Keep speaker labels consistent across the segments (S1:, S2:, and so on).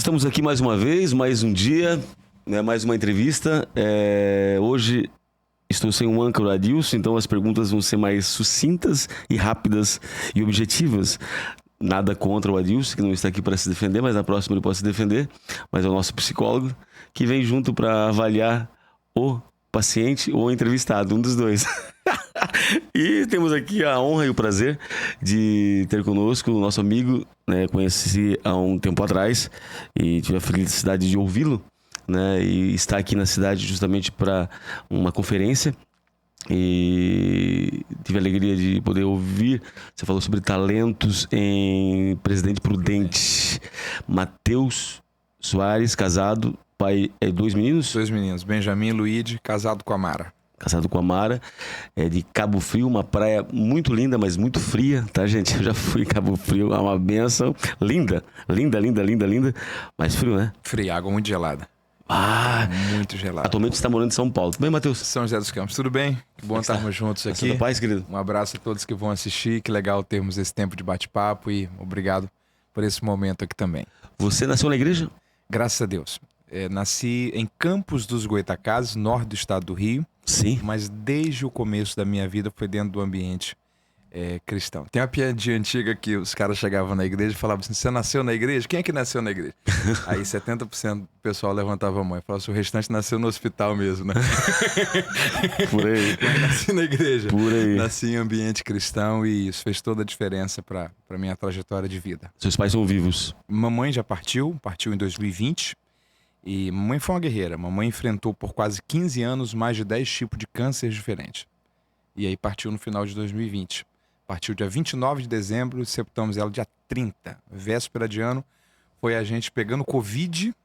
S1: estamos aqui mais uma vez, mais um dia, né, mais uma entrevista. Hoje estou sem um âncora, Adilson, então as perguntas vão ser mais sucintas e rápidas e objetivas. Nada contra o Adilson, que não está aqui para se defender, mas na próxima ele pode se defender. Mas é o nosso psicólogo que vem junto para avaliar o paciente ou o entrevistado, um dos dois. E temos aqui a honra e o prazer de ter conosco o nosso amigo, né? Conheci há um tempo atrás e tive a felicidade de ouvi-lo, né? E está aqui na cidade justamente para uma conferência. E tive a alegria de poder ouvir. Você falou sobre talentos em Presidente Prudente. Matheus Soares, casado, pai, 2 meninos?
S2: 2 meninos, Benjamin e Luíde, casado com a Mara.
S1: Casado com a Mara, de Cabo Frio, uma praia muito linda, mas muito fria, tá, gente? Eu já fui em Cabo Frio, é uma benção. Linda, linda, linda, linda, linda, mas frio, né?
S2: Fria, água muito gelada. Muito gelada.
S1: Atualmente você está morando em São Paulo. Tudo bem, Matheus?
S2: São José dos Campos, tudo bem? Que bom estarmos juntos aqui.
S1: Tudo paz, querido?
S2: Um abraço a todos que vão assistir, que legal termos esse tempo de bate-papo e obrigado por esse momento aqui também.
S1: Você nasceu na igreja?
S2: Graças a Deus. Nasci em Campos dos Goytacazes, norte do estado do Rio.
S1: Sim.
S2: Mas desde o começo da minha vida foi dentro do ambiente cristão. Tem uma piadinha antiga que os caras chegavam na igreja e falavam assim: você nasceu na igreja? Quem é que nasceu na igreja? Aí 70% do pessoal levantava a mão e falava assim: o restante nasceu no hospital mesmo, né?
S1: Por aí.
S2: Eu nasci na igreja.
S1: Por aí.
S2: Nasci em ambiente cristão e isso fez toda a diferença para minha trajetória de vida.
S1: Seus pais são vivos?
S2: Mamãe já partiu em 2020. E mamãe foi uma guerreira. Mamãe enfrentou por quase 15 anos mais de 10 tipos de câncer diferentes. E aí partiu no final de 2020. Partiu dia 29 de dezembro e sepultamos ela dia 30. Véspera de ano. Foi a gente pegando Covid.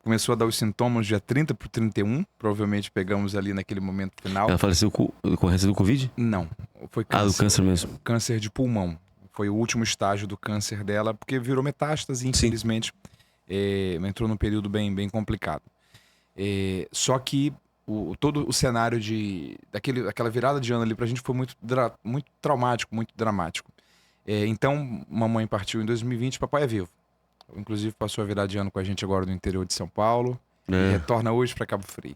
S2: Começou a dar os sintomas dia 30 para 31. Provavelmente pegamos ali naquele momento final.
S1: Ela faleceu com decorrência do Covid?
S2: Não. Foi câncer.
S1: Do câncer mesmo.
S2: Câncer de pulmão. Foi o último estágio do câncer dela, porque virou metástase, infelizmente. Sim. Entrou num período bem complicado. Só que todo o cenário daquela virada de ano ali pra gente foi muito traumático, muito dramático. Então, mamãe partiu em 2020, papai é vivo. Inclusive passou a virada de ano com a gente agora no interior de São Paulo. E retorna hoje para Cabo Frio.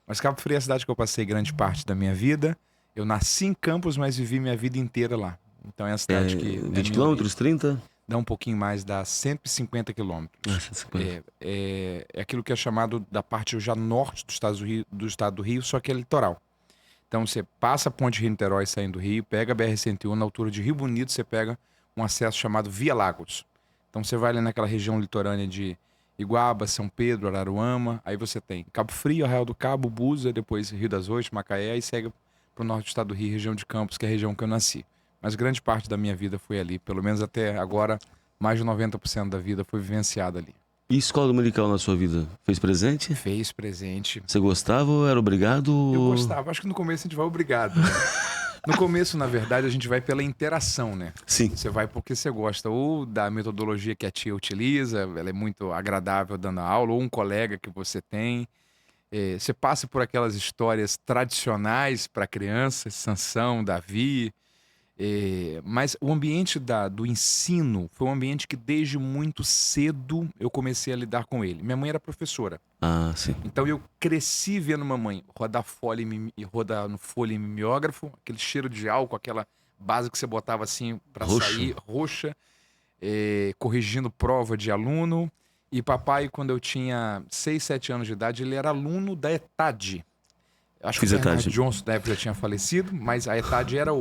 S2: Mas Cabo Frio é a cidade que eu passei grande parte da minha vida. Eu nasci em Campos, mas vivi minha vida inteira lá. Então é a cidade que...
S1: 20 quilômetros, 30?
S2: Dá um pouquinho mais, dá 150 quilômetros. É aquilo que é chamado da parte já norte do estado do Rio, só que é litoral. Então você passa a ponte Rio-Niterói saindo do Rio, pega a BR-101, na altura de Rio Bonito você pega um acesso chamado Via Lagos. Então você vai ali naquela região litorânea de Iguaba, São Pedro, Araruama, aí você tem Cabo Frio, Arraial do Cabo, Buza, depois Rio das Ostras, Macaé, e segue para o norte do estado do Rio, região de Campos, que é a região que eu nasci. Mas grande parte da minha vida foi ali. Pelo menos até agora, mais de 90% da vida foi vivenciada ali.
S1: E escola dominical na sua vida? Fez presente?
S2: Fez presente.
S1: Você gostava ou era obrigado?
S2: Eu gostava. Acho que no começo a gente vai obrigado, né? No começo, na verdade, a gente vai pela interação, né?
S1: Sim.
S2: Você vai porque você gosta ou da metodologia que a tia utiliza, ela é muito agradável dando aula, ou um colega que você tem. Você passa por aquelas histórias tradicionais para crianças, Sansão, Davi... mas o ambiente do ensino foi um ambiente que desde muito cedo eu comecei a lidar com ele. Minha mãe era professora.
S1: Sim.
S2: Então eu cresci vendo mamãe rodar no folha e mimeógrafo, aquele cheiro de álcool, aquela base que você botava assim para sair, roxa, corrigindo prova de aluno. E papai, quando eu tinha 6, 7 anos de idade, ele era aluno da ETAD. Acho que o Bernardo Johnson da época já tinha falecido, mas a ETAD era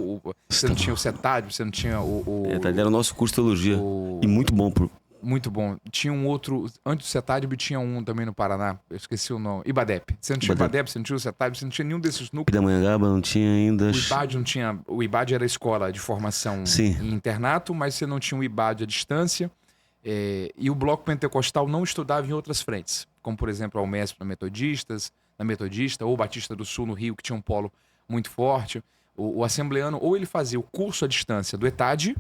S2: você não tinha o CETAD, você não tinha o
S1: ETAD era o nosso curso de teologia. E muito bom.
S2: Muito bom. Tinha um outro... Antes do CETAD tinha um também no Paraná. Eu esqueci o nome. IBADEP. Você não tinha IBADEP, você não tinha o CETAD, você não tinha nenhum desses núcleos.
S1: Pindamonhangaba não tinha ainda.
S2: O IBAD não tinha... O IBAD era a escola de formação em internato, mas você não tinha o IBAD à distância. E o Bloco Pentecostal não estudava em outras frentes. Como, por exemplo, a UMESP na Metodista, ou Batista do Sul no Rio, que tinha um polo muito forte. O assembleano, ou ele fazia o curso à distância do ETAD,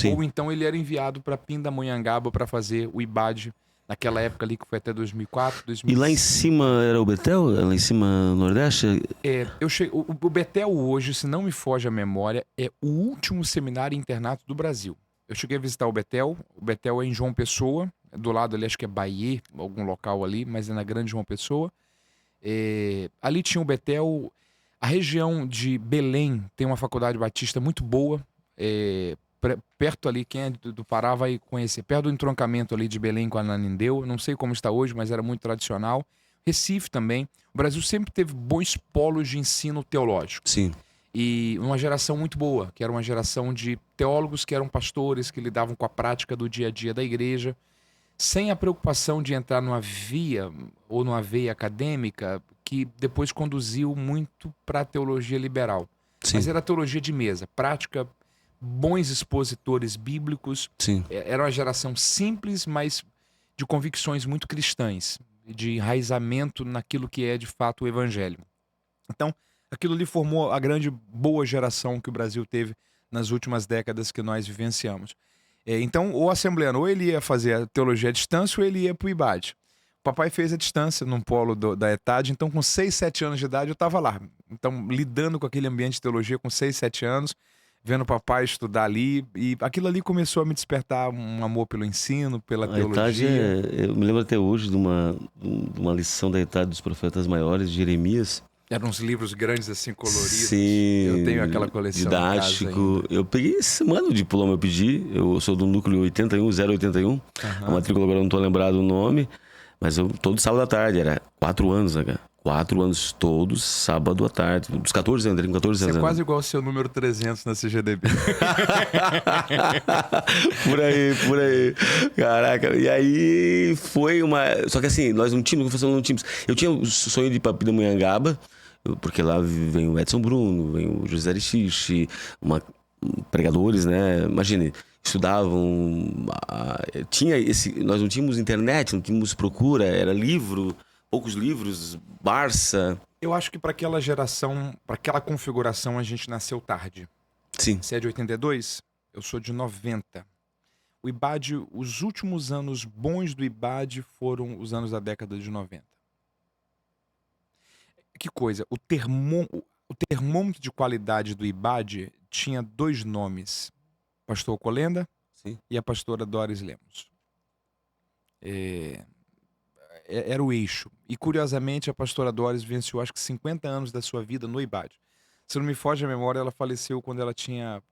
S2: ou então ele era enviado para Pindamonhangaba para fazer o IBAD naquela época ali, que foi até 2004, 2005.
S1: E lá em cima era o Betel? Lá em cima, no Nordeste?
S2: O Betel hoje, se não me foge a memória, é o último seminário internato do Brasil. Eu cheguei a visitar o Betel é em João Pessoa, do lado ali, acho que é Bahia, algum local ali, mas é na Grande João Pessoa. Ali tinha o Betel. A região de Belém tem uma faculdade batista muito boa. Perto ali, quem é do Pará vai conhecer. Perto do entroncamento ali de Belém com Ananindeu. Não sei como está hoje, mas era muito tradicional. Recife também. O Brasil sempre teve bons polos de ensino teológico.
S1: Sim.
S2: E uma geração muito boa, que era uma geração de teólogos que eram pastores, que lidavam com a prática do dia a dia da igreja, sem a preocupação de entrar numa via ou numa veia acadêmica que depois conduziu muito para a teologia liberal.
S1: Sim.
S2: Mas era teologia de mesa, prática, bons expositores bíblicos.
S1: Sim.
S2: Era uma geração simples, mas de convicções muito cristãs, de enraizamento naquilo que é de fato o evangelho. Então, aquilo ali formou a grande boa geração que o Brasil teve nas últimas décadas que nós vivenciamos. Então, o assembleano, ou ele ia fazer a teologia à distância, ou ele ia para o IBAD. O papai fez a distância num polo da ETAD, então com 6, 7 anos de idade eu estava lá. Então, lidando com aquele ambiente de teologia com 6, 7 anos, vendo o papai estudar ali, e aquilo ali começou a me despertar um amor pelo ensino, pela teologia.
S1: Eu me lembro até hoje de uma lição da ETAD dos Profetas Maiores, de Jeremias.
S2: Eram uns livros grandes assim, coloridos.
S1: Sim,
S2: eu tenho aquela coleção
S1: didático. Eu peguei esse ano o diploma, eu pedi. Eu sou do núcleo 081. A matrícula agora eu não estou lembrado o nome. Mas todo sábado à tarde, era 4 anos, né, cara? 4 anos todos, sábado à tarde. Dos 14 anos, com 14 anos.
S2: Você é quase igual ao seu número 300 na CGDB.
S1: Por aí. Caraca, e aí foi uma... Só que assim, nós não tínhamos, eu tinha o sonho de ir pra Pindamonhangaba, porque lá vem o Edson Bruno, vem o José Aristiche, pregadores, né? Imagine, estudavam, nós não tínhamos internet, não tínhamos procura, era livro, poucos livros, Barça.
S2: Eu acho que para aquela geração, para aquela configuração, a gente nasceu tarde.
S1: Sim.
S2: Você é de 82? Eu sou de 90. O IBAD, os últimos anos bons do IBAD foram os anos da década de 90. Que coisa, o termômetro de qualidade do IBAD tinha 2 nomes. Pastor Colenda.
S1: Sim.
S2: E a pastora Doris Lemos. Era o eixo. E curiosamente a pastora Doris venceu acho que 50 anos da sua vida no IBAD. Se não me foge a memória, ela faleceu quando ela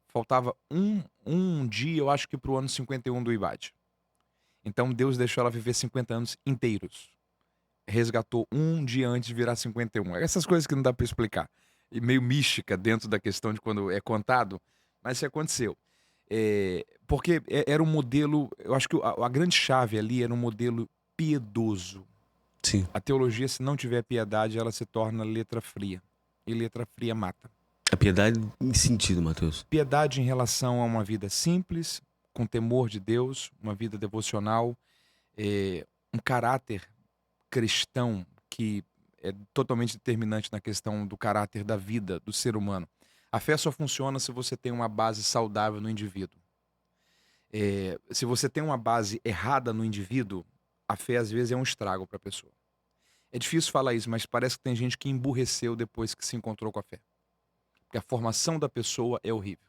S2: faltava um dia, eu acho que para o ano 51 do IBAD. Então Deus deixou ela viver 50 anos inteiros. Resgatou um dia antes de virar 51. Essas coisas que não dá para explicar. E meio mística dentro da questão de quando é contado, mas isso aconteceu. Porque era um modelo, eu acho que a grande chave ali era um modelo piedoso.
S1: Sim.
S2: A teologia, se não tiver piedade, ela se torna letra fria. E letra fria mata.
S1: A piedade em que sentido, Matheus?
S2: Piedade em relação a uma vida simples, com temor de Deus, uma vida devocional, um caráter cristão que é totalmente determinante na questão do caráter da vida do ser humano. A fé só funciona se você tem uma base saudável no indivíduo. Se você tem uma base errada no indivíduo, a fé às vezes é um estrago para a pessoa. É difícil falar isso, mas parece que tem gente que emburreceu depois que se encontrou com a fé. Porque a formação da pessoa é horrível.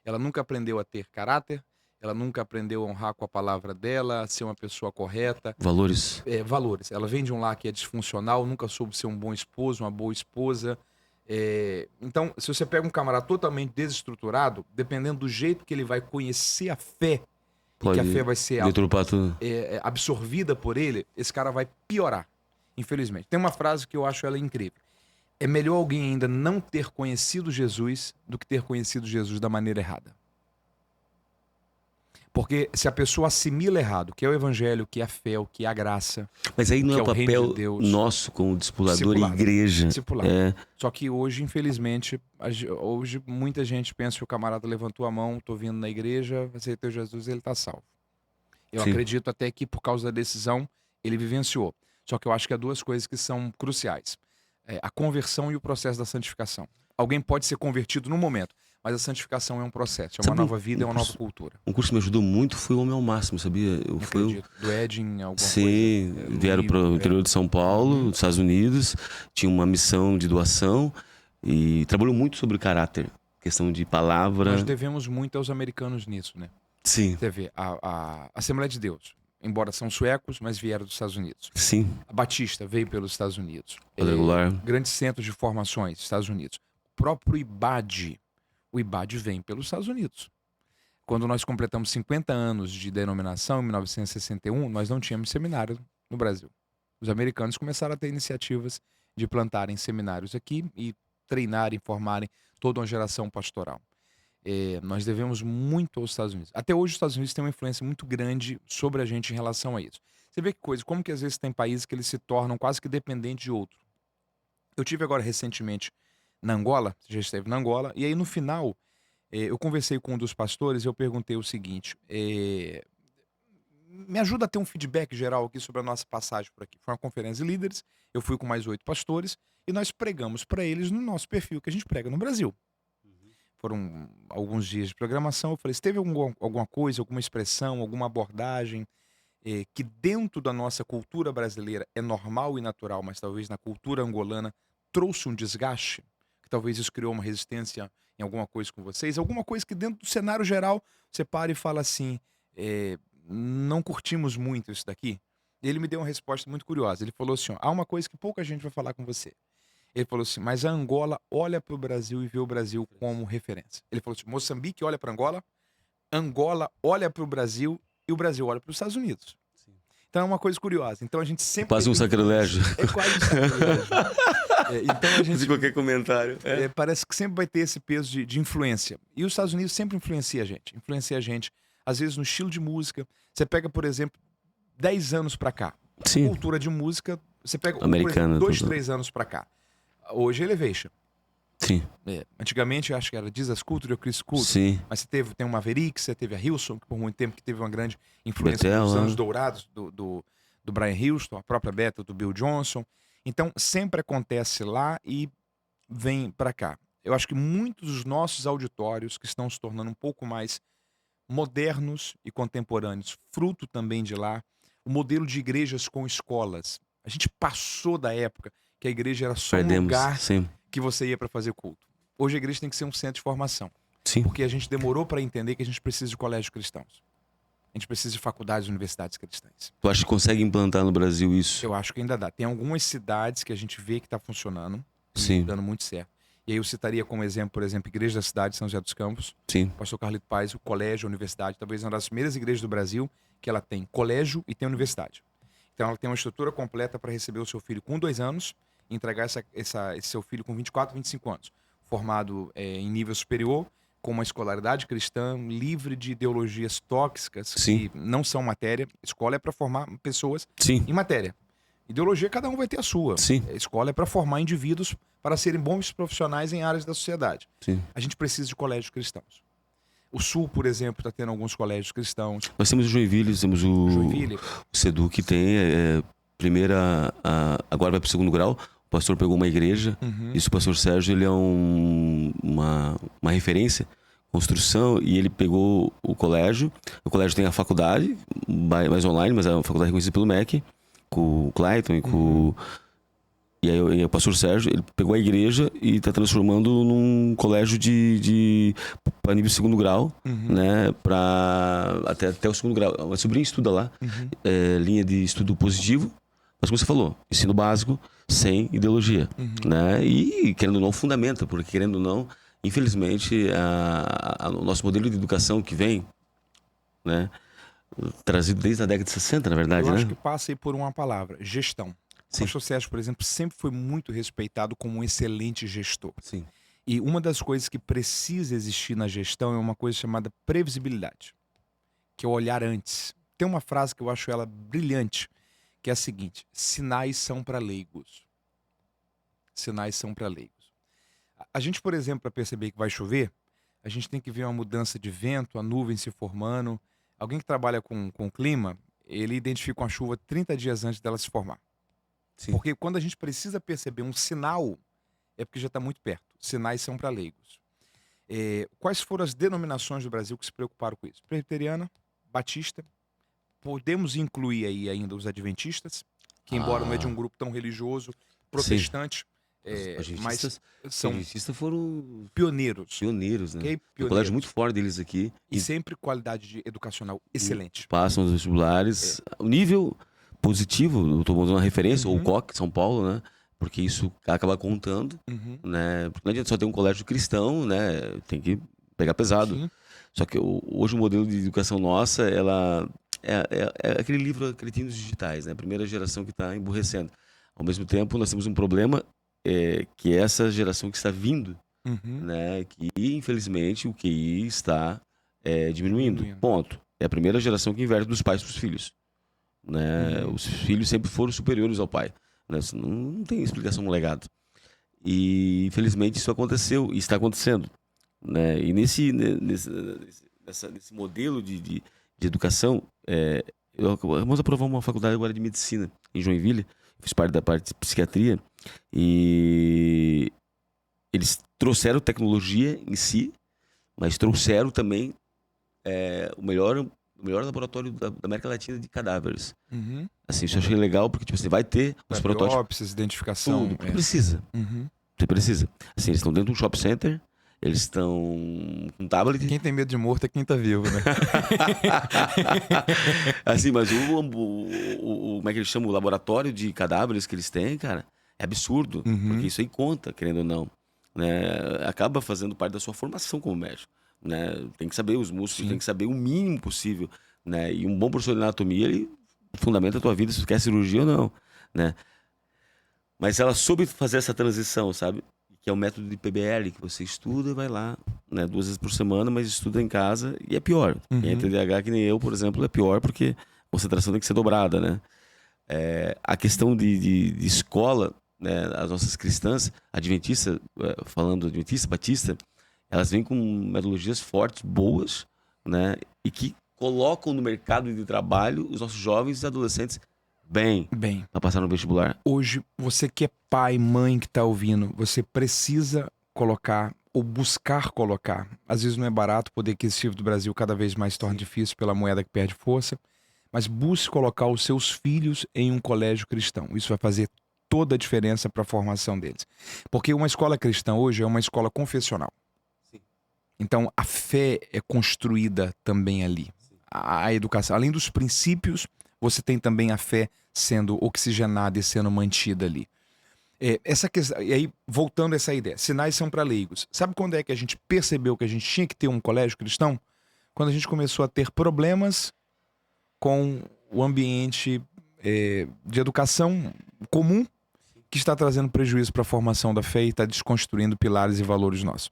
S2: Ela nunca aprendeu a ter caráter, ela nunca aprendeu a honrar com a palavra dela, a ser uma pessoa correta.
S1: Valores.
S2: Valores. Ela vem de um lar que é disfuncional, nunca soube ser um bom esposo, uma boa esposa. Então, se você pega um camarada totalmente desestruturado, dependendo do jeito que ele vai conhecer a fé, e que a fé vai ser absorvida por ele, esse cara vai piorar, infelizmente. Tem uma frase que eu acho ela incrível. É melhor alguém ainda não ter conhecido Jesus do que ter conhecido Jesus da maneira errada. Porque se a pessoa assimila errado, que é o evangelho, que é a fé, o que é a graça...
S1: Mas aí não é o papel de nosso como discipulador e igreja.
S2: Só que hoje, infelizmente, hoje muita gente pensa que o camarada levantou a mão, tô vindo na igreja, aceitou Jesus e ele tá salvo. Eu acredito até que por causa da decisão ele vivenciou. Só que eu acho que há 2 coisas que são cruciais. A conversão e o processo da santificação. Alguém pode ser convertido no momento, mas a santificação é um processo, é uma nova vida, é uma nova cultura. Um
S1: curso que me ajudou muito foi o Homem ao Máximo, sabia?
S2: Do Edin, alguma coisa.
S1: Sim, vieram para o interior de São Paulo, dos Estados Unidos, tinha uma missão de doação e trabalhou muito sobre caráter, questão de palavra.
S2: Nós devemos muito aos americanos nisso, né?
S1: Sim.
S2: Você vê, a Assembleia de Deus, embora são suecos, mas vieram dos Estados Unidos.
S1: Sim.
S2: A Batista veio pelos Estados Unidos.
S1: Quadrangular.
S2: Grandes centros de formações, Estados Unidos. O próprio IBAD. O IBAD vem pelos Estados Unidos. Quando nós completamos 50 anos de denominação, em 1961, nós não tínhamos seminário no Brasil. Os americanos começaram a ter iniciativas de plantarem seminários aqui e treinarem, formarem toda uma geração pastoral. Nós devemos muito aos Estados Unidos. Até hoje os Estados Unidos têm uma influência muito grande sobre a gente em relação a isso. Você vê que coisa, como que às vezes tem países que eles se tornam quase que dependentes de outro. Eu tive agora recentemente na Angola, você já esteve na Angola, e aí no final eu conversei com um dos pastores e eu perguntei o seguinte, me ajuda a ter um feedback geral aqui sobre a nossa passagem por aqui. Foi uma conferência de líderes, eu fui com mais 8 pastores e nós pregamos para eles no nosso perfil que a gente prega no Brasil. Foram alguns dias de programação. Eu falei, se teve alguma coisa, alguma expressão, alguma abordagem que dentro da nossa cultura brasileira é normal e natural, mas talvez na cultura angolana trouxe um desgaste, que talvez isso criou uma resistência em alguma coisa com vocês, alguma coisa que dentro do cenário geral você para e fala assim, não curtimos muito isso daqui. E ele me deu uma resposta muito curiosa. Ele falou assim, ó, há uma coisa que pouca gente vai falar com você. Ele falou assim, mas a Angola olha para o Brasil e vê o Brasil como referência. Ele falou assim, Moçambique olha para Angola, Angola olha para o Brasil e o Brasil olha para os Estados Unidos. Sim. Então é uma coisa curiosa. Então a gente sempre...
S1: Quase um sacrilégio.
S2: É quase um sacrilégio. Então a gente...
S1: De qualquer comentário.
S2: Parece que sempre vai ter esse peso de influência. E os Estados Unidos sempre influencia a gente. Às vezes no estilo de música. Você pega, por exemplo, 10 anos para cá.
S1: Sim.
S2: Cultura de música, você pega
S1: americana,
S2: 2, 3 anos para cá. Hoje é Elevation.
S1: Sim.
S2: Antigamente eu acho que era Jesus Culture ou Chris Culture.
S1: Sim.
S2: Mas tem uma Maverick, você teve a Hillsong, que por muito tempo que teve uma grande influência nos anos dourados do Brian Houston, a própria Bethel do Bill Johnson. Então sempre acontece lá e vem para cá. Eu acho que muitos dos nossos auditórios que estão se tornando um pouco mais modernos e contemporâneos, fruto também de lá, o modelo de igrejas com escolas. A gente passou da época que a igreja era só um lugar que você ia para fazer culto. Hoje a igreja tem que ser um centro de formação.
S1: Sim.
S2: Porque a gente demorou para entender que a gente precisa de colégios cristãos. A gente precisa de faculdades e universidades cristãs.
S1: Tu acha que consegue implantar no Brasil isso?
S2: Eu acho que ainda dá. Tem algumas cidades que a gente vê que está funcionando, dando muito certo. E aí eu citaria como exemplo, por exemplo, Igreja da Cidade de São José dos Campos.
S1: Sim.
S2: Pastor Carlito Paes, o colégio, a universidade, talvez uma das primeiras igrejas do Brasil que ela tem colégio e tem universidade. Então ela tem uma estrutura completa para receber o seu filho com 2 anos e entregar esse seu filho com 24, 25 anos. Formado em nível superior, com uma escolaridade cristã, livre de ideologias tóxicas que não são matéria. Escola é para formar pessoas em matéria. Ideologia, cada um vai ter a sua.
S1: Sim.
S2: A escola é para formar indivíduos para serem bons profissionais em áreas da sociedade.
S1: Sim.
S2: A gente precisa de colégios cristãos. O Sul, por exemplo, está tendo alguns colégios cristãos.
S1: Nós temos o Joinville, temos o Sedu, que tem agora vai para o 2º grau. O pastor pegou uma igreja. Isso, o pastor Sérgio, ele é uma referência, construção, e ele pegou o colégio. O colégio tem a faculdade, mais online, mas é uma faculdade reconhecida pelo MEC, com o Clayton e com... E aí o pastor Sérgio, ele pegou a igreja e está transformando num colégio para nível 2º grau, né? Até o 2º grau. A sobrinha estuda lá, linha de estudo positivo, mas como você falou, ensino básico sem ideologia, né? E querendo ou não, fundamenta, porque querendo ou não, infelizmente, o nosso modelo de educação que vem, né? Trazido desde a década de 60, na verdade,
S2: Eu acho que passa aí por uma palavra, gestão. O pastor Sérgio, por exemplo, sempre foi muito respeitado como um excelente gestor.
S1: Sim.
S2: E uma das coisas que precisa existir na gestão é uma coisa chamada previsibilidade, que é o olhar antes. Tem uma frase que eu acho ela brilhante, que é a seguinte: sinais são para leigos. Sinais são para leigos. A gente, por exemplo, para perceber que vai chover, a gente tem que ver uma mudança de vento, a nuvem se formando. Alguém que trabalha com o clima, ele identifica uma chuva 30 dias antes dela se formar. Sim. Porque quando a gente precisa perceber um sinal, é porque já está muito perto. Sinais são para leigos. Quais foram as denominações do Brasil que se preocuparam com isso? Presbiteriana, Batista. Podemos incluir aí ainda os adventistas, que embora não é de um grupo tão religioso, protestante,
S1: Os adventistas foram
S2: pioneiros.
S1: Pioneiros, né?
S2: Okay?
S1: Um colégio muito forte deles aqui.
S2: E sempre qualidade educacional excelente.
S1: Passam os vestibulares. O nível positivo, eu estou dando uma referência, o COC, São Paulo, né? Porque isso acaba contando, né? Porque não adianta só ter um colégio cristão, né? Tem que pegar pesado.
S2: Sim.
S1: Só que hoje o modelo de educação nossa, ela é aquele livro Cretinos Digitais, né? A primeira geração que está emburrecendo. Ao mesmo tempo, nós temos um problema que é essa geração que está vindo, né? Que, infelizmente, o QI está diminuindo. Ponto. É a primeira geração que inverte dos pais para os filhos, né? Os filhos sempre foram superiores ao pai, né? Não tem explicação no legado. E, infelizmente, isso aconteceu e está acontecendo, né? E nesse modelo de educação, vamos aprovar uma faculdade agora de medicina em Joinville. Fiz parte da parte de psiquiatria e eles trouxeram tecnologia em si, mas trouxeram também o melhor laboratório da América Latina de cadáveres. Assim, isso eu achei legal porque tipo, você vai ter os protótipos,
S2: biópsias, identificação,
S1: tudo, precisa. Você precisa. Assim, eles estão dentro de um shopping center. Eles estão com tablet.
S2: Quem tem medo de morto é quem tá vivo, né?
S1: Assim, mas como é que eles chamam? O laboratório de cadáveres que eles têm, cara, é absurdo. Porque isso aí conta, querendo ou não, né? Acaba fazendo parte da sua formação como médico, né? Tem que saber os músculos, tem que saber o mínimo possível, né? E um bom professor de anatomia, ele fundamenta a tua vida se tu quer cirurgia ou não, né? Mas ela soube fazer essa transição, sabe? Que é o método de PBL, que você estuda e vai lá, né, 2 vezes por semana, mas estuda em casa e é pior. Quem é TDAH, que nem eu, por exemplo, é pior porque a concentração tem que ser dobrada, né? A questão de escola, né, as nossas cristãs, adventistas, falando adventista, batista, elas vêm com metodologias fortes, boas, né, e que colocam no mercado de trabalho os nossos jovens e adolescentes bem para passar no vestibular.
S2: Hoje, você que é pai, mãe que tá ouvindo, você precisa colocar ou buscar colocar. Às vezes não é barato, o poder aquisitivo do Brasil cada vez mais se torna difícil pela moeda que perde força, mas busque colocar os seus filhos em um colégio cristão. Isso vai fazer toda a diferença para a formação deles. Porque uma escola cristã hoje é uma escola confessional. Então, a fé é construída também ali. A educação, além dos princípios, você tem também a fé sendo oxigenada e sendo mantida ali. Essa questão, e aí, voltando a essa ideia, sinais são para leigos. Sabe quando é que a gente percebeu que a gente tinha que ter um colégio cristão? Quando a gente começou a ter problemas com o ambiente de educação comum que está trazendo prejuízo para a formação da fé e está desconstruindo pilares e valores nossos.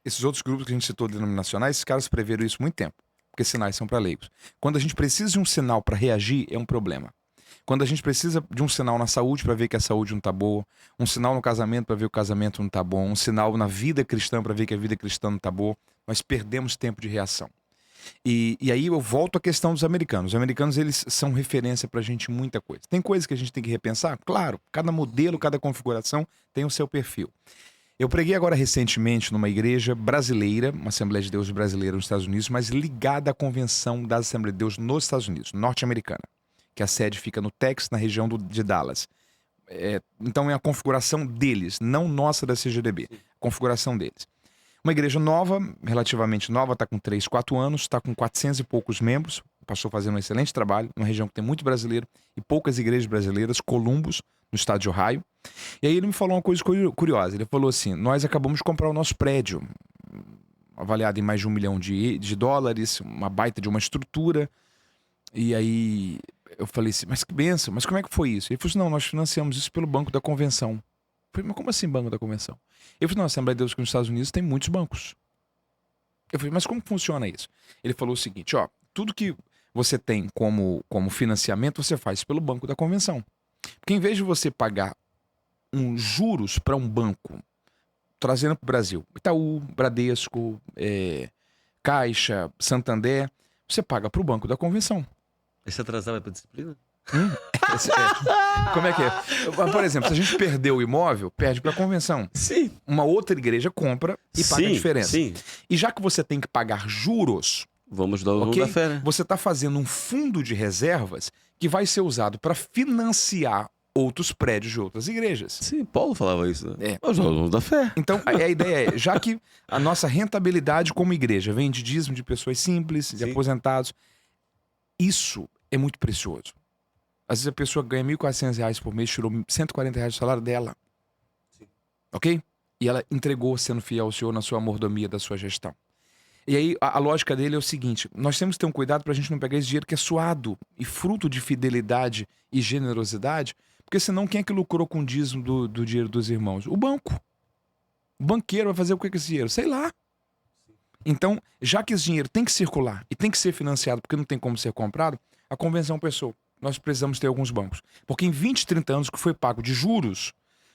S2: Esses outros grupos que a gente citou denominacionais, esses caras preveram isso há muito tempo. Porque sinais são para leigos. Quando a gente precisa de um sinal para reagir, é um problema. Quando a gente precisa de um sinal na saúde para ver que a saúde não está boa, um sinal no casamento para ver que o casamento não está bom, um sinal na vida cristã para ver que a vida cristã não está boa, nós perdemos tempo de reação. E aí eu volto à questão dos americanos. Os americanos, eles são referência para a gente em muita coisa. Tem coisas que a gente tem que repensar? Claro, cada modelo, cada configuração tem o seu perfil. Eu preguei agora recentemente numa igreja brasileira, uma Assembleia de Deus brasileira nos Estados Unidos, mas ligada à Convenção da Assembleia de Deus nos Estados Unidos, norte-americana, que a sede fica no Texas, na região de Dallas. Então é a configuração deles, não nossa da CGDB, a configuração deles. Uma igreja nova, relativamente nova, está com 3, 4 anos, está com 400 e poucos membros, o pastor fazendo um excelente trabalho, numa região que tem muito brasileiro e poucas igrejas brasileiras, Columbus, no estado de Ohio. E aí ele me falou uma coisa curiosa. Ele falou assim, nós acabamos de comprar o nosso prédio, avaliado em mais de $1 milhão, uma baita de uma estrutura. E aí eu falei assim, mas que bênção, mas como é que foi isso? Ele falou assim, não, nós financiamos isso pelo Banco da Convenção. Eu falei, mas como assim Banco da Convenção? Ele falou, não, a Assembleia de Deus aqui nos Estados Unidos tem muitos bancos. Eu falei, mas como funciona isso? Ele falou o seguinte, ó, tudo que você tem como financiamento, você faz pelo Banco da Convenção. Porque em vez de você pagar juros para um banco, trazendo para o Brasil, Itaú, Bradesco, Caixa, Santander, você paga para o Banco da Convenção.
S1: Esse atrasado é para disciplina?
S2: Como é que é? Por exemplo, se a gente perder o imóvel, perde para a convenção.
S1: Sim.
S2: Uma outra igreja compra e paga a diferença.
S1: Sim.
S2: E já que você tem que pagar juros,
S1: vamos ajudar o dono da fé, né?
S2: Você está fazendo um fundo de reservas que vai ser usado para financiar outros prédios de outras igrejas.
S1: Sim, Paulo falava isso, né? Os alunos da fé.
S2: Então, a ideia é, já que a nossa rentabilidade como igreja vem de dízimo de pessoas simples, de aposentados, isso é muito precioso. Às vezes a pessoa ganha R$1.400 por mês, tirou R$140 do salário dela. Sim. Ok? E ela entregou sendo fiel ao Senhor na sua mordomia da sua gestão. E aí a lógica dele é o seguinte: nós temos que ter um cuidado para a gente não pegar esse dinheiro que é suado e fruto de fidelidade e generosidade, porque senão quem é que lucrou com o dízimo do dinheiro dos irmãos? O banco. O banqueiro vai fazer o que com esse dinheiro? Sei lá. Então, já que esse dinheiro tem que circular e tem que ser financiado porque não tem como ser comprado, a convenção pensou, nós precisamos ter alguns bancos. Porque em 20, 30 anos que foi pago de juros,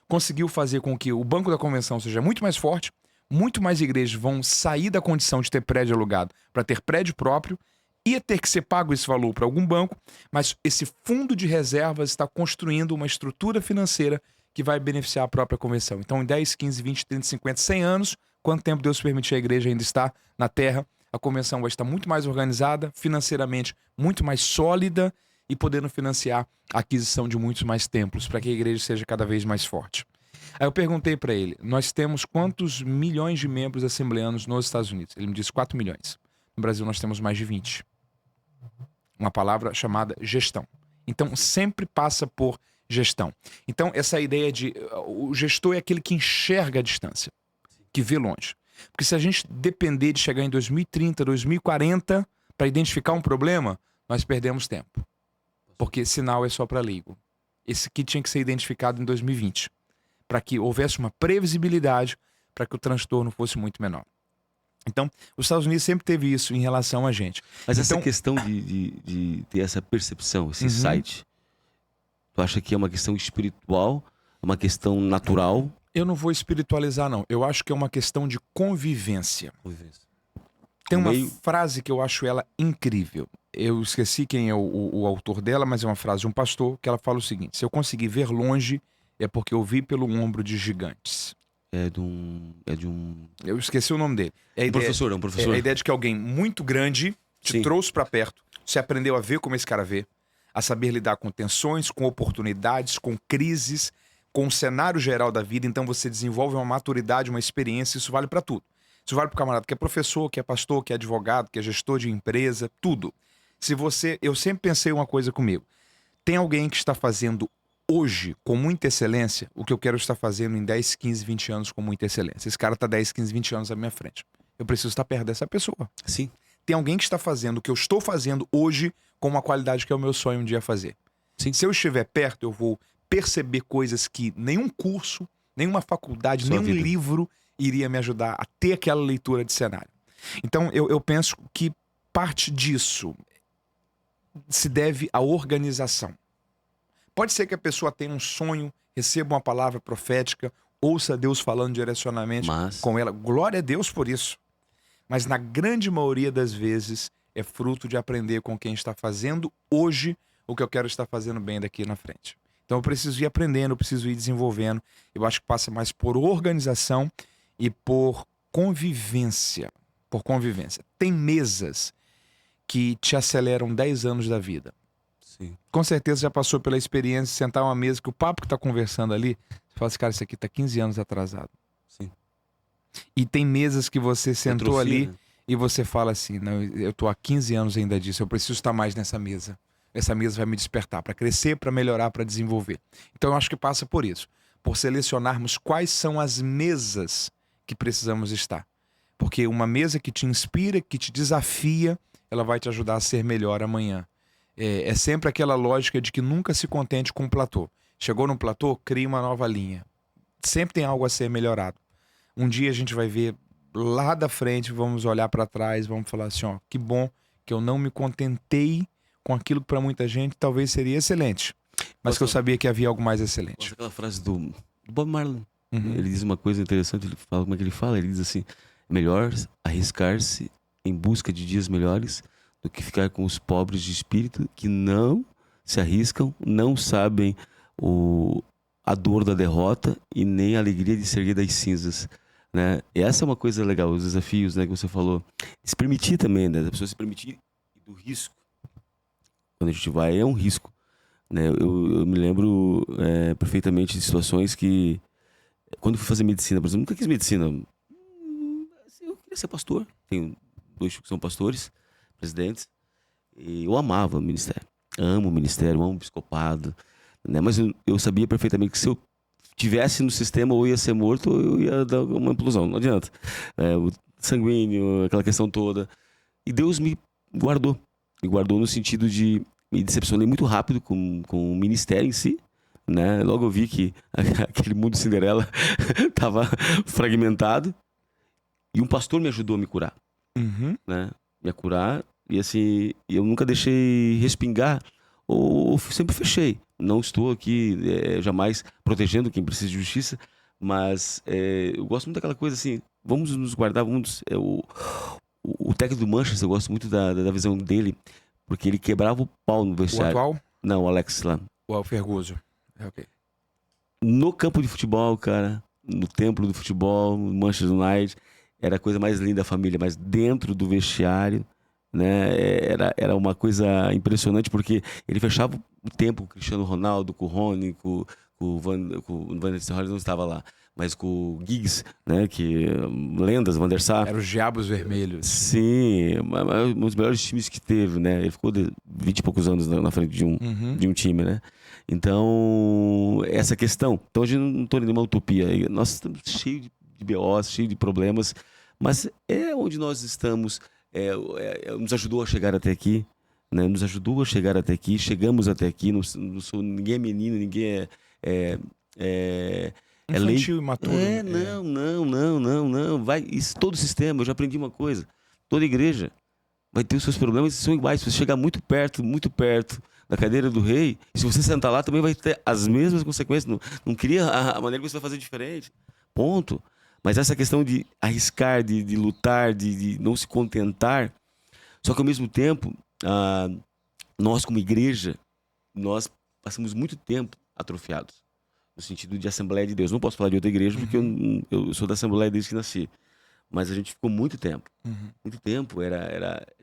S2: conseguiu fazer com que o banco da convenção seja muito mais forte, muito mais igrejas vão sair da condição de ter prédio alugado para ter prédio próprio, ia ter que ser pago esse valor para algum banco, mas esse fundo de reservas está construindo uma estrutura financeira que vai beneficiar a própria convenção. Então, em 10, 15, 20, 30, 50, 100 anos, quanto tempo Deus permitir a igreja ainda estar na terra, a convenção vai estar muito mais organizada, financeiramente muito mais sólida e podendo financiar a aquisição de muitos mais templos para que a igreja seja cada vez mais forte. Aí eu perguntei para ele, nós temos quantos milhões de membros assembleanos nos Estados Unidos? Ele me disse 4 milhões. No Brasil nós temos mais de 20. Uma palavra chamada gestão. Então sempre passa por gestão. Então essa ideia de o gestor é aquele que enxerga a distância, que vê longe. Porque se a gente depender de chegar em 2030, 2040 para identificar um problema, nós perdemos tempo. Porque sinal é só para leigo. Esse aqui tinha que ser identificado em 2020. Para que houvesse uma previsibilidade, para que o transtorno fosse muito menor. Então, os Estados Unidos sempre teve isso em relação a gente.
S1: Mas
S2: então,
S1: essa questão de ter essa percepção, esse insight, tu acha que é uma questão espiritual, uma questão natural?
S2: Eu não vou espiritualizar, não. Eu acho que é uma questão de convivência. Tem uma frase que eu acho ela incrível. Eu esqueci quem é o autor dela, mas é uma frase de um pastor que ela fala o seguinte: se eu conseguir ver longe, é porque eu vi pelo ombro de gigantes.
S1: É de um...
S2: Eu esqueci o nome dele.
S1: É um professor.
S2: É a ideia de que alguém muito grande te trouxe para perto. Você aprendeu a ver como esse cara vê, a saber lidar com tensões, com oportunidades, com crises, com o cenário geral da vida. Então você desenvolve uma maturidade, uma experiência. Isso vale para tudo. Isso vale para o camarada que é professor, que é pastor, que é advogado, que é gestor de empresa, tudo. Eu sempre pensei uma coisa comigo. Tem alguém que está fazendo hoje, com muita excelência, o que eu quero estar fazendo em 10, 15, 20 anos com muita excelência. Esse cara está 10, 15, 20 anos à minha frente. Eu preciso estar perto dessa pessoa.
S1: Sim.
S2: Tem alguém que está fazendo o que eu estou fazendo hoje com uma qualidade que é o meu sonho um dia fazer.
S1: Sim.
S2: Se eu estiver perto, eu vou perceber coisas que nenhum curso, nenhuma faculdade, nenhum livro iria me ajudar a ter aquela leitura de cenário. Então, eu penso que parte disso se deve à organização. Pode ser que a pessoa tenha um sonho, receba uma palavra profética, ouça Deus falando direcionamente com ela. Glória a Deus por isso. Mas na grande maioria das vezes é fruto de aprender com quem está fazendo hoje o que eu quero estar fazendo bem daqui na frente. Então eu preciso ir aprendendo, eu preciso ir desenvolvendo. Eu acho que passa mais por organização e por convivência. Por convivência. Tem mesas que te aceleram 10 anos da vida.
S1: Sim.
S2: Com certeza já passou pela experiência de sentar uma mesa que o papo que está conversando ali, você fala assim, cara, isso aqui está 15 anos atrasado.
S1: Sim.
S2: E tem mesas que você sentou ali e você fala assim, não, eu estou há 15 anos ainda disso, eu preciso estar mais nessa mesa. Essa mesa vai me despertar para crescer, para melhorar, para desenvolver. Então eu acho que passa por isso. Por selecionarmos quais são as mesas que precisamos estar. Porque uma mesa que te inspira, que te desafia, ela vai te ajudar a ser melhor amanhã. É sempre aquela lógica de que nunca se contente com um platô. Chegou num platô, cria uma nova linha. Sempre tem algo a ser melhorado. Um dia a gente vai ver lá da frente, vamos olhar para trás, vamos falar assim, ó, que bom que eu não me contentei com aquilo que para muita gente talvez seria excelente, mas que eu sabia que havia algo mais excelente.
S1: Aquela frase do Bob Marley. Ele diz uma coisa interessante, ele fala, como é que ele fala? Ele diz assim, melhor arriscar-se em busca de dias melhores do que ficar com os pobres de espírito que não se arriscam, não sabem a dor da derrota e nem a alegria de ser erguer das cinzas, né? E essa é uma coisa legal, os desafios, né, que você falou. Se permitir também, né? A pessoa se permitir do risco. Quando a gente vai, é um risco, né? Eu me lembro perfeitamente de situações que... Quando eu fui fazer medicina, por exemplo, nunca quis medicina. Eu queria ser pastor. Tenho 2 que são pastores, presidentes. E eu amava o ministério. Amo o ministério, amo o episcopado. Né? Mas eu sabia perfeitamente que se eu tivesse no sistema, ou ia ser morto, ou eu ia dar uma implosão. Não adianta. O sanguíneo, aquela questão toda. E Deus me guardou. Me guardou no sentido de... Me decepcionei muito rápido com o ministério em si. Né? Logo eu vi que aquele mundo Cinderela estava fragmentado. E um pastor me ajudou a me curar. Né? Me curar. E assim, eu nunca deixei respingar. Ou sempre fechei. Não estou aqui jamais protegendo quem precisa de justiça. Mas eu gosto muito daquela coisa assim. Vamos nos guardar. O técnico do Manchester, eu gosto muito da visão dele. Porque ele quebrava o pau no vestiário.
S2: O atual?
S1: Não, o Alex lá.
S2: O Ferguson. Okay.
S1: No campo de futebol, cara, no templo do futebol, no Manchester United, era a coisa mais linda da família, mas dentro do vestiário, né, era uma coisa impressionante, porque ele fechava o tempo com o Cristiano Ronaldo, com o Rony, com o Van Nistelrooy, não estava lá, mas com o Giggs, né, que lendas, Van der Sar.
S2: Eram os Diabos Vermelhos.
S1: Sim, um dos melhores times que teve, né, ele ficou 20 e poucos anos na frente de um time, né. Então, essa questão. Então, a gente não estou em nenhuma utopia. Nós estamos cheios de BOs, cheios de problemas, mas é onde nós estamos. Nos ajudou a chegar até aqui, né? Nos ajudou a chegar até aqui. Chegamos até aqui. Ninguém é menino, ninguém é
S2: infantil, imaturo.
S1: Não. Todo sistema, eu já aprendi uma coisa. Toda igreja vai ter os seus problemas e são iguais. Se você chegar muito perto da cadeira do rei, se você sentar lá, também vai ter as mesmas consequências. Não cria a maneira que você vai fazer diferente. Ponto. Mas essa questão de arriscar, de lutar, de não se contentar. Só que ao mesmo tempo, nós como igreja, nós passamos muito tempo atrofiados. No sentido de Assembleia de Deus. Não posso falar de outra igreja, porque eu sou da Assembleia desde que nasci. Mas a gente ficou muito tempo. Muito tempo.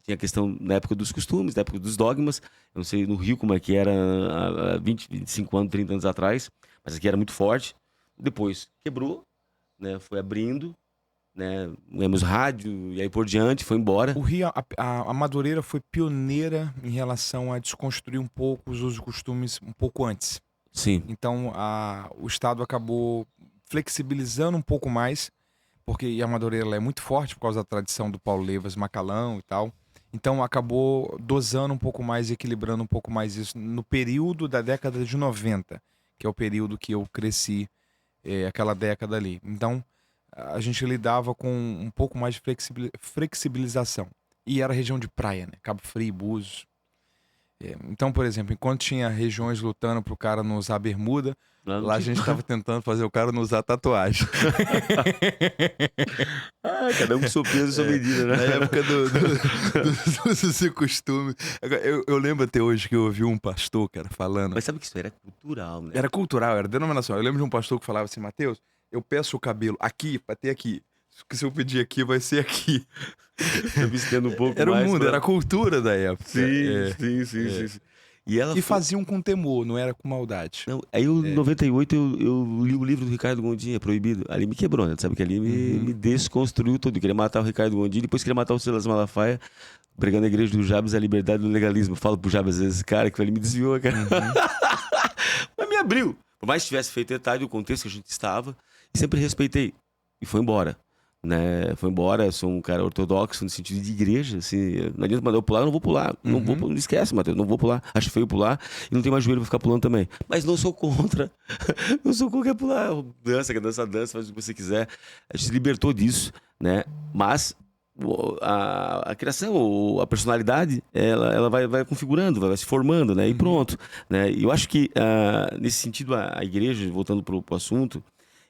S1: Tinha a questão na época dos costumes, na época dos dogmas. Eu não sei no Rio como é que era há 20, 25 anos, 30 anos atrás. Mas aqui era muito forte. Depois quebrou, né? Foi abrindo, né? Ganhamos rádio e aí por diante, foi embora.
S2: O Rio, a Madureira foi pioneira em relação a desconstruir um pouco os usos e costumes um pouco antes.
S1: Sim.
S2: Então o Estado acabou flexibilizando um pouco mais, porque a Madureira ela é muito forte por causa da tradição do Paulo Levas Macalão e tal. Então acabou dosando um pouco mais, equilibrando um pouco mais isso no período da década de 90, que é o período que eu cresci, aquela década ali. Então a gente lidava com um pouco mais de flexibilização. E era região de praia, né? Cabo Frio, Búzios. Então, por exemplo, enquanto tinha regiões lutando pro cara não usar bermuda, lá a gente tava tentando fazer o cara não usar tatuagem.
S1: Cada um com seu peso e sua medida, né?
S2: Na época do costume. Eu lembro até hoje que eu ouvi um pastor, cara, falando.
S1: Mas sabe que isso era cultural, né?
S2: Era cultural, era denominacional. Eu lembro de um pastor que falava assim: Mateus, eu peço o cabelo aqui pra ter aqui. Se eu pedir aqui, vai ser aqui.
S1: Eu me estendo um pouco
S2: era
S1: mais.
S2: Era o mundo, era a cultura da época.
S1: Sim. E
S2: faziam com temor, não era com maldade.
S1: Não, aí em 98 eu li o livro do Ricardo Gondim, É Proibido. Ali me quebrou, né? Sabe que ali me desconstruiu tudo. Eu queria matar o Ricardo Gondim, depois queria matar o Silas Malafaia, pregando a igreja do Jabes, a liberdade do legalismo. Eu falo pro Jabes, esse cara que ele me desviou, cara. Mas me abriu. Por mais que tivesse feito detalhe do contexto que a gente estava, sempre respeitei. E foi embora. Né? Foi embora, eu sou um cara ortodoxo no sentido de igreja, assim, não adianta mandar eu pular, eu não vou pular, não esquece, Matheus, não vou pular, acho feio pular e não tem mais joelho pra ficar pulando também, mas não sou contra, não sou contra pular, dança, faz o que você quiser, a gente se libertou disso, né? Mas a criação, a personalidade, ela vai configurando, vai se formando, né? E pronto, né? E eu acho que nesse sentido a igreja, voltando pro assunto,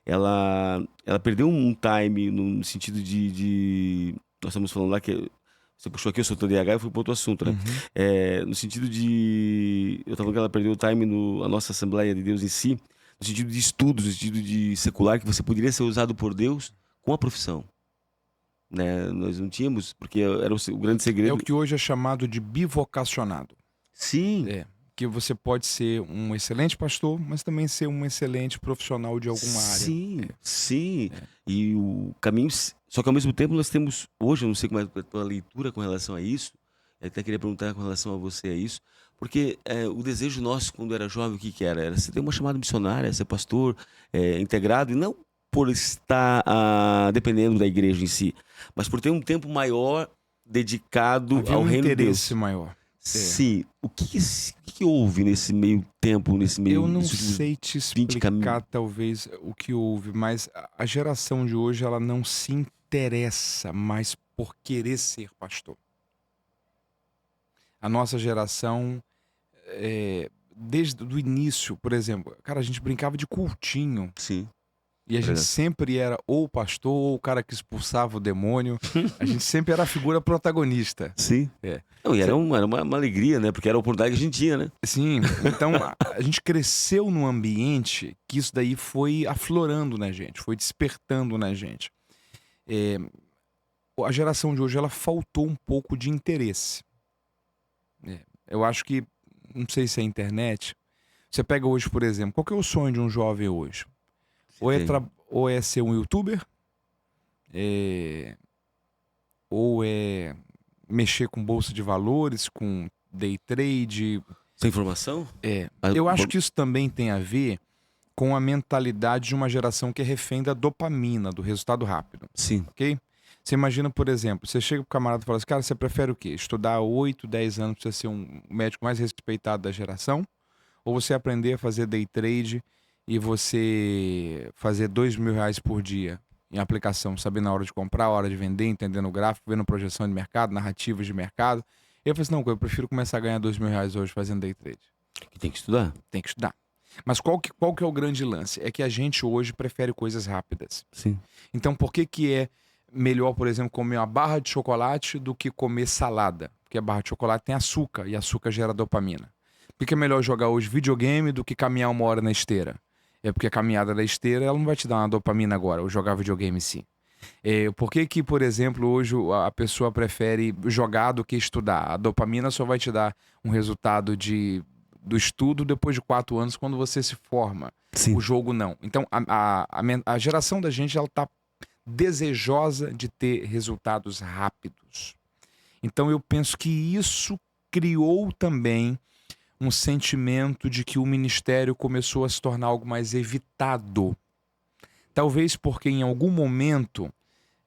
S1: ela perdeu um time no sentido de nós estamos falando lá que você puxou aqui, eu sou TDAH, eu fui para outro assunto, né? No sentido de eu estava falando que ela perdeu o time a nossa Assembleia de Deus em si, no sentido de estudos, no sentido de secular, que você poderia ser usado por Deus com a profissão, né? Nós não tínhamos, porque era o grande segredo.
S2: É o que hoje é chamado de bivocacionado.
S1: Sim.
S2: Porque você pode ser um excelente pastor, mas também ser um excelente profissional de alguma área.
S1: Sim, sim. E o caminho. Só que ao mesmo tempo nós temos. Hoje, eu não sei como é a tua leitura com relação a isso. Eu até queria perguntar com relação a você a isso. Porque o desejo nosso, quando era jovem, o que era? Era você ter uma chamada missionária, ser pastor integrado, e não por estar dependendo da igreja em si, mas por ter um tempo maior dedicado
S2: Havia
S1: ao
S2: um
S1: reino de Deus.
S2: interesse maior.
S1: Sim. O que houve nesse meio tempo, nesse meio...
S2: Eu não
S1: nesses últimos
S2: sei te
S1: 20
S2: explicar, talvez, o que houve, mas a geração de hoje, ela não se interessa mais por querer ser pastor. A nossa geração, desde o início, por exemplo, cara, a gente brincava de cultinho.
S1: Sim.
S2: E a gente
S1: Verdade.
S2: sempre era ou o pastor ou o cara que expulsava o demônio. A gente sempre era a figura protagonista.
S1: Sim.
S2: É.
S1: Não, e era uma alegria, né? Porque era a oportunidade que a gente tinha, né?
S2: Sim, então a gente cresceu num ambiente que isso daí foi aflorando na gente, foi despertando na gente. A geração de hoje, ela faltou um pouco de interesse. Eu acho que, não sei se é a internet, você pega hoje, por exemplo, qual que é o sonho de um jovem hoje? Ou é ser um youtuber, ou é mexer com bolsa de valores, com day trade.
S1: Sem informação?
S2: Eu acho que isso também tem a ver com a mentalidade de uma geração que é refém da dopamina, do resultado rápido.
S1: Sim.
S2: Ok? Você imagina, por exemplo, você chega pro camarada e fala assim, cara, você prefere o quê? Estudar 8, 10 anos pra você ser um médico mais respeitado da geração? Ou você aprender a fazer day trade e você fazer R$2.000 por dia em aplicação, sabendo a hora de comprar, a hora de vender, entendendo o gráfico, vendo projeção de mercado, narrativas de mercado? E eu falei assim, não, eu prefiro começar a ganhar R$2.000 hoje fazendo day trade.
S1: Tem que estudar.
S2: Tem que estudar. Mas qual que é o grande lance? É que a gente hoje prefere coisas rápidas.
S1: Sim.
S2: Então por que é melhor, por exemplo, comer uma barra de chocolate do que comer salada? Porque a barra de chocolate tem açúcar e açúcar gera dopamina. Por que é melhor jogar hoje videogame do que caminhar 1 hora na esteira? É porque a caminhada da esteira ela não vai te dar uma dopamina agora, ou jogar videogame sim. Por que, por exemplo, hoje a pessoa prefere jogar do que estudar? A dopamina só vai te dar um resultado do estudo depois de 4 anos, quando você se forma.
S1: Sim.
S2: O jogo não. Então, a geração da gente, ela tá desejosa de ter resultados rápidos. Então, eu penso que isso criou também um sentimento de que o ministério começou a se tornar algo mais evitado. Talvez porque em algum momento,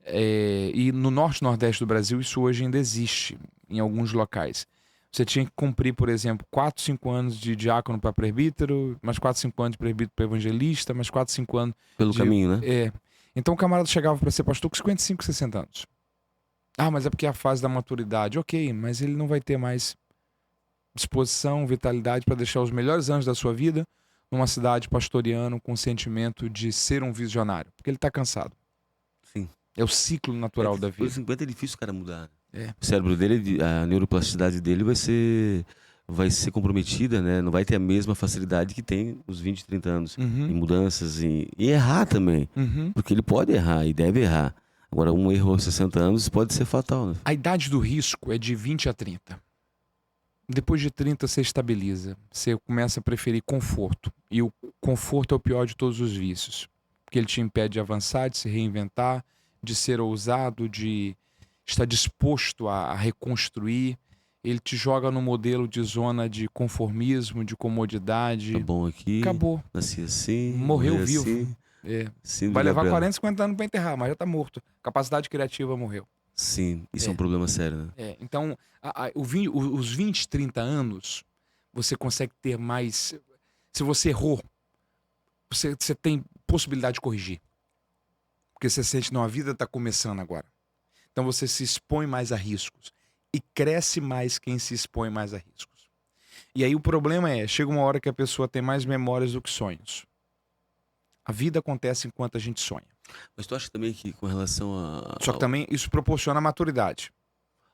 S2: e no norte e nordeste do Brasil, isso hoje ainda existe em alguns locais. Você tinha que cumprir, por exemplo, 4, 5 anos de diácono para presbítero, mais 4, 5 anos de presbítero para evangelista, mais 4, 5 anos...
S1: Pelo caminho, né?
S2: Então o camarada chegava para ser pastor com 55, 60 anos. Ah, mas é porque é a fase da maturidade. Ok, mas ele não vai ter mais disposição, vitalidade para deixar os melhores anos da sua vida numa cidade pastoreando com o sentimento de ser um visionário. Porque ele está cansado.
S1: Sim.
S2: É o ciclo natural da vida.
S1: Por 50 é difícil o cara mudar.
S2: É.
S1: O cérebro dele, a neuroplasticidade dele vai ser comprometida, né? Não vai ter a mesma facilidade que tem os 20, 30 anos em mudanças e errar também. Porque ele pode errar e deve errar. Agora, um erro aos 60 anos pode ser fatal, né?
S2: A idade do risco é de 20 a 30. Depois de 30 você estabiliza. Você começa a preferir conforto. E o conforto é o pior de todos os vícios. Porque ele te impede de avançar, de se reinventar, de ser ousado, de estar disposto a reconstruir. Ele te joga no modelo de zona de conformismo, de comodidade.
S1: Tá bom aqui.
S2: Acabou.
S1: Nasci assim.
S2: Morreu vivo.
S1: Assim.
S2: Vai levar 40, 50 anos para enterrar, mas já tá morto. Capacidade criativa morreu.
S1: Sim, isso é um problema sério, né?
S2: Então, os 20, 30 anos, você consegue ter mais... Se você errou, você tem possibilidade de corrigir. Porque você sente, não, a vida está começando agora. Então você se expõe mais a riscos. E cresce mais quem se expõe mais a riscos. E aí o problema chega uma hora que a pessoa tem mais memórias do que sonhos. A vida acontece enquanto a gente sonha.
S1: Mas tu acha também que com relação
S2: Só que também isso proporciona maturidade.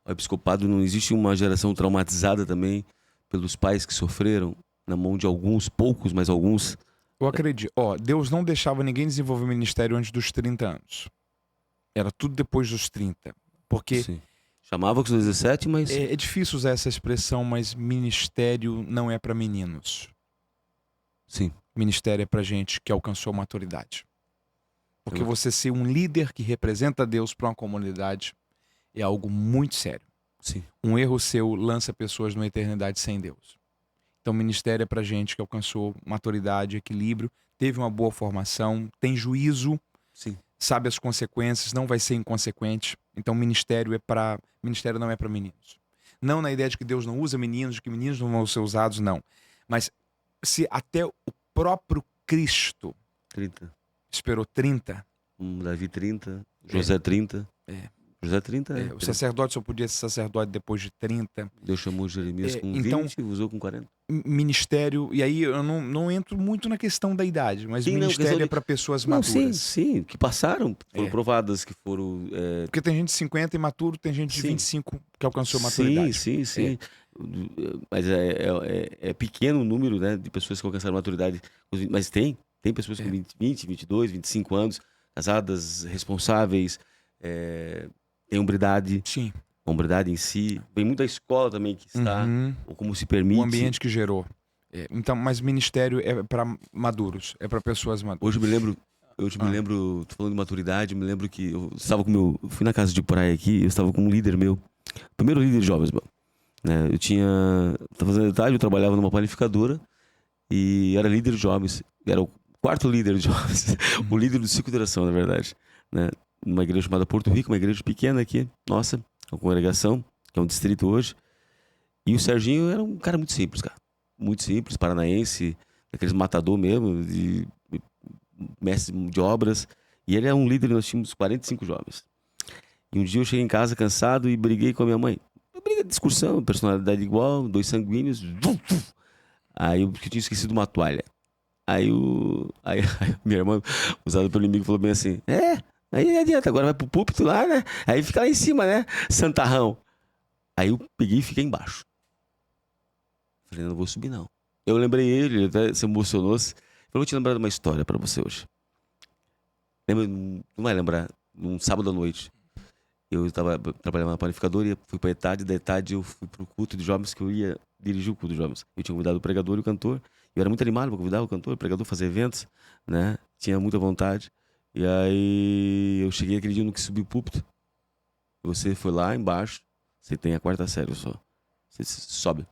S1: Ao episcopado, não existe uma geração traumatizada também pelos pais que sofreram na mão de alguns, poucos, mas alguns?
S2: Eu acredito. Deus não deixava ninguém desenvolver o ministério antes dos 30 anos. Era tudo depois dos 30. Porque
S1: Sim. Chamava com os 17, mas...
S2: É difícil usar essa expressão, mas ministério não é para meninos.
S1: Sim.
S2: Ministério é para gente que alcançou maturidade. Porque você ser um líder que representa Deus para uma comunidade é algo muito sério.
S1: Sim.
S2: Um erro seu lança pessoas numa eternidade sem Deus. Então, ministério é para gente que alcançou maturidade, equilíbrio, teve uma boa formação, tem juízo,
S1: Sim.
S2: sabe as consequências, não vai ser inconsequente. Então, ministério não é para meninos. Não na ideia de que Deus não usa meninos, de que meninos não vão ser usados, não. Mas se até o próprio Cristo
S1: 30.
S2: esperou 30.
S1: Davi 30, José 30. José 30.
S2: O sacerdote só podia ser sacerdote depois de 30.
S1: Deus chamou Jeremias com 20 e usou com 40.
S2: Ministério, e aí eu não entro muito na questão da idade, mas
S1: sim,
S2: ministério é para pessoas maduras.
S1: Sim, que passaram, foram provadas, que foram...
S2: Porque tem gente de 50 imaturo, tem gente de 25 que alcançou maturidade.
S1: Sim. Mas é pequeno o número, né, de pessoas que alcançaram maturidade. Mas tem pessoas com 20, 22, 25 anos, casadas, responsáveis, tem hombridade.
S2: Sim.
S1: Hombridade em si. Vem muito da escola também que está, ou como se permite.
S2: O ambiente que gerou. Então, mas ministério é para maduros, é para pessoas maduras.
S1: Hoje me lembro, tô falando de maturidade, me lembro que eu estava com eu fui na casa de praia aqui, eu estava com um líder meu, primeiro líder de jovens, né? Tava fazendo detalhe, eu trabalhava numa panificadora e era líder de jovens, era o quarto líder de jovens, o líder do ciclo de oração, na verdade, né? Numa igreja chamada Porto Rico, uma igreja pequena aqui, nossa, uma congregação, que é um distrito hoje. E o Serginho era um cara muito simples, cara. Muito simples, paranaense, aqueles matador mesmo, de mestre de obras. E ele é um líder, nós tínhamos 45 jovens. E um dia eu cheguei em casa cansado e briguei com a minha mãe. Briga de discussão, personalidade igual, dois sanguíneos. Aí eu tinha esquecido uma toalha. Aí minha irmã, usada pelo inimigo, falou bem assim: aí não adianta, agora vai pro púlpito lá, né? Aí fica lá em cima, né? Santarrão. Aí eu peguei e fiquei embaixo. Falei, não vou subir, não. Eu lembrei ele até se emocionou. Eu vou te lembrar de uma história pra você hoje. Lembra, não vai lembrar, num sábado à noite, eu estava trabalhando na panificadora e fui pra da etade eu fui pro culto de jovens, que eu ia dirigir o culto de jovens. Eu tinha convidado o pregador e o cantor. Eu era muito animado para convidar o cantor, o pregador, fazer eventos, né? Tinha muita vontade. E aí eu cheguei aquele dia, eu não quis subir o púlpito. Você foi lá embaixo, você tem a 4ª série só. Você sobe.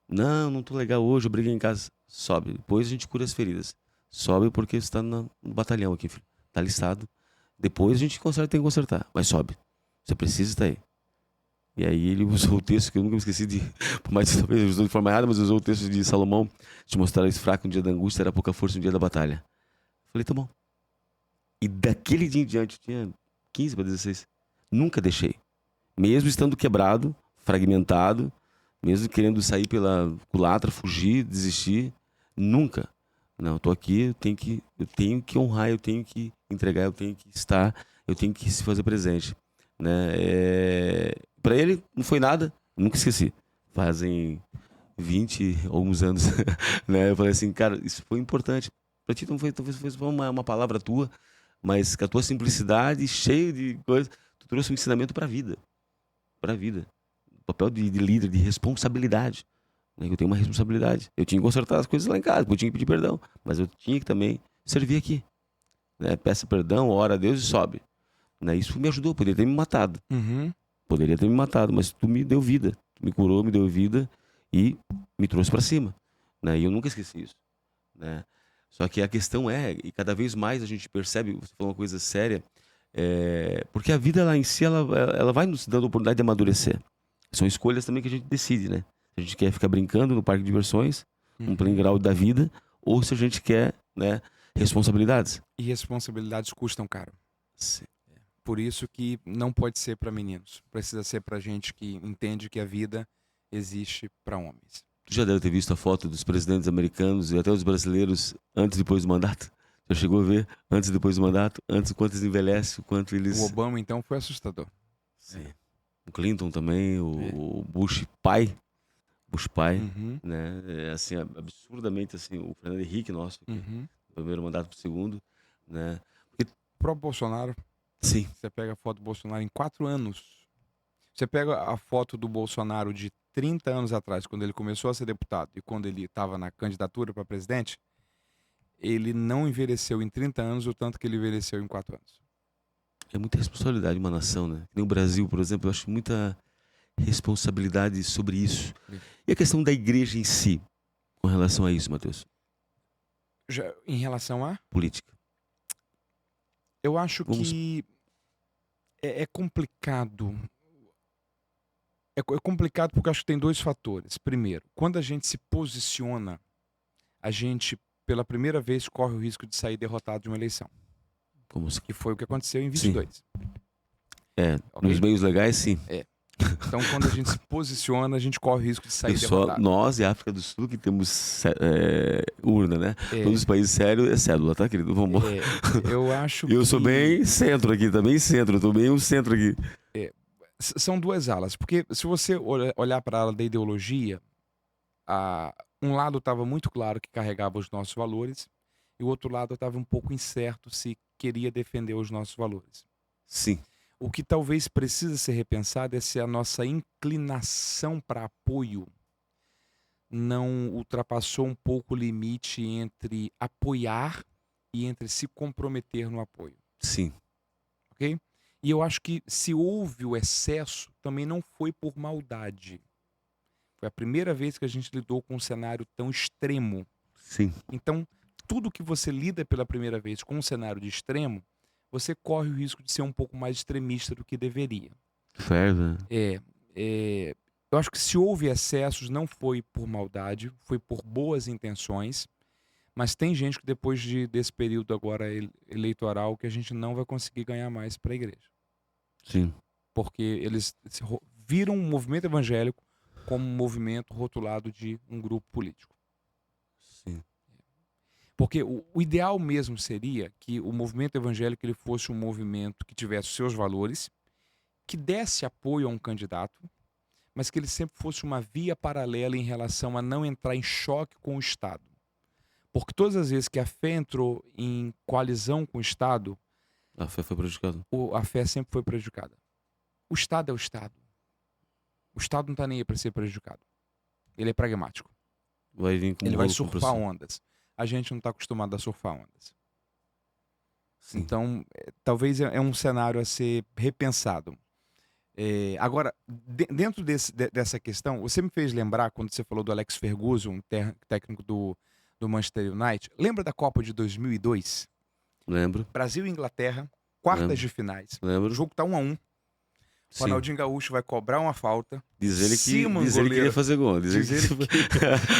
S1: Não tô legal hoje, eu briguei em casa. Sobe. Depois a gente cura as feridas. Sobe porque você tá no batalhão aqui, filho. Tá listado. Depois a gente tem que consertar. Mas sobe. Você precisa estar aí. E aí ele usou o texto que eu nunca me esqueci de... Por mais que talvez ele usou de forma errada, mas usou o texto de Salomão. Te mostrares fraco no dia da angústia, era pouca força no dia da batalha. Falei, tá bom. E daquele dia em diante, eu tinha 15 para 16. Nunca deixei. Mesmo estando quebrado, fragmentado, mesmo querendo sair pela culatra, fugir, desistir, nunca. Não, eu tô aqui, eu tenho que honrar, eu tenho que entregar, eu tenho que estar, eu tenho que se fazer presente, né? Para ele não foi nada, nunca esqueci. Fazem 20 alguns anos, né? Eu falei assim, cara, isso foi importante. Para ti não foi, talvez foi uma palavra tua, mas com a tua simplicidade, cheio de coisas, tu trouxe um ensinamento para a vida. Para a vida. O papel de líder, de responsabilidade. Eu tenho uma responsabilidade. Eu tinha que consertar as coisas lá em casa, eu tinha que pedir perdão. Mas eu tinha que também servir aqui. Né? Peça perdão, ora a Deus e sobe. Né? Isso me ajudou, poderia ter me matado. Poderia ter me matado, mas tu me deu vida. Tu me curou, me deu vida e me trouxe para cima. Né? E eu nunca esqueci isso. Né? Só que a questão e cada vez mais a gente percebe, você falou uma coisa séria, porque a vida lá em si, ela vai nos dando a oportunidade de amadurecer. São escolhas também que a gente decide, né? Se a gente quer ficar brincando no parque de diversões, um playground da vida, ou se a gente quer, né, responsabilidades.
S2: E responsabilidades custam caro.
S1: Sim.
S2: Por isso que não pode ser para meninos. Precisa ser para gente que entende que a vida existe para homens.
S1: Tu já deve ter visto a foto dos presidentes americanos e até os brasileiros antes e depois do mandato? Já chegou a ver antes e depois do mandato? Antes, o quanto eles envelhecem, o quanto eles...
S2: O Obama, então, foi assustador.
S1: Sim. O Clinton também, o Bush pai, né? Assim, absurdamente, assim, o Fernando Henrique, nosso, do primeiro mandato pro segundo, né?
S2: Porque... O próprio Bolsonaro,
S1: sim.
S2: Você pega a foto do Bolsonaro em 4 anos. Você pega a foto do Bolsonaro de 30 anos atrás, quando ele começou a ser deputado e quando ele estava na candidatura para presidente, ele não envelheceu em 30 anos o tanto que ele envelheceu em 4 anos.
S1: É muita responsabilidade uma nação, né? No Brasil, por exemplo, eu acho muita responsabilidade sobre isso. E a questão da igreja em si, com relação a isso, Matheus?
S2: Em relação a?
S1: Política.
S2: Eu acho que é complicado. É complicado porque eu acho que tem 2 fatores. Primeiro, quando a gente se posiciona, a gente, pela primeira vez, corre o risco de sair derrotado de uma eleição. Que foi o que aconteceu em 22.
S1: Okay? Nos meios legais, sim.
S2: Então, quando a gente se posiciona, a gente corre o risco de sair derrotado.
S1: Só nós e a África do Sul que temos urna, né? Todos os países sérios é cédula, tá, querido? Vamos embora.
S2: Eu acho
S1: que... Eu sou bem centro aqui, também centro. Eu tô bem o centro aqui.
S2: São 2 alas. Porque se você olhar para a ala da ideologia, um lado estava muito claro que carregava os nossos valores e o outro lado estava um pouco incerto se queria defender os nossos valores.
S1: Sim.
S2: O que talvez precisa ser repensado é se a nossa inclinação para apoio não ultrapassou um pouco o limite entre apoiar e entre se comprometer no apoio.
S1: Sim.
S2: Ok? E eu acho que se houve o excesso, também não foi por maldade. Foi a primeira vez que a gente lidou com um cenário tão extremo.
S1: Sim.
S2: Então, tudo que você lida pela primeira vez com um cenário de extremo, você corre o risco de ser um pouco mais extremista do que deveria.
S1: Certo.
S2: Eu acho que se houve excessos, não foi por maldade, foi por boas intenções, mas tem gente que depois desse período agora eleitoral que a gente não vai conseguir ganhar mais para a igreja.
S1: Sim.
S2: Porque eles viram o movimento evangélico como um movimento rotulado de um grupo político.
S1: Sim.
S2: Porque o ideal mesmo seria que o movimento evangélico ele fosse um movimento que tivesse seus valores, que desse apoio a um candidato, mas que ele sempre fosse uma via paralela em relação a não entrar em choque com o Estado. Porque todas as vezes que a fé entrou em coalizão com o Estado,
S1: a fé foi prejudicada.
S2: A fé sempre foi prejudicada. O Estado é o Estado. O Estado não está nem aí para ser prejudicado. Ele é pragmático. Ele vai surfar ondas. A gente não está acostumado a surfar ondas. Sim. Então, talvez é um cenário a ser repensado. Agora, dentro dessa questão, você me fez lembrar, quando você falou do Alex Ferguson, técnico do Manchester United, lembra da Copa de 2002?
S1: Lembro.
S2: Brasil e Inglaterra, quartas de finais.
S1: Lembro.
S2: O jogo tá 1-1. O Ronaldinho Gaúcho vai cobrar uma falta.
S1: Diz ele que queria fazer gol.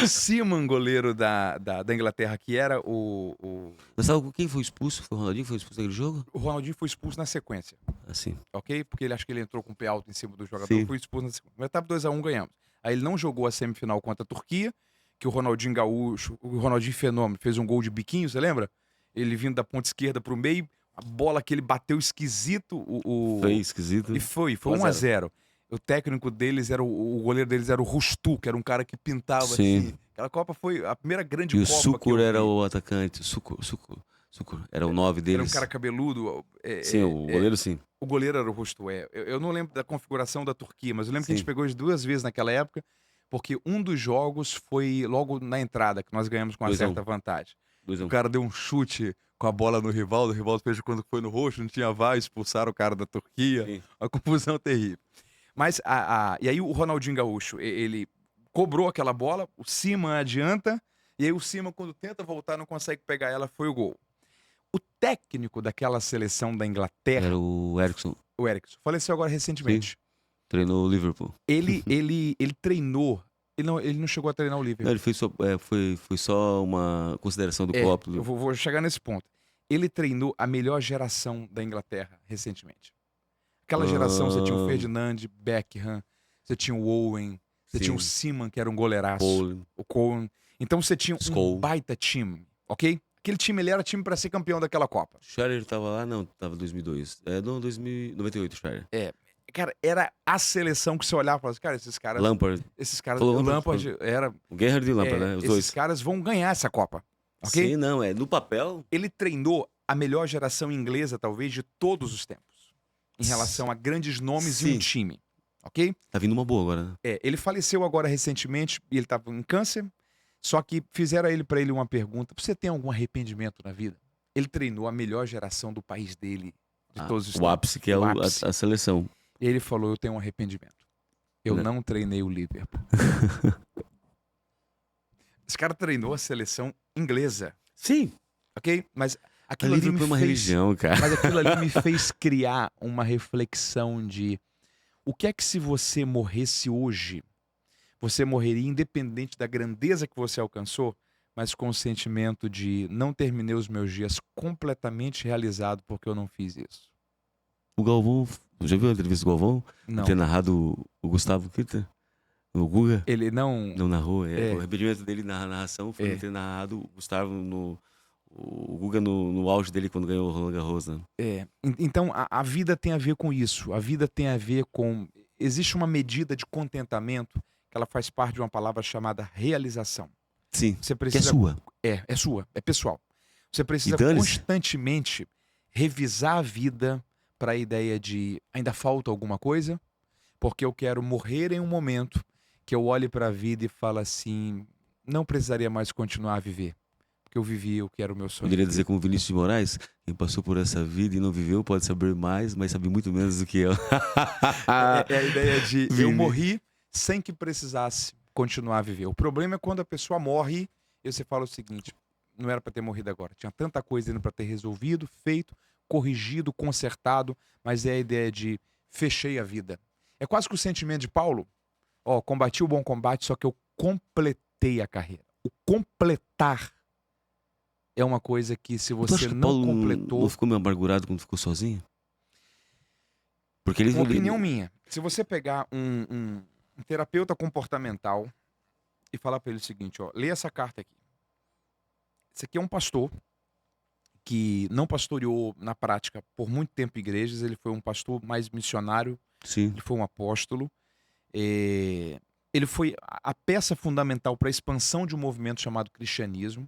S2: Seaman, goleiro da Inglaterra, que era o...
S1: Mas sabe quem foi expulso? Foi o Ronaldinho que foi expulso naquele jogo?
S2: O Ronaldinho foi expulso na sequência.
S1: Assim.
S2: Ok? Porque ele acha que ele entrou com o pé alto em cima do jogador. Sim. Foi expulso na sequência. Na etapa 2-1 ganhamos. Aí ele não jogou a semifinal contra a Turquia, que o Ronaldinho Gaúcho, o Ronaldinho Fenômeno, fez um gol de biquinho, você lembra? Ele vindo da ponta esquerda pro meio, a bola que ele bateu esquisito.
S1: Foi esquisito.
S2: E foi 1-0. O técnico deles era o goleiro deles era o Rustu, que era um cara que pintava.
S1: Sim.
S2: Assim. Aquela Copa foi a primeira grande
S1: Copa.
S2: E o
S1: Sucur era o atacante. Sucur. Era o 9 deles.
S2: Era um cara cabeludo.
S1: Sim, o goleiro sim.
S2: O goleiro era o Rustu. Eu não lembro da configuração da Turquia, mas eu lembro que a gente pegou eles 2 vezes naquela época, porque um dos jogos foi logo na entrada, que nós ganhamos com uma certa vantagem. O cara deu um chute com a bola no Rivaldo, o Rivaldo fez quando foi no roxo, não tinha VAR, expulsaram o cara da Turquia. Sim. Uma confusão terrível. Mas, e aí o Ronaldinho Gaúcho, ele cobrou aquela bola, o Seaman adianta, e aí o Seaman, quando tenta voltar, não consegue pegar ela, foi o gol. O técnico daquela seleção da Inglaterra...
S1: Era o Erickson.
S2: O Erickson. Faleceu agora recentemente.
S1: Sim. Treinou o Liverpool.
S2: Ele treinou... Ele não chegou a treinar o Liverpool.
S1: Não, ele foi só uma consideração do Klopp.
S2: Eu vou chegar nesse ponto. Ele treinou a melhor geração da Inglaterra recentemente. Aquela geração, você tinha o Ferdinand, Beckham, você tinha o Owen, você tinha o Seaman, que era um goleiraço, o Cohen. Então você tinha um baita time, ok? Aquele time, ele era time para ser campeão daquela Copa.
S1: O Scherer tava lá? Não, tava em 2002. Não, 2098 o Scherer.
S2: Cara, era a seleção que você olhava e falava assim, cara, esses caras...
S1: Lampard.
S2: Esses caras... O Lampard era...
S1: O Gerrard e o Lampard, né? Os dois.
S2: Esses caras vão ganhar essa Copa, ok?
S1: Sim, não, no papel...
S2: Ele treinou a melhor geração inglesa, talvez, de todos os tempos. Em relação a grandes nomes e um time. ok?
S1: Tá vindo uma boa agora, né?
S2: Ele faleceu agora recentemente e ele estava em câncer, só que fizeram para ele uma pergunta: você tem algum arrependimento na vida? Ele treinou a melhor geração do país dele, de todos os
S1: O
S2: tempos.
S1: ápice, que é
S2: O ápice.
S1: a seleção.
S2: E ele falou: eu tenho um arrependimento. Eu não treinei o Liverpool. Esse cara treinou a seleção inglesa.
S1: Sim.
S2: Ok? Mas aquilo
S1: O
S2: ali
S1: Liverpool é uma religião, cara.
S2: Mas aquilo ali me fez criar uma reflexão de o que é que se você morresse hoje, você morreria independente da grandeza que você alcançou, mas com o sentimento de não terminei os meus dias completamente realizado porque eu não fiz isso.
S1: O Galvão, já viu a entrevista do Galvão?
S2: Não.
S1: Ter narrado o Gustavo Kitter? O Guga?
S2: Ele não
S1: narrou. O arrependimento dele na narração foi ter narrado o Gustavo o Guga no auge dele quando ganhou o Roland Garros, né?
S2: Então a vida tem a ver com isso. A vida tem a ver com... Existe uma medida de contentamento que ela faz parte de uma palavra chamada realização.
S1: Sim,
S2: Você precisa...
S1: que é sua.
S2: É sua, é pessoal. Você precisa constantemente revisar a vida para a ideia de ainda falta alguma coisa, porque eu quero morrer em um momento que eu olhe para a vida e falo assim, não precisaria mais continuar a viver. Porque eu vivi o que era o meu sonho.
S1: Poderia dizer como Vinícius de Moraes, quem passou por essa vida e não viveu pode saber mais, mas sabe muito menos do que eu.
S2: É a ideia de eu morri sem que precisasse continuar a viver. O problema é quando a pessoa morre e você fala o seguinte, não era para ter morrido agora. Tinha tanta coisa indo para ter resolvido, feito, corrigido, consertado, mas é a ideia de fechei a vida. É quase que o sentimento de Paulo, combati o bom combate, só que eu completei a carreira. O completar é uma coisa que se você não
S1: Paulo
S2: completou...
S1: não ficou meio amargurado quando ficou sozinho? Porque ele...
S2: Uma opinião minha. Se você pegar um terapeuta comportamental e falar para ele o seguinte, lê essa carta aqui. Esse aqui é um pastor que não pastoreou na prática por muito tempo igrejas, ele foi um pastor mais missionário,
S1: Sim.
S2: ele foi um apóstolo, ele foi a peça fundamental para a expansão de um movimento chamado cristianismo,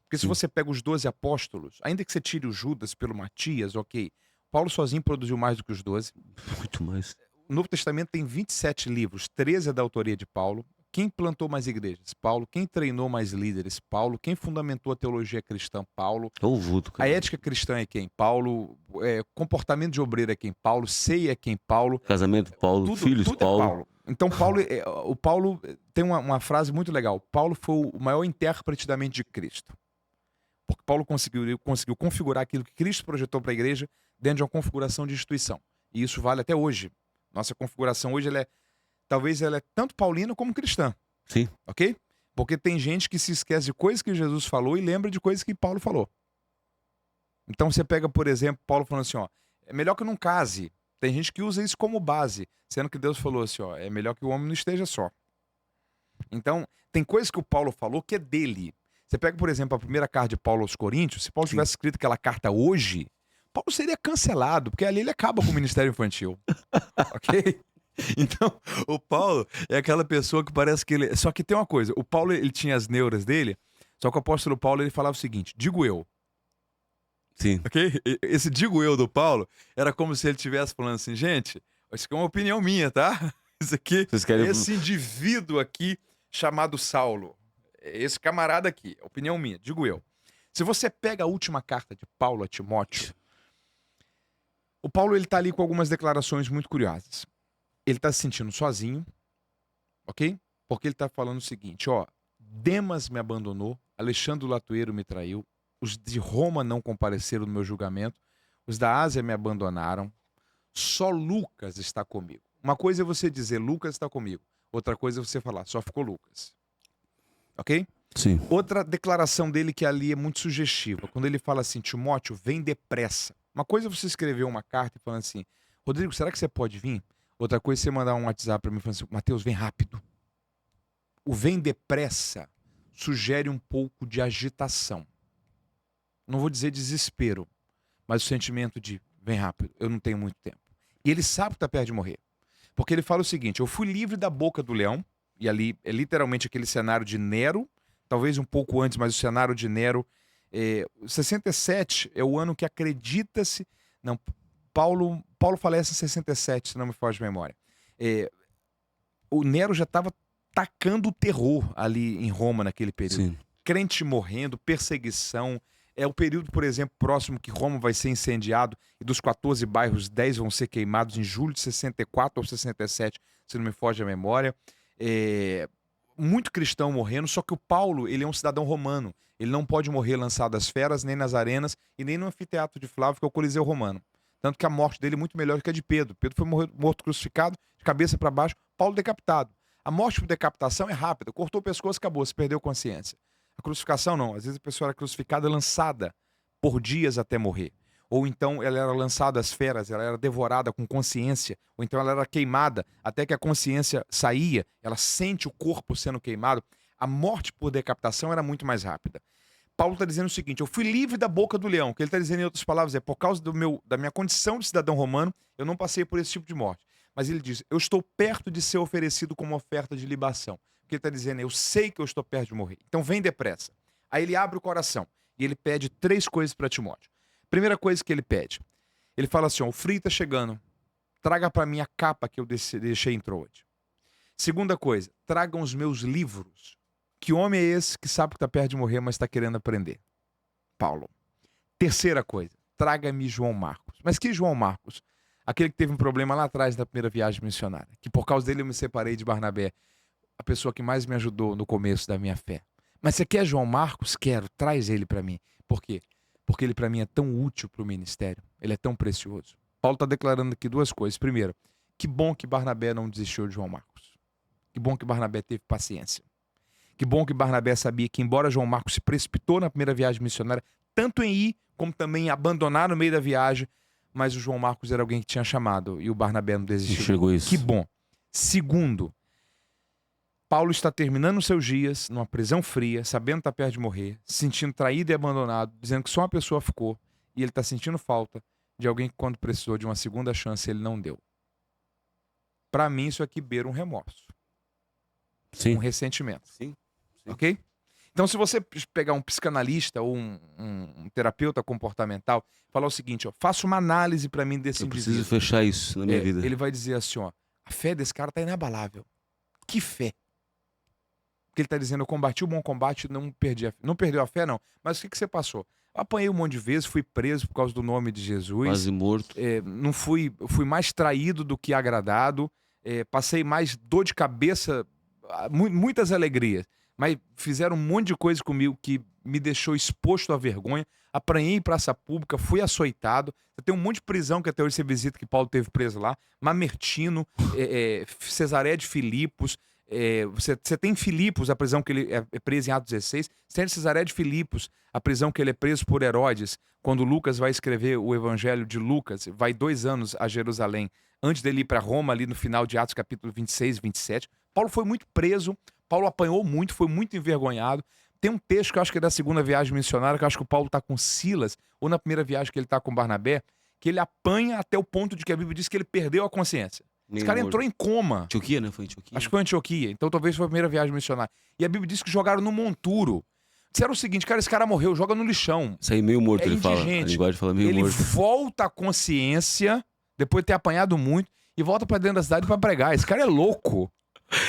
S2: porque se você pega os 12 apóstolos, ainda que você tire o Judas pelo Matias, ok, Paulo sozinho produziu mais do que os 12.
S1: Muito mais.
S2: O Novo Testamento tem 27 livros, 13 é da autoria de Paulo. Quem plantou mais igrejas? Paulo. Quem treinou mais líderes? Paulo. Quem fundamentou a teologia cristã? Paulo. A ética cristã é quem? Paulo. Comportamento de obreiro é quem? Paulo. Ceia é quem? Paulo.
S1: Casamento, Paulo. Filhos,
S2: tudo
S1: Paulo.
S2: É Paulo. Então, o Paulo tem uma frase muito legal. Paulo foi o maior intérprete da mente de Cristo. Porque Paulo conseguiu configurar aquilo que Cristo projetou para a igreja dentro de uma configuração de instituição. E isso vale até hoje. Nossa configuração hoje, talvez ela é tanto paulina como cristã.
S1: Sim.
S2: Ok? Porque tem gente que se esquece de coisas que Jesus falou e lembra de coisas que Paulo falou. Então você pega, por exemplo, Paulo falando assim, é melhor que eu não case. Tem gente que usa isso como base, sendo que Deus falou assim, é melhor que o homem não esteja só. Então, tem coisas que o Paulo falou que é dele. Você pega, por exemplo, a primeira carta de Paulo aos Coríntios, se Paulo tivesse escrito aquela carta hoje, Paulo seria cancelado, porque ali ele acaba com o ministério infantil. Ok? Então, o Paulo é aquela pessoa que parece que ele... Só que tem uma coisa, o Paulo ele tinha as neuras dele, só que o apóstolo Paulo ele falava o seguinte, digo eu.
S1: Sim.
S2: Ok? Esse digo eu do Paulo era como se ele estivesse falando assim, gente, isso aqui é uma opinião minha, tá? Isso aqui, esse indivíduo aqui chamado Saulo, esse camarada aqui, opinião minha, digo eu. Se você pega a última carta de Paulo a Timóteo, o Paulo ele tá ali com algumas declarações muito curiosas. Ele tá se sentindo sozinho, ok? Porque ele tá falando o seguinte, Demas me abandonou, Alexandre Latueiro me traiu, os de Roma não compareceram no meu julgamento, os da Ásia me abandonaram, só Lucas está comigo. Uma coisa é você dizer, Lucas está comigo. Outra coisa é você falar, só ficou Lucas. Ok?
S1: Sim.
S2: Outra declaração dele que ali é muito sugestiva. Quando ele fala assim, Timóteo, vem depressa. Uma coisa é você escrever uma carta e falando assim, Rodrigo, será que você pode vir? Outra coisa é você mandar um WhatsApp para mim falando assim, Mateus, vem rápido. O vem depressa sugere um pouco de agitação. Não vou dizer desespero, mas o sentimento de vem rápido, eu não tenho muito tempo. E ele sabe que está perto de morrer. Porque ele fala o seguinte, eu fui livre da boca do leão, e ali é literalmente aquele cenário de Nero, talvez um pouco antes, mas o cenário de Nero, 67 é o ano que acredita-se... Não, Paulo falece em 67, se não me foge de memória. o Nero já estava tacando o terror ali em Roma naquele período.
S1: Sim.
S2: Crente morrendo, perseguição. É o período, por exemplo, próximo que Roma vai ser incendiado e dos 14 bairros, 10 vão ser queimados em julho de 64 ou 67, se não me foge a memória. Muito cristão morrendo, só que o Paulo, ele é um cidadão romano. Ele não pode morrer lançado às feras, nem nas arenas e nem no anfiteatro de Flávio, que é o Coliseu Romano. Tanto que a morte dele é muito melhor que a de Pedro. Pedro foi morto crucificado, de cabeça para baixo, Paulo decapitado. A morte por decapitação é rápida, cortou o pescoço, acabou, se perdeu consciência. A crucificação não, às vezes a pessoa era crucificada, lançada por dias até morrer. Ou então ela era lançada às feras, ela era devorada com consciência, ou então ela era queimada até que a consciência saía, ela sente o corpo sendo queimado. A morte por decapitação era muito mais rápida. Paulo está dizendo o seguinte: eu fui livre da boca do leão. O que ele está dizendo em outras palavras é, por causa da minha condição de cidadão romano, eu não passei por esse tipo de morte. Mas ele diz, eu estou perto de ser oferecido como oferta de libação. O que ele está dizendo é, eu sei que eu estou perto de morrer. Então vem depressa. Aí ele abre o coração e ele pede 3 coisas para Timóteo. Primeira coisa que ele pede, ele fala assim, ó, o frio está chegando, traga para mim a capa que eu deixei em Troade. Segunda coisa, tragam os meus livros. Que homem é esse que sabe que está perto de morrer, mas está querendo aprender? Paulo. Terceira coisa, traga-me João Marcos. Mas que João Marcos? Aquele que teve um problema lá atrás da primeira viagem missionária, que por causa dele eu me separei de Barnabé, a pessoa que mais me ajudou no começo da minha fé. Mas você quer João Marcos? Quero, traz ele para mim. Por quê? Porque ele para mim é tão útil para o ministério, ele é tão precioso. Paulo está declarando aqui 2 coisas. Primeiro, que bom que Barnabé não desistiu de João Marcos. Que bom que Barnabé teve paciência. Que bom que Barnabé sabia que, embora João Marcos se precipitou na primeira viagem missionária, tanto em ir, como também em abandonar no meio da viagem, mas o João Marcos era alguém que tinha chamado e o Barnabé não desistiu.
S1: Enxergou isso.
S2: Que bom. Segundo, Paulo está terminando os seus dias numa prisão fria, sabendo que está perto de morrer, se sentindo traído e abandonado, dizendo que só uma pessoa ficou, e ele está sentindo falta de alguém que, quando precisou de uma segunda chance, ele não deu. Para mim, isso aqui beira um remorso.
S1: Sim.
S2: Um ressentimento.
S1: Sim.
S2: Ok? Então, se você pegar um psicanalista ou um terapeuta comportamental, falar o seguinte, ó, faça uma análise para mim desse indivíduo.
S1: Eu preciso fechar isso na minha vida.
S2: Ele vai dizer assim, ó, a fé desse cara tá inabalável. Que fé? Porque ele está dizendo, eu combati o bom combate, não perdi a fé. Não perdeu a fé, não. Mas o que você passou? Eu apanhei um monte de vezes, fui preso por causa do nome de Jesus.
S1: Quase morto.
S2: Não fui mais traído do que agradado. Passei mais dor de cabeça, muitas alegrias. Mas fizeram um monte de coisa comigo que me deixou exposto à vergonha. Apanhei em praça pública, fui açoitado. Tem um monte de prisão que até hoje você visita, que Paulo teve preso lá. Mamertino, Cesaré de Filipos. Você tem Filipos, a prisão que ele é preso em Atos 16. Você tem Cesaré de Filipos, a prisão que ele é preso por Herodes. Quando Lucas vai escrever o Evangelho de Lucas, vai 2 anos a Jerusalém, antes dele ir para Roma, ali no final de Atos capítulo 26 e 27. Paulo foi muito preso, Paulo apanhou muito, foi muito envergonhado. Tem um texto que eu acho que é da segunda viagem missionária, que eu acho que o Paulo está com Silas, ou na primeira viagem que ele está com Barnabé, que ele apanha até o ponto de que a Bíblia diz que ele perdeu a consciência. Esse cara entrou em coma.
S1: Antioquia, né? Foi Antioquia.
S2: Acho que foi Antioquia, então talvez foi a primeira viagem missionária. E a Bíblia diz que jogaram no monturo. Disseram o seguinte, cara, esse cara morreu, joga no lixão.
S1: Isso aí meio morto, ele fala. A linguagem fala meio morto.
S2: Ele volta à consciência, depois de ter apanhado muito, e volta pra dentro da cidade pra pregar. Esse cara é louco.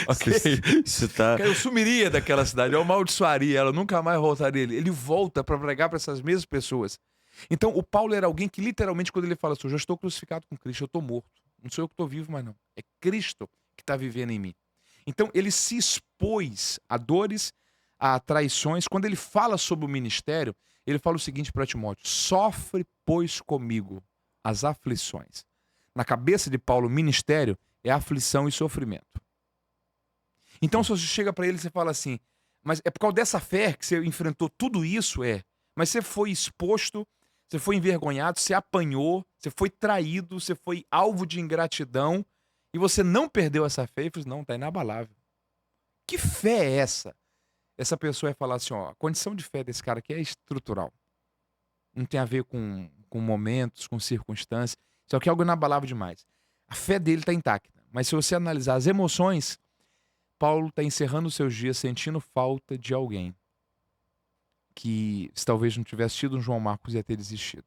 S2: Okay?
S1: Isso tá...
S2: Eu sumiria daquela cidade, eu amaldiçoaria ela, nunca mais voltaria. Ele volta pra pregar pra essas mesmas pessoas. Então, o Paulo era alguém que, literalmente, quando ele fala assim, eu já estou crucificado com Cristo, eu estou morto. Não sou eu que estou vivo mais não. É Cristo que está vivendo em mim. Então, ele se expôs a dores, a traições. Quando ele fala sobre o ministério, ele fala o seguinte para Timóteo, sofre, pois, comigo as aflições. Na cabeça de Paulo, o ministério é aflição e sofrimento. Então, se você chega para ele e você fala assim, mas é por causa dessa fé que você enfrentou tudo isso? Mas você foi exposto, você foi envergonhado, você apanhou, você foi traído, você foi alvo de ingratidão e você não perdeu essa fé e falou, não, tá inabalável. Que fé é essa? Essa pessoa vai falar assim, ó, a condição de fé desse cara aqui é estrutural. Não tem a ver com momentos, com circunstâncias. Isso aqui é algo inabalável demais. A fé dele está intacta. Mas se você analisar as emoções, Paulo está encerrando os seus dias sentindo falta de alguém que, se talvez não tivesse tido um João Marcos, ia ter desistido.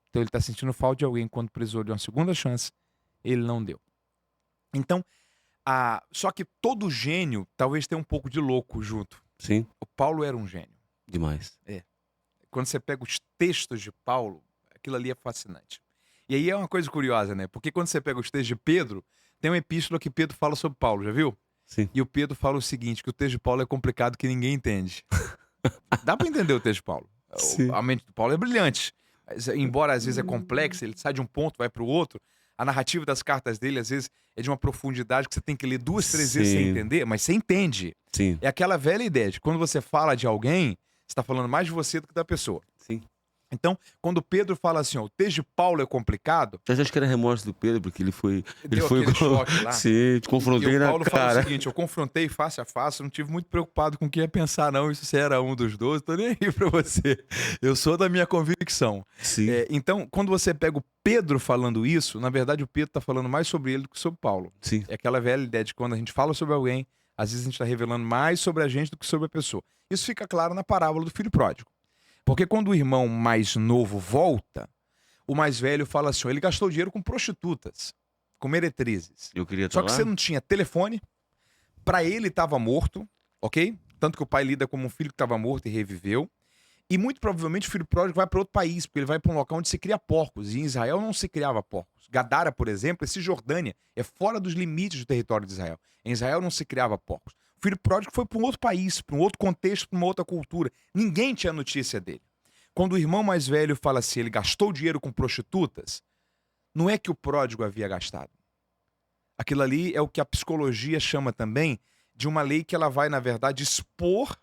S2: Então ele está sentindo falta de alguém quando precisou de uma segunda chance, ele não deu. Então, Só que todo gênio talvez tenha um pouco de louco junto.
S1: Sim.
S2: O Paulo era um gênio.
S1: Demais.
S2: Quando você pega os textos de Paulo, aquilo ali é fascinante. E aí é uma coisa curiosa, né? Porque quando você pega os textos de Pedro, tem uma epístola que Pedro fala sobre Paulo, já viu?
S1: Sim.
S2: E o Pedro fala o seguinte, que o texto de Paulo é complicado que ninguém entende. Dá pra entender o texto de Paulo.
S1: Sim.
S2: A mente do Paulo é brilhante. Mas, embora às vezes é complexo, ele sai de um ponto, vai pro outro. A narrativa das cartas dele, às vezes, é de uma profundidade que você tem que ler 2, 3 vezes sem entender, mas você entende.
S1: Sim.
S2: É aquela velha ideia de quando você fala de alguém, você tá falando mais de você do que da pessoa.
S1: Sim.
S2: Então, quando Pedro fala assim, ó, o texto de Paulo é complicado...
S1: Mas acho que era remorso do Pedro, porque ele foi...
S2: Deu aquele choque lá.
S1: Sim, te confrontei na
S2: Paulo fala o
S1: cara.
S2: seguinte, eu confrontei face a face, não tive muito preocupado com o que ia pensar não, isso se era um dos 12, tô nem aí pra você. Eu sou da minha convicção.
S1: Sim.
S2: Então, quando você pega o Pedro falando isso, na verdade o Pedro tá falando mais sobre ele do que sobre Paulo.
S1: Sim.
S2: É aquela velha ideia de que quando a gente fala sobre alguém, às vezes a gente tá revelando mais sobre a gente do que sobre a pessoa. Isso fica claro na parábola do filho pródigo. Porque quando o irmão mais novo volta, o mais velho fala assim, ó, ele gastou dinheiro com prostitutas, com meretrizes.
S1: Eu queria
S2: Só que você não tinha telefone, pra ele estava morto, ok? Tanto que o pai lida como um filho que estava morto e reviveu. E muito provavelmente o filho pródigo vai para outro país, porque ele vai para um local onde se cria porcos. E em Israel não se criava porcos. Gadara, por exemplo, Cisjordânia, é fora dos limites do território de Israel. Em Israel não se criava porcos. O filho pródigo foi para um outro país, para um outro contexto, para uma outra cultura. Ninguém tinha notícia dele. Quando o irmão mais velho fala assim, ele gastou dinheiro com prostitutas, não é que o pródigo havia gastado. Aquilo ali é o que a psicologia chama também de uma lei que ela vai, na verdade, expor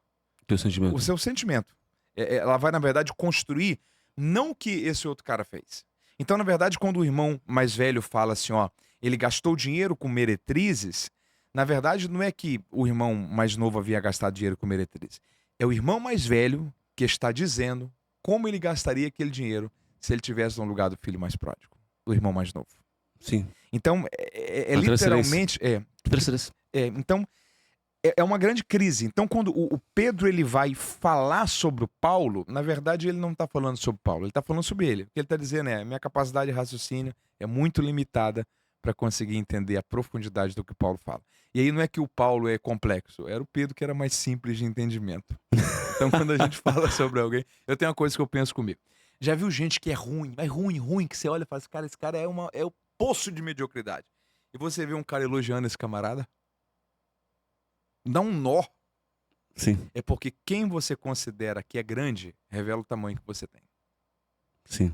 S2: o seu sentimento. Ela vai, na verdade, construir não o que esse outro cara fez. Então, na verdade, quando o irmão mais velho fala assim, ó, ele gastou dinheiro com meretrizes, na verdade, não é que o irmão mais novo havia gastado dinheiro com meretrizes. É o irmão mais velho que está dizendo como ele gastaria aquele dinheiro se ele tivesse no lugar do filho mais pródigo, do irmão mais novo.
S1: Sim.
S2: Então, literalmente... Então, é uma grande crise. Então, quando o Pedro ele vai falar sobre o Paulo, na verdade, ele não está falando sobre Paulo, ele está falando sobre ele. O que ele está dizendo é, minha capacidade de raciocínio é muito limitada para conseguir entender a profundidade do que Paulo fala. E aí não é que o Paulo é complexo, era o Pedro que era mais simples de entendimento. Então, quando a gente fala sobre alguém, eu tenho uma coisa que eu penso comigo. Já viu gente que é ruim, mas ruim, que você olha e fala assim, cara, esse cara é o poço de mediocridade. E você vê um cara elogiando esse camarada, dá um nó.
S1: Sim.
S2: É porque quem você considera que é grande, revela o tamanho que você tem.
S1: Sim.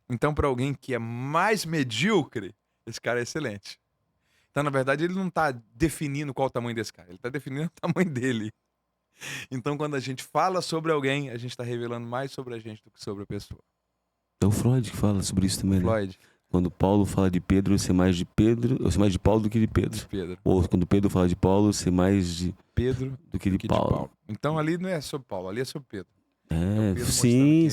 S2: Então, para alguém que é mais medíocre, esse cara é excelente. Então, na verdade, ele não está definindo qual é o tamanho desse cara, ele está definindo o tamanho dele. Então, quando a gente fala sobre alguém, a gente está revelando mais sobre a gente do que sobre a pessoa.
S1: É o Freud que fala sobre isso também, né?
S2: Freud.
S1: Quando Paulo fala de Pedro, eu sei mais de Paulo do que de Pedro. Ou quando Pedro fala de Paulo, eu sei mais de
S2: Pedro
S1: do que de Paulo.
S2: Então ali não é sobre Paulo, ali é sobre Pedro.
S1: Pedro sim.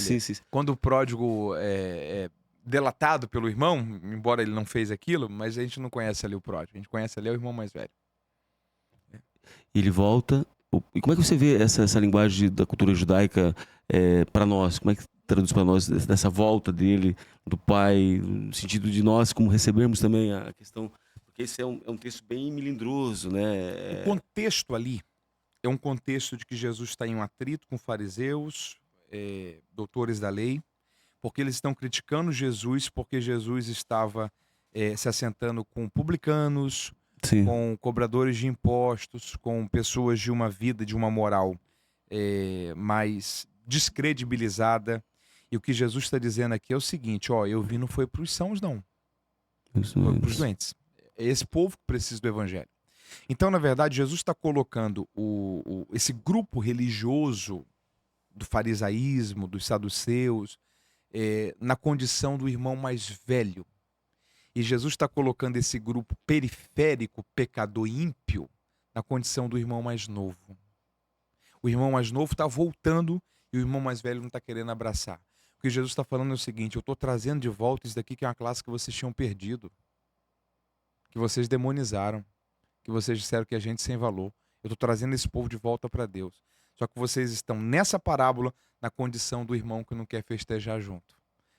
S2: Quando o pródigo é delatado pelo irmão, embora ele não fez aquilo, mas a gente não conhece ali o pródigo, a gente conhece ali o irmão mais velho.
S1: Ele volta. E como é que você vê essa linguagem da cultura judaica para nós? Como é que traduz para nós dessa volta dele, do pai, no sentido de nós como recebermos também a questão? Porque esse é um texto bem melindroso, né?
S2: O contexto ali é um contexto de que Jesus está em um atrito com fariseus, doutores da lei, porque eles estão criticando Jesus, porque Jesus estava se assentando com publicanos,
S1: Sim.
S2: com cobradores de impostos, com pessoas de uma vida, de uma moral mais descredibilizada. E o que Jesus está dizendo aqui é o seguinte, ó, eu vim não foi para os sãos, não. Foi para os doentes. É esse povo que precisa do evangelho. Então, na verdade, Jesus está colocando esse grupo religioso do farisaísmo, dos saduceus, na condição do irmão mais velho. E Jesus está colocando esse grupo periférico, pecador ímpio, na condição do irmão mais novo. O irmão mais novo está voltando e o irmão mais velho não está querendo abraçar. O que Jesus está falando é o seguinte, eu estou trazendo de volta isso daqui que é uma classe que vocês tinham perdido, que vocês demonizaram, que vocês disseram que a gente sem valor. Eu estou trazendo esse povo de volta para Deus. Só que vocês estão nessa parábola na condição do irmão que não quer festejar junto.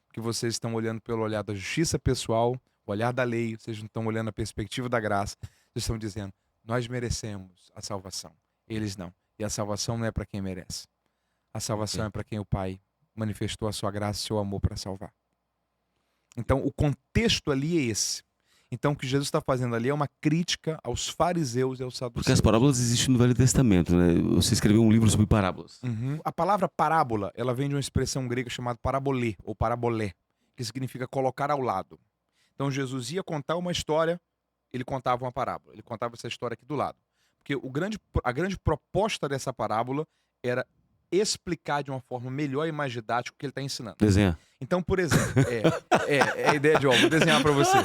S2: Porque vocês estão olhando pelo olhar da justiça pessoal, o olhar da lei, vocês não estão olhando a perspectiva da graça, Eles estão dizendo, nós merecemos a salvação. Eles não. E a salvação não é para quem merece. A salvação é para quem o Pai manifestou a sua graça e seu amor para salvar. Então, o contexto ali é esse. Então, o que Jesus está fazendo ali é uma crítica aos fariseus e aos saduceus.
S1: Porque as parábolas existem no Velho Testamento, né? Você escreveu um livro sobre parábolas.
S2: A palavra parábola, ela vem de uma expressão grega chamada parabolê, ou parabolé, que significa colocar ao lado. Então, Jesus ia contar uma história, ele contava uma parábola. Ele contava essa história aqui do lado. Porque a grande proposta dessa parábola era explicar de uma forma melhor e mais didática o que ele está ensinando.
S1: Desenhar.
S2: Então, por exemplo, é a ideia de, vou desenhar para você.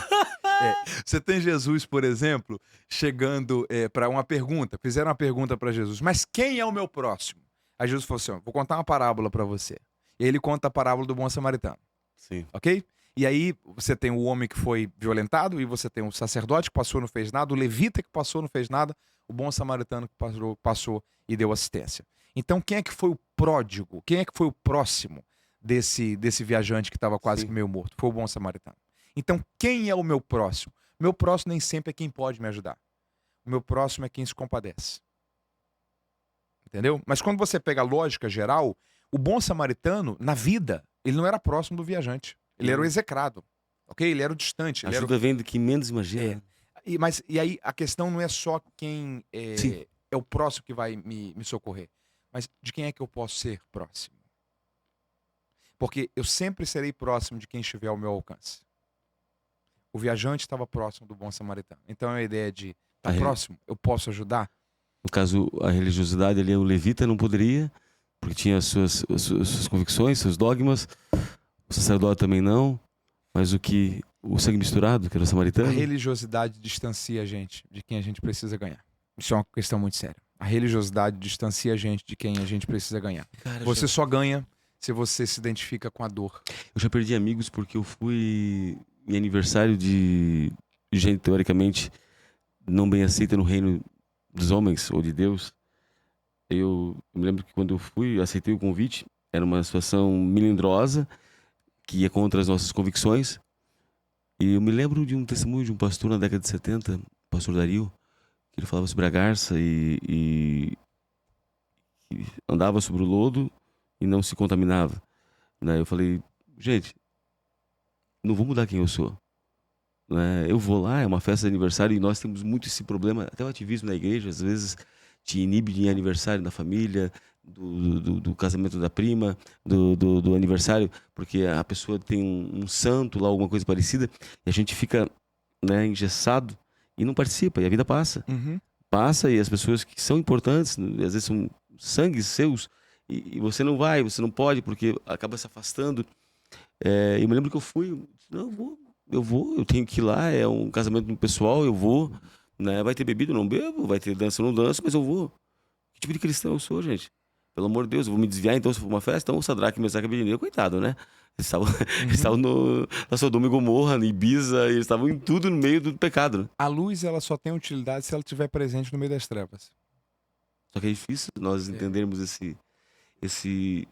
S2: Você tem Jesus, por exemplo, chegando para uma pergunta. Fizeram uma pergunta para Jesus, mas quem é o meu próximo? Aí Jesus falou assim, vou contar uma parábola para você. E aí ele conta a parábola do bom samaritano.
S1: Sim.
S2: Ok? E aí você tem o homem que foi violentado, e você tem o sacerdote que passou e não fez nada, o levita que passou e não fez nada, o bom samaritano que passou e deu assistência. Então quem é que foi o pródigo? Quem é que foi o próximo desse viajante que estava quase que meio morto? Foi o bom samaritano. Então quem é o meu próximo? Meu próximo nem sempre é quem pode me ajudar. O meu próximo é quem se compadece. Entendeu? Mas quando você pega a lógica geral, o bom samaritano, na vida, ele não era próximo do viajante. Ele era o execrado, ok? Ele era o distante. Ele
S1: Ajuda vendo que menos imagina.
S2: E aí a questão não é só quem é o próximo que vai me socorrer, mas de quem é que eu posso ser próximo. Porque eu sempre serei próximo de quem estiver ao meu alcance. O viajante estava próximo do bom samaritano. Então é a ideia de estar próximo, eu posso ajudar.
S1: No caso, a religiosidade ali, o levita não poderia, porque tinha as suas convicções, seus dogmas. O sacerdote também não, mas o sangue misturado, que era o samaritano.
S2: A religiosidade distancia a gente de quem a gente precisa ganhar. Isso é uma questão muito séria. A religiosidade distancia a gente de quem a gente precisa ganhar.
S1: Cara,
S2: você só ganha se você se identifica com a dor.
S1: Eu já perdi amigos porque eu fui em aniversário de gente teoricamente não bem aceita no reino dos homens ou de Deus. Eu me lembro que quando eu fui, eu aceitei o convite, era uma situação melindrosa, que ia contra as nossas convicções. E eu me lembro de um testemunho de um pastor na década de 70, o pastor Dario, que ele falava sobre a garça e andava sobre o lodo e não se contaminava. Né? Eu falei, gente, não vou mudar quem eu sou. Né? Eu vou lá, é uma festa de aniversário e nós temos muito esse problema, até o ativismo na igreja, às vezes te inibe de aniversário da família, do casamento da prima, do aniversário, porque a pessoa tem um santo lá, alguma coisa parecida, e a gente fica, né, engessado e não participa, e a vida passa. Passa, e as pessoas que são importantes, às vezes são sangues seus, e você não vai, você não pode, porque acaba se afastando. Eu me lembro que eu fui, não, eu tenho que ir lá, é um casamento pessoal, eu vou, né? Vai ter bebida, eu não bebo, vai ter dança, eu não danço, mas eu vou. Que tipo de cristão eu sou, gente? Pelo amor de Deus, eu vou me desviar então se for uma festa? Então o Sadraque, Mesaque e Abednego, coitado, né? Eles estavam na Sodoma e Gomorra, na Ibiza, eles estavam em tudo no meio do pecado. Né?
S2: A luz, ela só tem utilidade se ela estiver presente no meio das trevas.
S1: Só que é difícil nós entendermos esse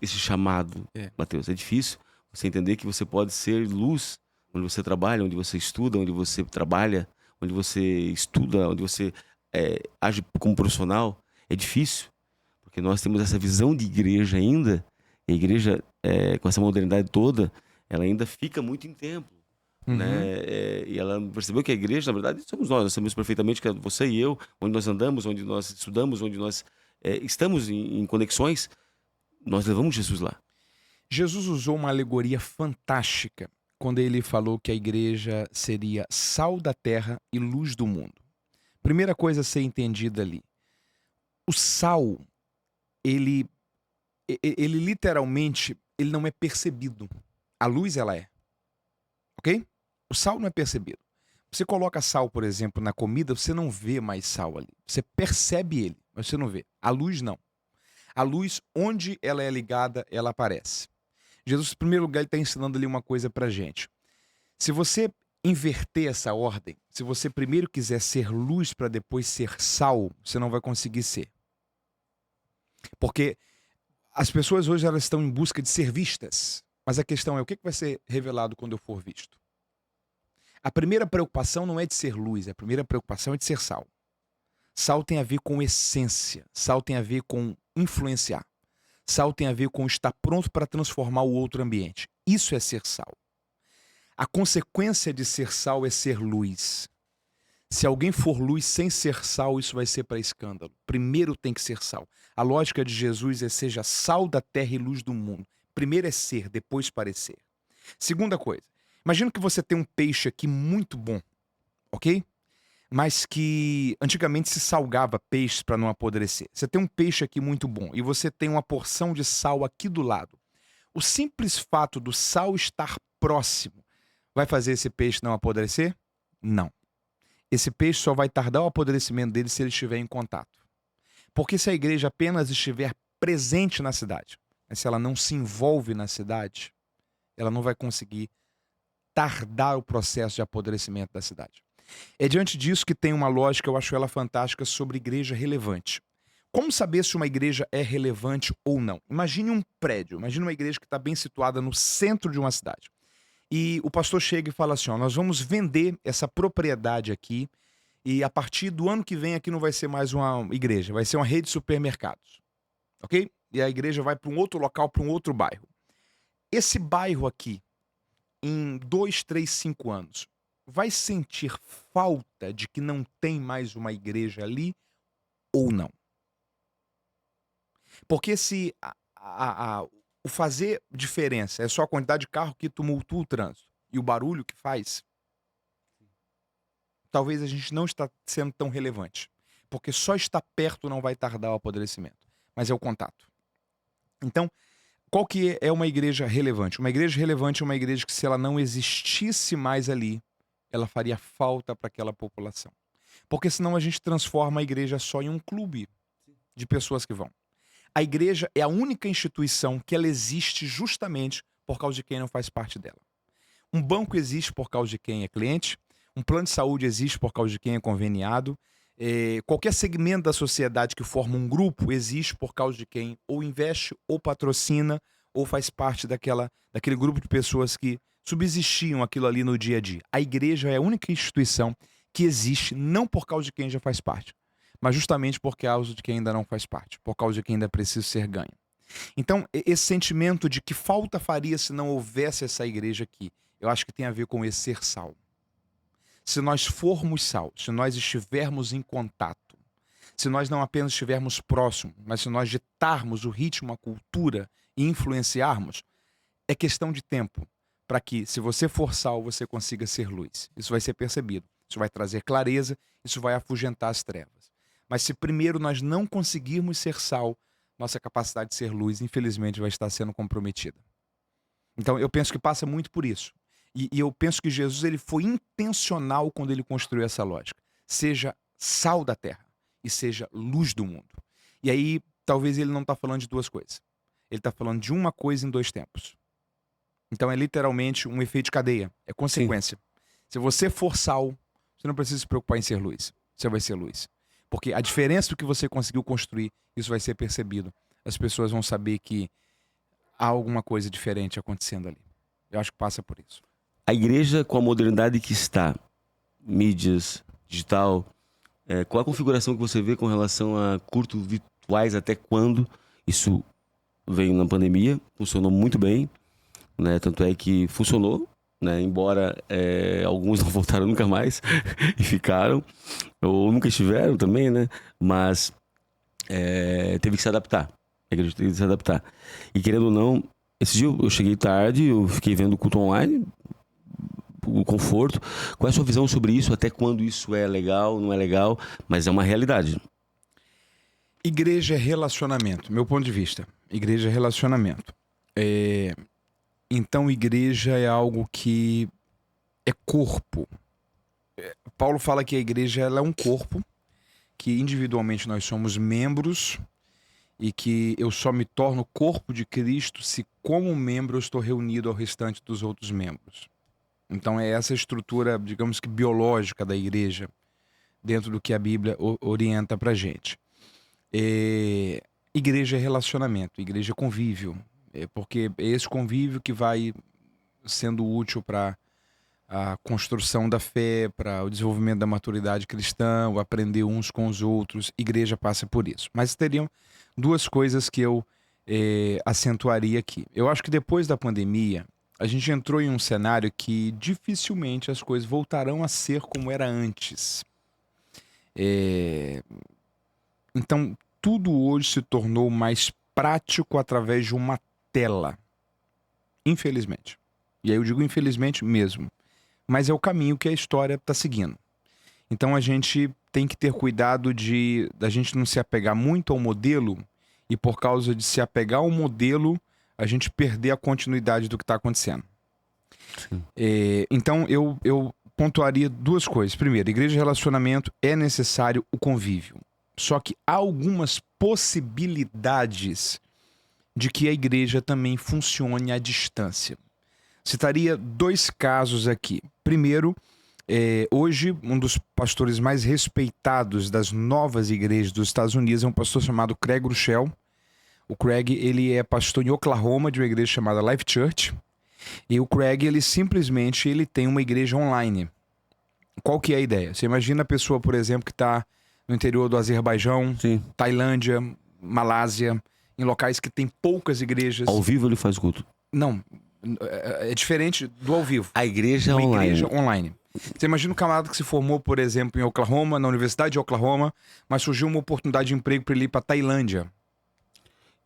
S1: chamado, Mateus. É difícil você entender que você pode ser luz onde você trabalha, onde você estuda, onde você trabalha, onde você estuda, onde você age como profissional. É difícil, porque nós temos essa visão de igreja ainda, e a igreja, com essa modernidade toda, ela ainda fica muito em templo. Né? E ela percebeu que a igreja, na verdade, somos nós sabemos perfeitamente que é você e eu, onde nós andamos, onde nós estudamos, onde nós estamos em conexões, nós levamos Jesus lá.
S2: Jesus usou uma alegoria fantástica quando ele falou que a igreja seria sal da terra e luz do mundo. Primeira coisa a ser entendida ali. O sal, ele literalmente, ele não é percebido. A luz, ela é. Ok? O sal não é percebido. Você coloca sal, por exemplo, na comida, você não vê mais sal ali. Você percebe ele, mas você não vê. A luz, não. A luz, onde ela é ligada, ela aparece. Jesus, em primeiro lugar, ele está ensinando ali uma coisa pra gente. Se você inverter essa ordem, se você primeiro quiser ser luz para depois ser sal, você não vai conseguir ser. Porque as pessoas hoje elas estão em busca de ser vistas. Mas a questão é, o que vai ser revelado quando eu for visto? A primeira preocupação não é de ser luz, a primeira preocupação é de ser sal. Sal tem a ver com essência, sal tem a ver com influenciar. Sal tem a ver com estar pronto para transformar o outro ambiente. Isso é ser sal. A consequência de ser sal é ser luz. Se alguém for luz sem ser sal, isso vai ser para escândalo. Primeiro tem que ser sal. A lógica de Jesus é seja sal da terra e luz do mundo. Primeiro é ser, depois parecer. Segunda coisa, imagina que você tem um peixe aqui muito bom, ok? Mas que antigamente se salgava peixes para não apodrecer. Você tem um peixe aqui muito bom e você tem uma porção de sal aqui do lado. O simples fato do sal estar próximo vai fazer esse peixe não apodrecer? Não. Esse peixe só vai tardar o apodrecimento dele se ele estiver em contato. Porque se a igreja apenas estiver presente na cidade, mas se ela não se envolve na cidade, ela não vai conseguir tardar o processo de apodrecimento da cidade. É diante disso que tem uma lógica, eu acho ela fantástica, sobre igreja relevante. Como saber se uma igreja é relevante ou não? Imagine um prédio, imagine uma igreja que está bem situada no centro de uma cidade. E o pastor chega e fala assim, ó, nós vamos vender essa propriedade aqui e a partir do ano que vem aqui não vai ser mais uma igreja, vai ser uma rede de supermercados, ok? E a igreja vai para um outro local, para um outro bairro. Esse bairro aqui, em 2, 3, 5 anos, vai sentir falta de que não tem mais uma igreja ali ou não? Porque se o fazer diferença é só a quantidade de carro que tumultua o trânsito e o barulho que faz, talvez a gente não está sendo tão relevante. Porque só estar perto não vai tardar o apodrecimento, mas é o contato. Então, qual que é uma igreja relevante? Uma igreja relevante é uma igreja que, se ela não existisse mais ali, ela faria falta para aquela população. Porque senão a gente transforma a igreja só em um clube de pessoas que vão. A igreja é a única instituição que ela existe justamente por causa de quem não faz parte dela. Um banco existe por causa de quem é cliente, um plano de saúde existe por causa de quem é conveniado, qualquer segmento da sociedade que forma um grupo existe por causa de quem ou investe, ou patrocina, ou faz parte daquele grupo de pessoas que subsistiam aquilo ali no dia a dia. A igreja é a única instituição que existe não por causa de quem já faz parte, mas justamente por causa de quem ainda não faz parte, por causa de quem ainda precisa ser ganho. Então, esse sentimento de que falta faria se não houvesse essa igreja aqui, eu acho que tem a ver com esse ser sal. Se nós formos sal, se nós estivermos em contato, se nós não apenas estivermos próximos, mas se nós ditarmos o ritmo, a cultura e influenciarmos, é questão de tempo para que, se você for sal, você consiga ser luz. Isso vai ser percebido, isso vai trazer clareza, isso vai afugentar as trevas. Mas se primeiro nós não conseguirmos ser sal, nossa capacidade de ser luz, infelizmente, vai estar sendo comprometida. Então, eu penso que passa muito por isso. E eu penso que Jesus ele foi intencional quando ele construiu essa lógica. Seja sal da terra e seja luz do mundo. E aí, talvez ele não está falando de duas coisas. Ele está falando de uma coisa em dois tempos. Então, é literalmente um efeito de cadeia. É consequência. Sim. Se você for sal, você não precisa se preocupar em ser luz. Você vai ser luz. Porque a diferença do que você conseguiu construir, isso vai ser percebido. As pessoas vão saber que há alguma coisa diferente acontecendo ali. Eu acho que passa por isso.
S1: A igreja, com a modernidade que está, mídias, digital, qual a configuração que você vê com relação a cursos virtuais, até quando? Isso veio na pandemia, funcionou muito bem, né? Tanto é que funcionou, né? Embora alguns não voltaram nunca mais e ficaram, ou nunca estiveram também, né? Mas teve que se adaptar. A igreja teve que se adaptar. E querendo ou não, esse dia eu cheguei tarde, eu fiquei vendo o culto online, o conforto. Qual é a sua visão sobre isso? Até quando isso é legal, não é legal? Mas é uma realidade.
S2: Igreja é relacionamento, meu ponto de vista. Igreja é relacionamento. Então, igreja é algo que é corpo. Paulo fala que a igreja ela é um corpo, que individualmente nós somos membros e que eu só me torno corpo de Cristo se, como membro, eu estou reunido ao restante dos outros membros. Então é essa estrutura, digamos que biológica da igreja, dentro do que a Bíblia orienta pra gente. Igreja é relacionamento, igreja é convívio, porque é esse convívio que vai sendo útil para a construção da fé, para o desenvolvimento da maturidade cristã, o aprender uns com os outros. Igreja passa por isso. Mas teriam duas coisas que eu acentuaria aqui. Eu acho que depois da pandemia, a gente entrou em um cenário que dificilmente as coisas voltarão a ser como era antes. Então, tudo hoje se tornou mais prático através de uma tela. Infelizmente. E aí eu digo infelizmente mesmo. Mas é o caminho que a história está seguindo. Então a gente tem que ter cuidado da gente não se apegar muito ao modelo e por causa de se apegar ao modelo, a gente perder a continuidade do que está acontecendo. Então eu pontuaria duas coisas. Primeiro, igreja de relacionamento é necessário o convívio. Só que há algumas possibilidades de que a igreja também funcione à distância. Citaria dois casos aqui. Primeiro, hoje um dos pastores mais respeitados das novas igrejas dos Estados Unidos é um pastor chamado Craig Groeschel. O Craig, ele é pastor em Oklahoma de uma igreja chamada Life Church. E o Craig, ele simplesmente tem uma igreja online. Qual que é a ideia? Você imagina a pessoa, por exemplo, que está no interior do Azerbaijão, sim, Tailândia, Malásia, em locais que tem poucas igrejas.
S1: Ao vivo ele faz culto?
S2: Não, é diferente do ao vivo.
S1: A igreja
S2: uma
S1: online.
S2: Igreja online. Você imagina um camarada que se formou, por exemplo, em Oklahoma, na Universidade de Oklahoma, mas surgiu uma oportunidade de emprego para ele ir para Tailândia.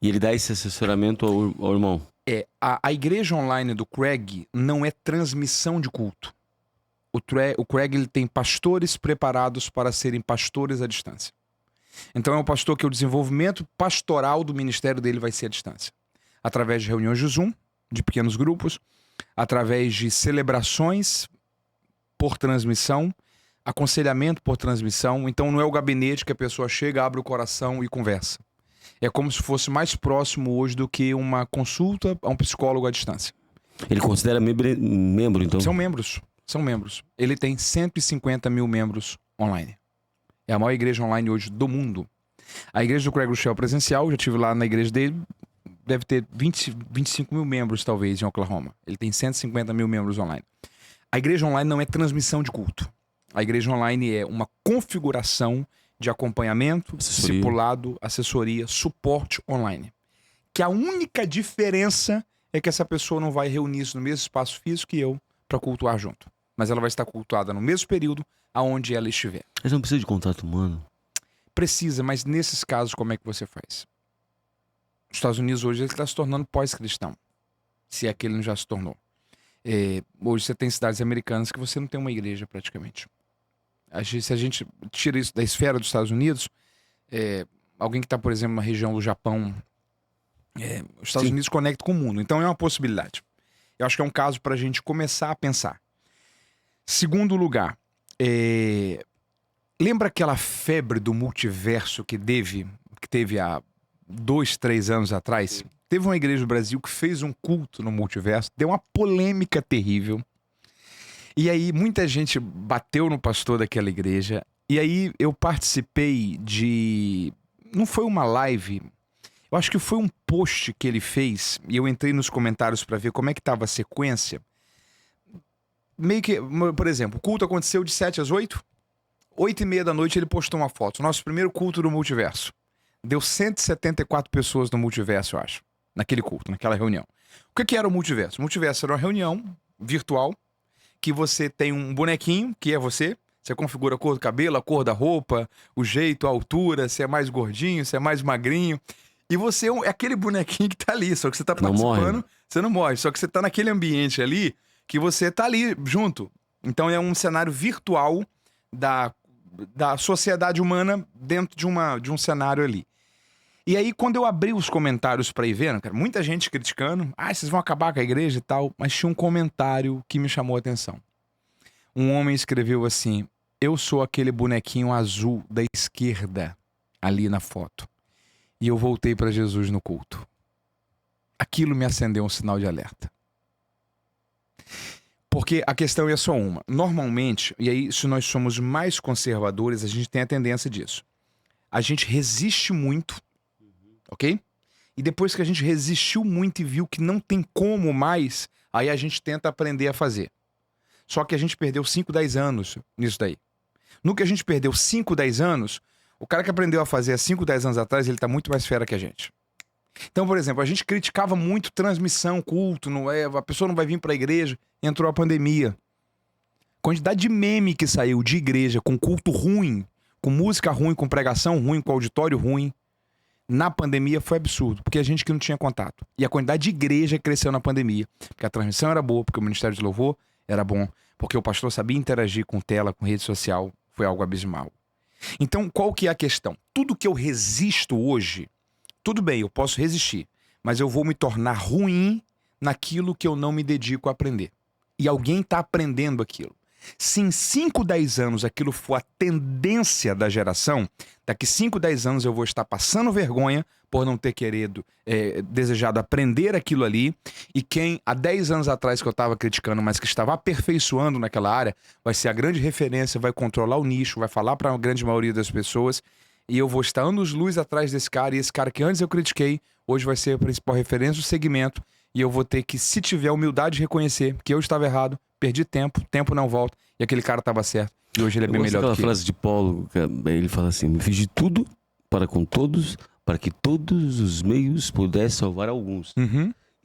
S1: E ele dá esse assessoramento ao irmão?
S2: A igreja online do Craig não é transmissão de culto. O Craig, ele tem pastores preparados para serem pastores à distância. Então é um pastor que o desenvolvimento pastoral do ministério dele vai ser à distância. Através de reuniões de Zoom, de pequenos grupos, através de celebrações por transmissão, aconselhamento por transmissão. Então não é o gabinete que a pessoa chega, abre o coração e conversa. É como se fosse mais próximo hoje do que uma consulta a um psicólogo à distância.
S1: Ele considera membro, então?
S2: São membros. Ele tem 150 mil membros online. É a maior igreja online hoje do mundo. A igreja do Craig Groeschel presencial, já estive lá na igreja dele, deve ter 25 mil membros talvez em Oklahoma. Ele tem 150 mil membros online. A igreja online não é transmissão de culto. A igreja online é uma configuração de acompanhamento, discipulado, assessoria, suporte online. Que a única diferença é que essa pessoa não vai reunir-se no mesmo espaço físico que eu para cultuar junto. Mas ela vai estar cultuada no mesmo período aonde ela estiver.
S1: Mas não precisa de contato humano?
S2: Precisa, mas nesses casos como é que você faz? Os Estados Unidos hoje ele está se tornando pós-cristão. Se é que ele não já se tornou. Hoje você tem cidades americanas que você não tem uma igreja praticamente. Se a gente tira isso da esfera dos Estados Unidos, alguém que está, por exemplo, na região do Japão, os Estados Unidos conectam com o mundo. Então é uma possibilidade. Eu acho que é um caso para a gente começar a pensar. Segundo lugar, lembra aquela febre do multiverso que teve há 2, 3 anos atrás? Teve uma igreja do Brasil que fez um culto no multiverso, deu uma polêmica terrível. E aí muita gente bateu no pastor daquela igreja. E aí eu participei não foi uma live, eu acho que foi um post que ele fez. E eu entrei nos comentários para ver como é que estava a sequência. Meio que, por exemplo, o culto aconteceu de 7 às 8. 8h30 da noite ele postou uma foto. Nosso primeiro culto do multiverso. Deu 174 pessoas no multiverso, eu acho. Naquele culto, naquela reunião. O que era o multiverso? O multiverso era uma reunião virtual que você tem um bonequinho, que é você. Você configura a cor do cabelo, a cor da roupa, o jeito, a altura, se é mais gordinho, se é mais magrinho. E você é aquele bonequinho que tá ali, só que você tá participando, você não morre. Só que você tá naquele ambiente ali que você tá ali junto. Então é um cenário virtual da sociedade humana dentro de um cenário ali. E aí, quando eu abri os comentários pra ir vendo, cara, muita gente criticando, vocês vão acabar com a igreja e tal, mas tinha um comentário que me chamou a atenção. Um homem escreveu assim: eu sou aquele bonequinho azul da esquerda ali na foto. E eu voltei pra Jesus no culto. Aquilo me acendeu um sinal de alerta. Porque a questão é só uma. Normalmente, e aí se nós somos mais conservadores, a gente tem a tendência disso. A gente resiste muito, ok? E depois que a gente resistiu muito e viu que não tem como mais, aí a gente tenta aprender a fazer. Só que a gente perdeu 5, 10 anos nisso daí. No que a gente perdeu 5, 10 anos, o cara que aprendeu a fazer há 5, 10 anos atrás, ele tá muito mais fera que a gente. Então, por exemplo, a gente criticava muito transmissão, culto, não é, a pessoa não vai vir pra igreja, entrou a pandemia. Quantidade de meme que saiu de igreja com culto ruim, com música ruim, com pregação ruim, com auditório ruim, na pandemia foi absurdo, porque a gente que não tinha contato. E a quantidade de igreja cresceu na pandemia, porque a transmissão era boa, porque o Ministério de Louvor era bom, porque o pastor sabia interagir com tela, com rede social, foi algo abismal. Então, qual que é a questão? Tudo que eu resisto hoje, tudo bem, eu posso resistir, mas eu vou me tornar ruim naquilo que eu não me dedico a aprender. E alguém está aprendendo aquilo. Se em 5, 10 anos aquilo for a tendência da geração, daqui 5, 10 anos eu vou estar passando vergonha por não ter desejado aprender aquilo ali, e quem há 10 anos atrás que eu estava criticando, mas que estava aperfeiçoando naquela área, vai ser a grande referência, vai controlar o nicho, vai falar para a grande maioria das pessoas, e eu vou estar anos-luz atrás desse cara, e esse cara que antes eu critiquei, hoje vai ser a principal referência do segmento, e eu vou ter que, se tiver humildade, reconhecer que eu estava errado, perdi tempo, tempo não volta, e aquele cara estava certo, e hoje ele é bem melhor do que eu.
S1: Aquela frase de Paulo, ele fala assim: me fiz de tudo para com todos, para que todos os meios pudessem salvar alguns.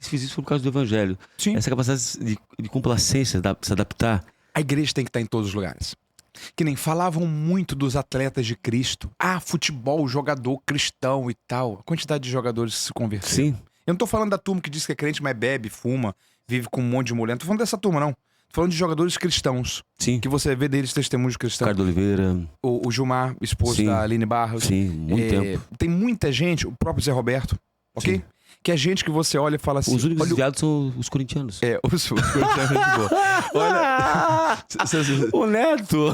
S1: Fiz isso por causa do evangelho.
S2: Sim.
S1: Essa capacidade de complacência, de se adaptar.
S2: A igreja tem que estar em todos os lugares. Que nem falavam muito dos atletas de Cristo. Ah, futebol, jogador cristão e tal. A quantidade de jogadores que se converteram.
S1: Sim.
S2: Eu não tô falando da turma que diz que é crente, mas bebe, fuma, vive com um monte de mulher. Não tô falando dessa turma, não. Tô falando de jogadores cristãos.
S1: Sim.
S2: Que você vê deles testemunhos cristãos.
S1: Ricardo Oliveira.
S2: O Gilmar, esposo
S1: Sim.
S2: da Aline Barros.
S1: Sim, muito tempo.
S2: Tem muita gente, o próprio Zé Roberto, ok?
S1: Sim.
S2: Que é gente que você olha e fala assim...
S1: Os únicos
S2: olha,
S1: desviados são os corintianos.
S2: os corintianos de boa. Olha...
S1: O Neto!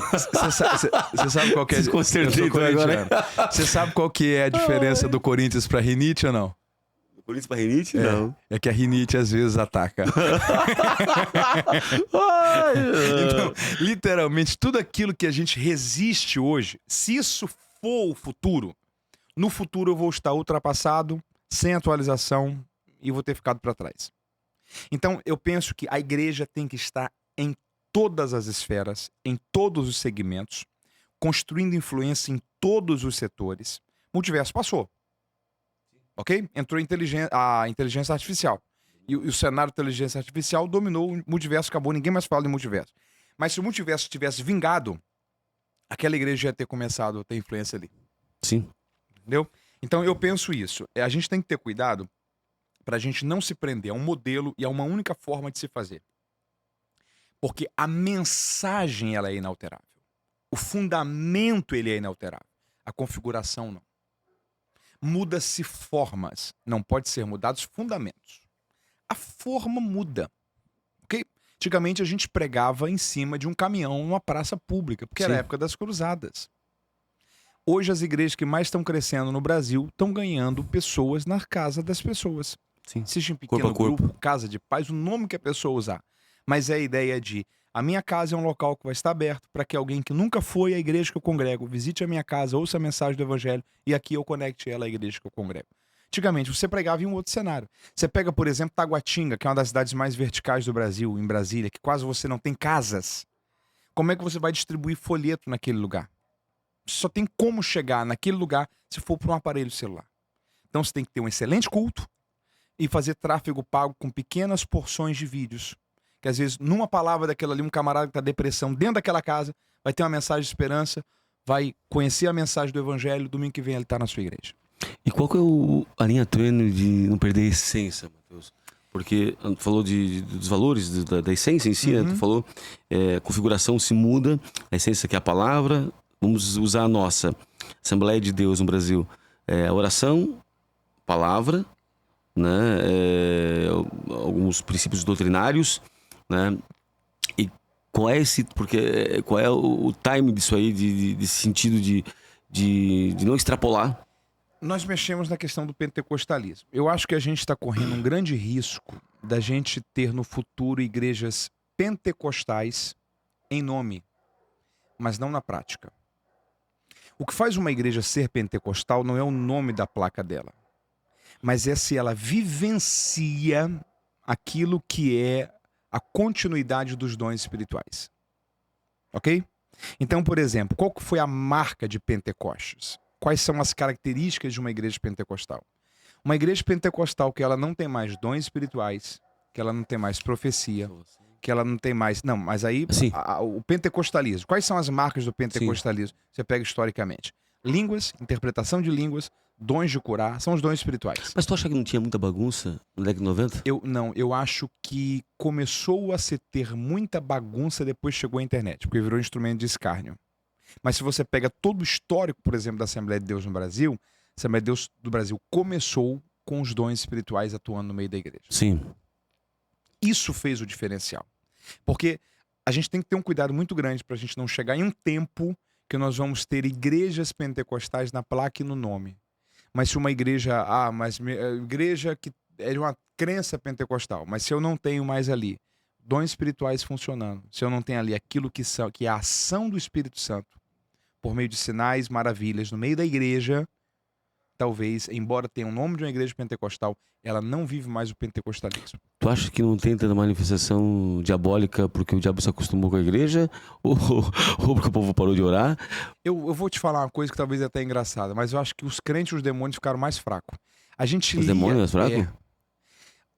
S2: Você sabe qual que é...
S1: Desconcertei agora.
S2: Você sabe qual que é a diferença do Corinthians pra rinite ou não?
S1: Corinthians pra rinite? Não.
S2: É que a rinite às vezes ataca. Então, literalmente, tudo aquilo que a gente resiste hoje, se isso for o futuro, no futuro eu vou estar ultrapassado, sem atualização, e vou ter ficado para trás. Então, eu penso que a igreja tem que estar em todas as esferas, em todos os segmentos, construindo influência em todos os setores. Multiverso passou. Ok? Entrou a inteligência artificial. E o cenário de inteligência artificial dominou o multiverso, acabou, ninguém mais fala de multiverso. Mas se o multiverso tivesse vingado, aquela igreja ia ter começado a ter influência ali.
S1: Sim.
S2: Entendeu? Então eu penso isso. A gente tem que ter cuidado pra gente não se prender a um modelo e a uma única forma de se fazer. Porque a mensagem ela é inalterável. O fundamento ele é inalterável. A configuração não. Muda-se formas, não pode ser mudados fundamentos. A forma muda, ok? Antigamente a gente pregava em cima de um caminhão numa praça pública, porque era a época das cruzadas. Hoje as igrejas que mais estão crescendo no Brasil estão ganhando pessoas na casa das pessoas.
S1: Sim.
S2: Seja em pequeno grupo, casa de paz, o nome que a pessoa usar. Mas é a ideia de: a minha casa é um local que vai estar aberto para que alguém que nunca foi à igreja que eu congrego visite a minha casa, ouça a mensagem do evangelho e aqui eu conecte ela à igreja que eu congrego. Antigamente, você pregava em um outro cenário. Você pega, por exemplo, Taguatinga, que é uma das cidades mais verticais do Brasil, em Brasília, que quase você não tem casas. Como é que você vai distribuir folheto naquele lugar? Só tem como chegar naquele lugar se for por um aparelho celular. Então você tem que ter um excelente culto e fazer tráfego pago com pequenas porções de vídeos. Que às vezes, numa palavra daquela ali, um camarada que está em depressão dentro daquela casa, vai ter uma mensagem de esperança, vai conhecer a mensagem do evangelho, domingo que vem ele está na sua igreja.
S1: E qual que é a linha tênue de não perder a essência, Matheus? Porque tu falou dos valores, da essência em si, né? Tu falou, a configuração se muda, a essência que é a palavra, vamos usar a nossa Assembleia de Deus no Brasil. Oração, palavra, né? Alguns princípios doutrinários, né? E qual é o time disso aí, de sentido de não extrapolar?
S2: Nós mexemos na questão do pentecostalismo. Eu acho que a gente está correndo um grande risco da gente ter no futuro igrejas pentecostais em nome, mas não na prática. O que faz uma igreja ser pentecostal não é o nome da placa dela, mas é se ela vivencia aquilo que é a continuidade dos dons espirituais. Ok? Então, por exemplo, qual que foi a marca de Pentecostes? Quais são as características de uma igreja pentecostal? Uma igreja pentecostal que ela não tem mais dons espirituais, que ela não tem mais profecia, que ela não tem mais... Não, mas aí o pentecostalismo. Quais são as marcas do pentecostalismo? Você pega historicamente. Línguas, interpretação de línguas, dons de curar, são os dons espirituais.
S1: Mas tu acha que não tinha muita bagunça no década de 90?
S2: Eu acho que começou a se ter muita bagunça depois chegou a internet, porque virou instrumento de escárnio. Mas se você pega todo o histórico, por exemplo, da Assembleia de Deus no Brasil, a Assembleia de Deus do Brasil começou com os dons espirituais atuando no meio da igreja.
S1: Sim.
S2: Isso fez o diferencial. Porque a gente tem que ter um cuidado muito grande para a gente não chegar em um tempo que nós vamos ter igrejas pentecostais na placa e no nome. Mas se uma igreja... igreja que é de uma crença pentecostal, mas se eu não tenho mais ali dons espirituais funcionando, se eu não tenho ali aquilo que é a ação do Espírito Santo, por meio de sinais, maravilhas, no meio da igreja, talvez, embora tenha o nome de uma igreja pentecostal, ela não vive mais o pentecostalismo.
S1: Tu acha que não tem tanta manifestação diabólica porque o diabo se acostumou com a igreja? Ou porque o povo parou de orar?
S2: Eu vou te falar uma coisa que talvez é até engraçada, mas eu acho que os crentes e os demônios ficaram mais fracos. Os
S1: demônios fracos?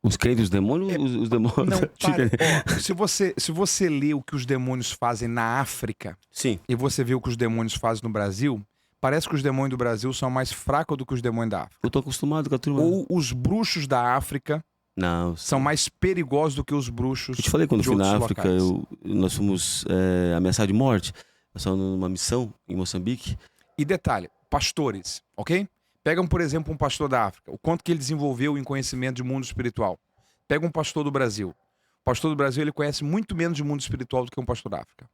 S1: Os crentes e os demônios? Os demônios...
S2: Não, se você lê o que os demônios fazem na África,
S1: sim,
S2: e você vê o que os demônios fazem no Brasil, parece que os demônios do Brasil são mais fracos do que os demônios da África.
S1: Eu tô acostumado com a turma.
S2: Ou os bruxos da África são mais perigosos do que os bruxos.
S1: Eu te falei, quando
S2: de
S1: fui na
S2: outros
S1: África, nós fomos ameaçados de morte. Nós estávamos numa missão em Moçambique.
S2: E detalhe, pastores, ok? Pegam, por exemplo, um pastor da África, o quanto que ele desenvolveu em conhecimento de mundo espiritual. Pega um pastor do Brasil. O pastor do Brasil, ele conhece muito menos de mundo espiritual do que um pastor da África.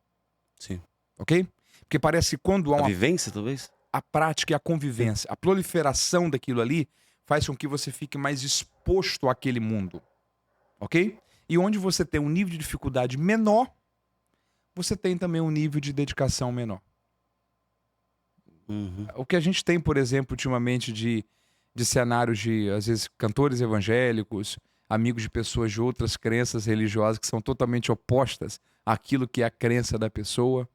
S1: Sim.
S2: Ok? Porque parece que quando há
S1: uma... A vivência, talvez?
S2: A prática e a convivência, a proliferação daquilo ali faz com que você fique mais exposto àquele mundo. Ok? E onde você tem um nível de dificuldade menor, você tem também um nível de dedicação menor.
S1: Uhum.
S2: O que a gente tem, por exemplo, ultimamente de cenários de, às vezes, cantores evangélicos, amigos de pessoas de outras crenças religiosas que são totalmente opostas àquilo que é a crença da pessoa.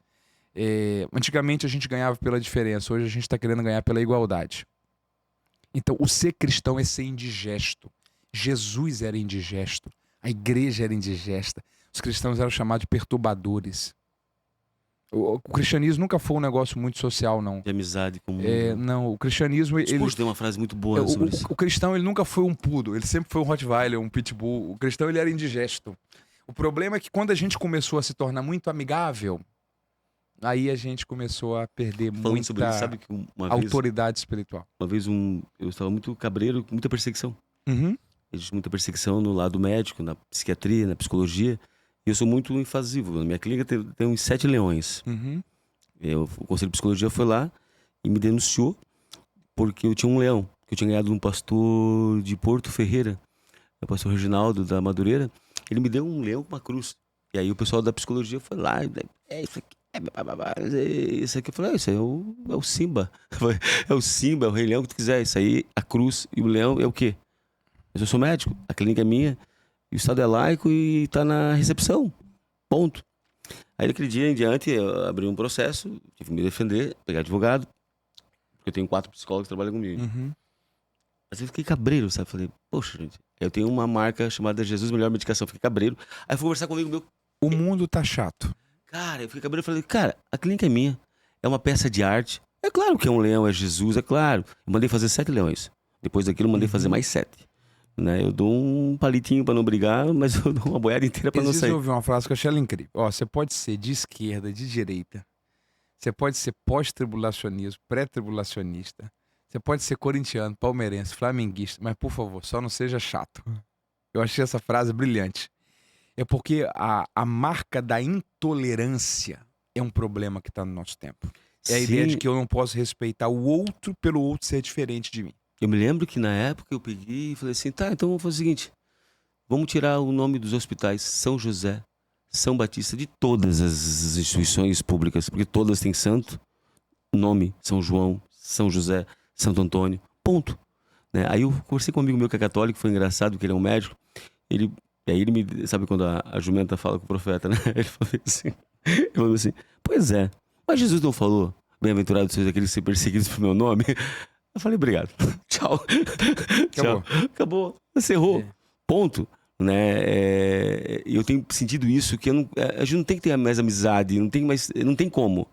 S2: Antigamente a gente ganhava pela diferença, hoje a gente está querendo ganhar pela igualdade. Então, o ser cristão é ser indigesto. Jesus era indigesto, a igreja era indigesta, os cristãos eram chamados de perturbadores. O cristianismo nunca foi um negócio muito social, não.
S1: De amizade com o mundo.
S2: Não, o cristianismo...
S1: Spurgeon tem uma frase muito boa sobre isso.
S2: O cristão, ele nunca foi um poodle, ele sempre foi um Rottweiler, um pitbull. O cristão, ele era indigesto. O problema é que quando a gente começou a se tornar muito amigável, aí a gente começou a perder muita
S1: sobre isso, sabe que
S2: autoridade espiritual.
S1: Uma vez eu estava muito cabreiro, com muita perseguição.
S2: Uhum.
S1: Existe muita perseguição no lado médico, na psiquiatria, na psicologia. E eu sou muito invasivo. Na minha clínica tem uns 7 leões.
S2: Uhum.
S1: O Conselho de Psicologia foi lá e me denunciou porque eu tinha um leão que eu tinha ganhado de um pastor de Porto Ferreira, o pastor Reginaldo da Madureira. Ele me deu um leão com uma cruz. E aí o pessoal da psicologia foi lá, isso aqui. Isso aqui eu falei, isso aí é o Simba. É o Simba, é o Rei Leão que tu quiser. Isso aí, a cruz e o leão é o quê? Mas eu sou médico, a clínica é minha, e o Estado é laico e tá na recepção. Ponto. Aí naquele dia em diante eu abri um processo, tive que me defender, pegar advogado, porque eu tenho 4 psicólogos que trabalham comigo.
S2: Uhum.
S1: Mas eu fiquei cabreiro, sabe? Falei, poxa, gente, eu tenho uma marca chamada Jesus Melhor Medicação. Fiquei cabreiro. Aí fui conversar comigo, meu.
S2: O mundo tá chato.
S1: Cara, eu fiquei cabreiro e falei, cara, a clínica é minha. É uma peça de arte. É claro que é um leão, é Jesus, é claro. Eu mandei fazer 7 leões. Depois daquilo, eu mandei fazer mais 7. Né? Eu dou um palitinho pra não brigar, mas eu dou uma boiada inteira pra não sair.
S2: Eu ouvi uma frase que eu achei ela incrível. Ó, você pode ser de esquerda, de direita. Você pode ser pós-tribulacionismo, pré-tribulacionista. Você pode ser corintiano, palmeirense, flamenguista. Mas, por favor, só não seja chato. Eu achei essa frase brilhante. É porque a marca da intolerância é um problema que está no nosso tempo. É a ideia de que eu não posso respeitar o outro pelo outro ser diferente de mim.
S1: Eu me lembro que na época eu peguei e falei assim, tá, então vamos fazer o seguinte. Vamos tirar o nome dos hospitais São José, São Batista, de todas as instituições públicas, porque todas têm santo, nome, São João, São José, Santo Antônio, ponto. Né? Aí eu conversei com um amigo meu que é católico, foi engraçado, porque ele é um médico, ele E aí ele me... Sabe quando a jumenta fala com o profeta, né? Ele falou assim, pois é, mas Jesus não falou, bem-aventurados sois aqueles que são perseguidos por meu nome? Eu falei, obrigado. Tchau. Tchau. Acabou. Encerrou. Ponto. Né? Eu tenho sentido isso, que a gente não tem que ter mais amizade, não tem como.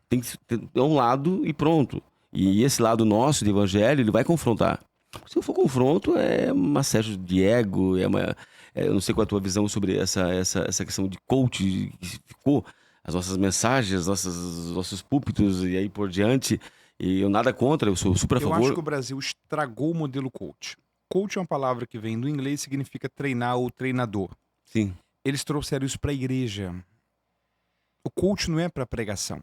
S1: Tem que ter um lado e pronto. E esse lado nosso de evangelho, ele vai confrontar. Se não for confronto, é uma série de ego, eu não sei qual é a tua visão sobre essa questão de coach que ficou, as nossas mensagens, nossos púlpitos e aí por diante. E eu nada contra, eu sou super a favor.
S2: Eu acho que o Brasil estragou o modelo coach. Coach é uma palavra que vem do inglês, significa treinar ou treinador.
S1: Sim.
S2: Eles trouxeram isso para a igreja. O coach não é para pregação.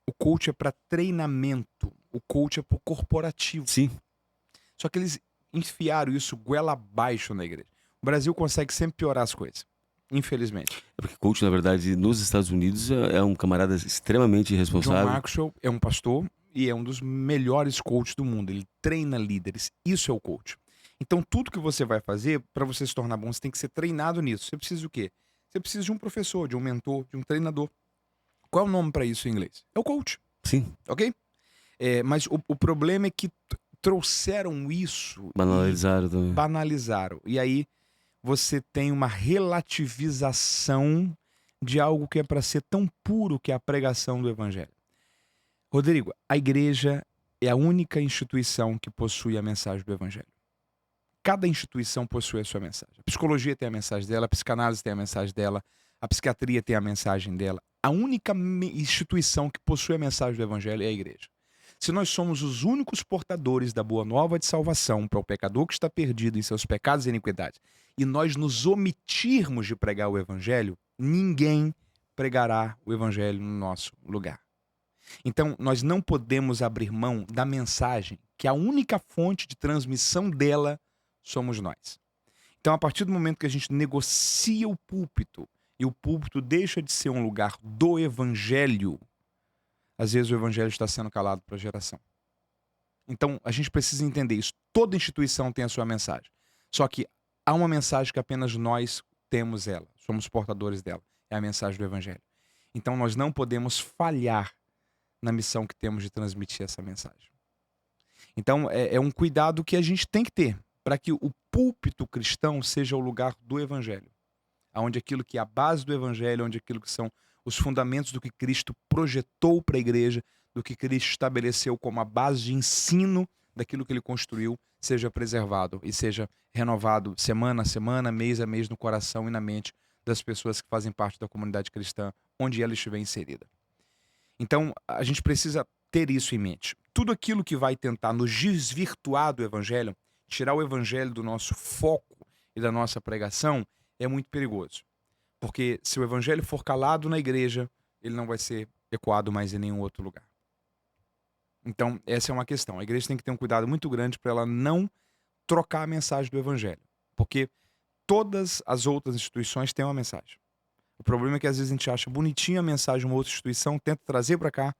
S2: O coach é para treinamento. O coach é para o corporativo.
S1: Sim.
S2: Só que eles enfiaram isso goela abaixo na igreja. O Brasil consegue sempre piorar as coisas, infelizmente.
S1: É porque coach, na verdade, nos Estados Unidos é um camarada extremamente irresponsável.
S2: John Maxwell é um pastor e é um dos melhores coaches do mundo. Ele treina líderes. Isso é o coach. Então, tudo que você vai fazer, para você se tornar bom, você tem que ser treinado nisso. Você precisa do quê? Você precisa de um professor, de um mentor, de um treinador. Qual é o nome para isso em inglês? É o coach.
S1: Sim.
S2: Ok? Mas o problema é que trouxeram isso...
S1: Banalizaram também.
S2: Banalizaram. E aí, você tem uma relativização de algo que é para ser tão puro que é a pregação do evangelho. Rodrigo, a igreja é a única instituição que possui a mensagem do evangelho. Cada instituição possui a sua mensagem. A psicologia tem a mensagem dela, a psicanálise tem a mensagem dela, a psiquiatria tem a mensagem dela. A única instituição que possui a mensagem do evangelho é a igreja. Se nós somos os únicos portadores da boa nova de salvação para o pecador que está perdido em seus pecados e iniquidades, e nós nos omitirmos de pregar o evangelho, ninguém pregará o evangelho no nosso lugar. Então, nós não podemos abrir mão da mensagem, que a única fonte de transmissão dela somos nós. Então, a partir do momento que a gente negocia o púlpito, e o púlpito deixa de ser um lugar do evangelho, às vezes o evangelho está sendo calado para a geração. Então, a gente precisa entender isso. Toda instituição tem a sua mensagem. Só que há uma mensagem que apenas nós temos ela. Somos portadores dela. É a mensagem do evangelho. Então, nós não podemos falhar na missão que temos de transmitir essa mensagem. Então, é um cuidado que a gente tem que ter para que o púlpito cristão seja o lugar do evangelho. Onde aquilo que é a base do evangelho, onde aquilo que são os fundamentos do que Cristo projetou para a igreja, do que Cristo estabeleceu como a base de ensino daquilo que ele construiu, seja preservado e seja renovado semana a semana, mês a mês no coração e na mente das pessoas que fazem parte da comunidade cristã, onde ela estiver inserida. Então, a gente precisa ter isso em mente. Tudo aquilo que vai tentar nos desvirtuar do evangelho, tirar o evangelho do nosso foco e da nossa pregação, é muito perigoso. Porque se o evangelho for calado na igreja, ele não vai ser ecoado mais em nenhum outro lugar. Então, essa é uma questão. A igreja tem que ter um cuidado muito grande para ela não trocar a mensagem do evangelho. Porque todas as outras instituições têm uma mensagem. O problema é que às vezes a gente acha bonitinha a mensagem de uma outra instituição, tenta trazer para cá,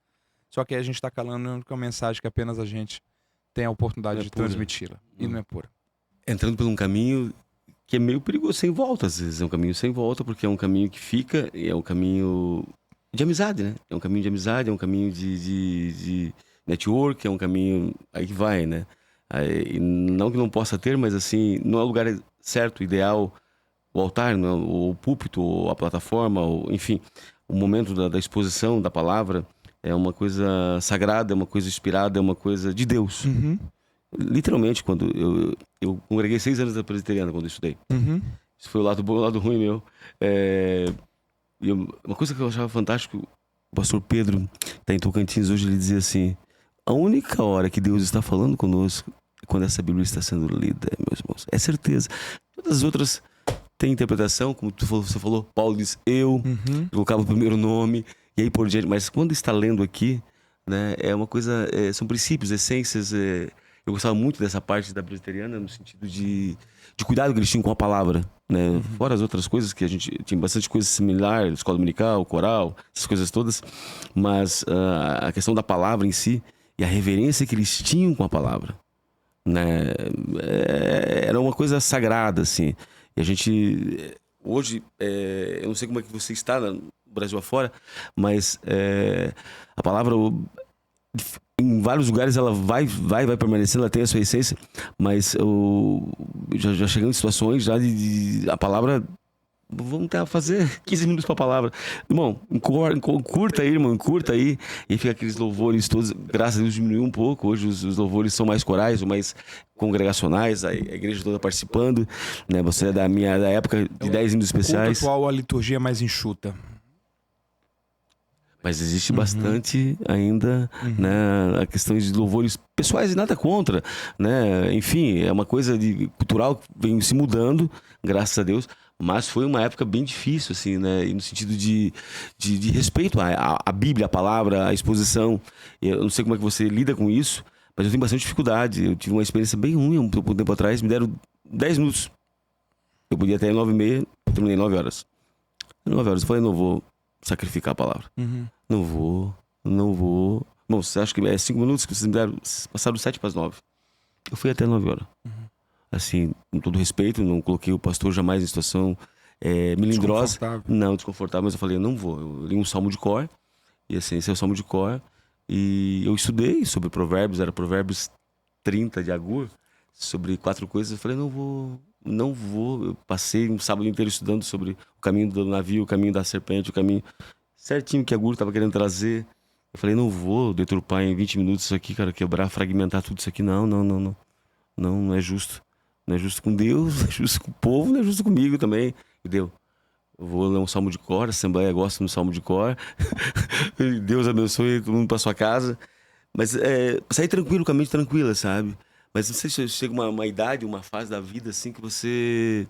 S2: só que aí a gente está calando com a mensagem que apenas a gente tem a oportunidade de transmiti-la. E não é pura.
S1: Entrando por um caminho que é meio perigoso, sem volta, às vezes. É um caminho sem volta, porque é um caminho que fica, e é um caminho de amizade, né? É um caminho de amizade, é um caminho de network, é um caminho... Aí que vai, né? Aí, não que não possa ter, mas assim, não é o lugar certo, ideal, o altar, não, o púlpito, ou a plataforma, ou, enfim, o momento da exposição da palavra é uma coisa sagrada, é uma coisa inspirada, é uma coisa de Deus.
S2: Uhum.
S1: Literalmente, quando eu congreguei 6 anos da presbiteriana quando eu estudei.
S2: Uhum.
S1: Isso foi o lado bom e o lado ruim meu. Uma coisa que eu achava fantástico, o pastor Pedro, que está em Tocantins hoje, ele dizia assim: a única hora que Deus está falando conosco é quando essa Bíblia está sendo lida, meus irmãos. É certeza. Todas as outras têm interpretação, como você falou, Paulo diz eu, colocava o primeiro nome, e aí por diante. Mas quando está lendo aqui, né, é uma coisa, são princípios, essências. Eu gostava muito dessa parte da presbiteriana, no sentido de cuidado que eles tinham com a palavra, né? Fora as outras coisas, que a gente tinha bastante coisa similar, escola dominical, coral, essas coisas todas. Mas a questão da palavra em si e a reverência que eles tinham com a palavra, né? Era uma coisa sagrada, assim. E a gente, hoje, eu não sei como é que você está no Brasil afora, mas a palavra, em vários lugares, ela vai permanecer, ela tem a sua essência, mas já chegando em situações já a palavra... Vamos tentar fazer 15 minutos pra palavra. Irmão, curta aí, irmão, curta aí. E fica aqueles louvores todos. Graças a Deus diminuiu um pouco. Hoje os louvores são mais corais, mais congregacionais, a igreja toda participando. Né? Você é da época de 10 hinos especiais.
S2: No atual, a liturgia é mais enxuta.
S1: Mas existe bastante ainda, né, a questão de louvores pessoais e nada contra, né? Enfim, é uma coisa cultural que vem se mudando, graças a Deus. Mas foi uma época bem difícil, assim, né? E no sentido de respeito à Bíblia, à palavra, à exposição. Eu não sei como é que você lida com isso, mas eu tenho bastante dificuldade. Eu tive uma experiência bem ruim um tempo atrás. Me deram 10 minutos. Eu podia até 9h30, eu terminei 9 horas. 9 horas. Eu falei, não vou sacrificar a palavra. Não vou. Bom, você acha que é 5 minutos que vocês me deram? Passaram 7 para as 9. Eu fui até 9 horas. Assim, com todo respeito, não coloquei o pastor jamais em situação melindrosa. Não, desconfortável, mas eu falei, eu não vou. Eu li um salmo de cor, e assim, esse é o salmo de cor, e eu estudei sobre provérbios, era Provérbios 30 de Agur, sobre 4 coisas. Eu falei, não vou. Eu passei um sábado inteiro estudando sobre o caminho do navio, o caminho da serpente, o caminho certinho que Agur estava querendo trazer. Eu falei, não vou deturpar em 20 minutos isso aqui, cara, quebrar, fragmentar tudo isso aqui. Não é justo. Não é justo com Deus, não é justo com o povo, não é justo comigo também. E deu. Eu vou ler um salmo de cor, a Assembleia gosta do salmo de cor. Deus abençoe todo mundo para sua casa. Mas sair tranquilo, com a mente tranquila, sabe? Mas não sei se chega uma idade, uma fase da vida assim que você...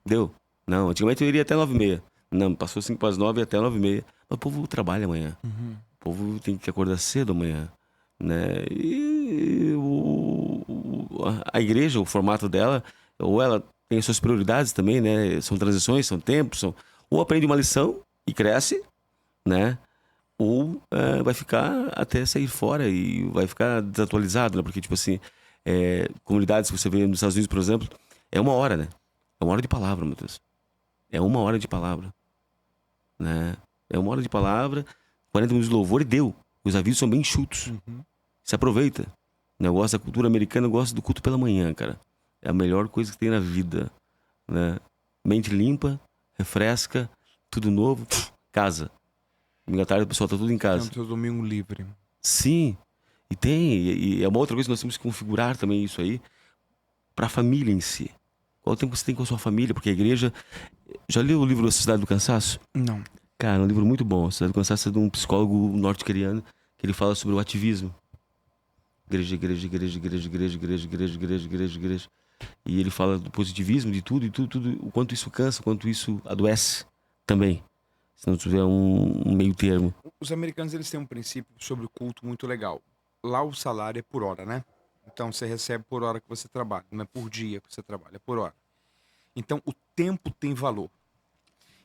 S1: Deu. Não, antigamente eu iria até 9h30. Não, passou 5 para as 9 e até 9h30. Mas o povo trabalha amanhã. O povo tem que acordar cedo amanhã. Né? E a igreja, o formato dela, ou ela tem as suas prioridades também, né? São transições, são tempos, ou aprende uma lição e cresce, né? Ou vai ficar até sair fora e vai ficar desatualizado, né? Porque, tipo assim, comunidades que você vê nos Estados Unidos, por exemplo, é 1 hora, né? É 1 hora de palavra, meu Deus. É 1 hora de palavra, né? É 1 hora de palavra, 40 minutos de louvor e deu. Os avisos são bem enxutos. Se aproveita. Eu gosto da cultura americana, eu gosto do culto pela manhã, cara. É a melhor coisa que tem na vida, né? Mente limpa, refresca, tudo novo, casa. Domingo à tarde o pessoal tá tudo em casa.
S2: Tem o domingo livre.
S1: Sim. E é uma outra coisa que nós temos que configurar também isso aí pra família em si. Qual tempo você tem com a sua família? Porque a igreja... Já leu o livro A Sociedade do Cansaço?
S2: Não.
S1: Cara, é um livro muito bom. A Sociedade do Cansaço é de um psicólogo norte-coreano que ele fala sobre o ativismo. Igreja. E ele fala do positivismo, de tudo, o quanto isso cansa, o quanto isso adoece também. Se não tiver um meio termo.
S2: Os americanos, eles têm um princípio sobre o culto muito legal. Lá o salário é por hora, né? Então você recebe por hora que você trabalha, não é por dia que você trabalha, é por hora. Então o tempo tem valor.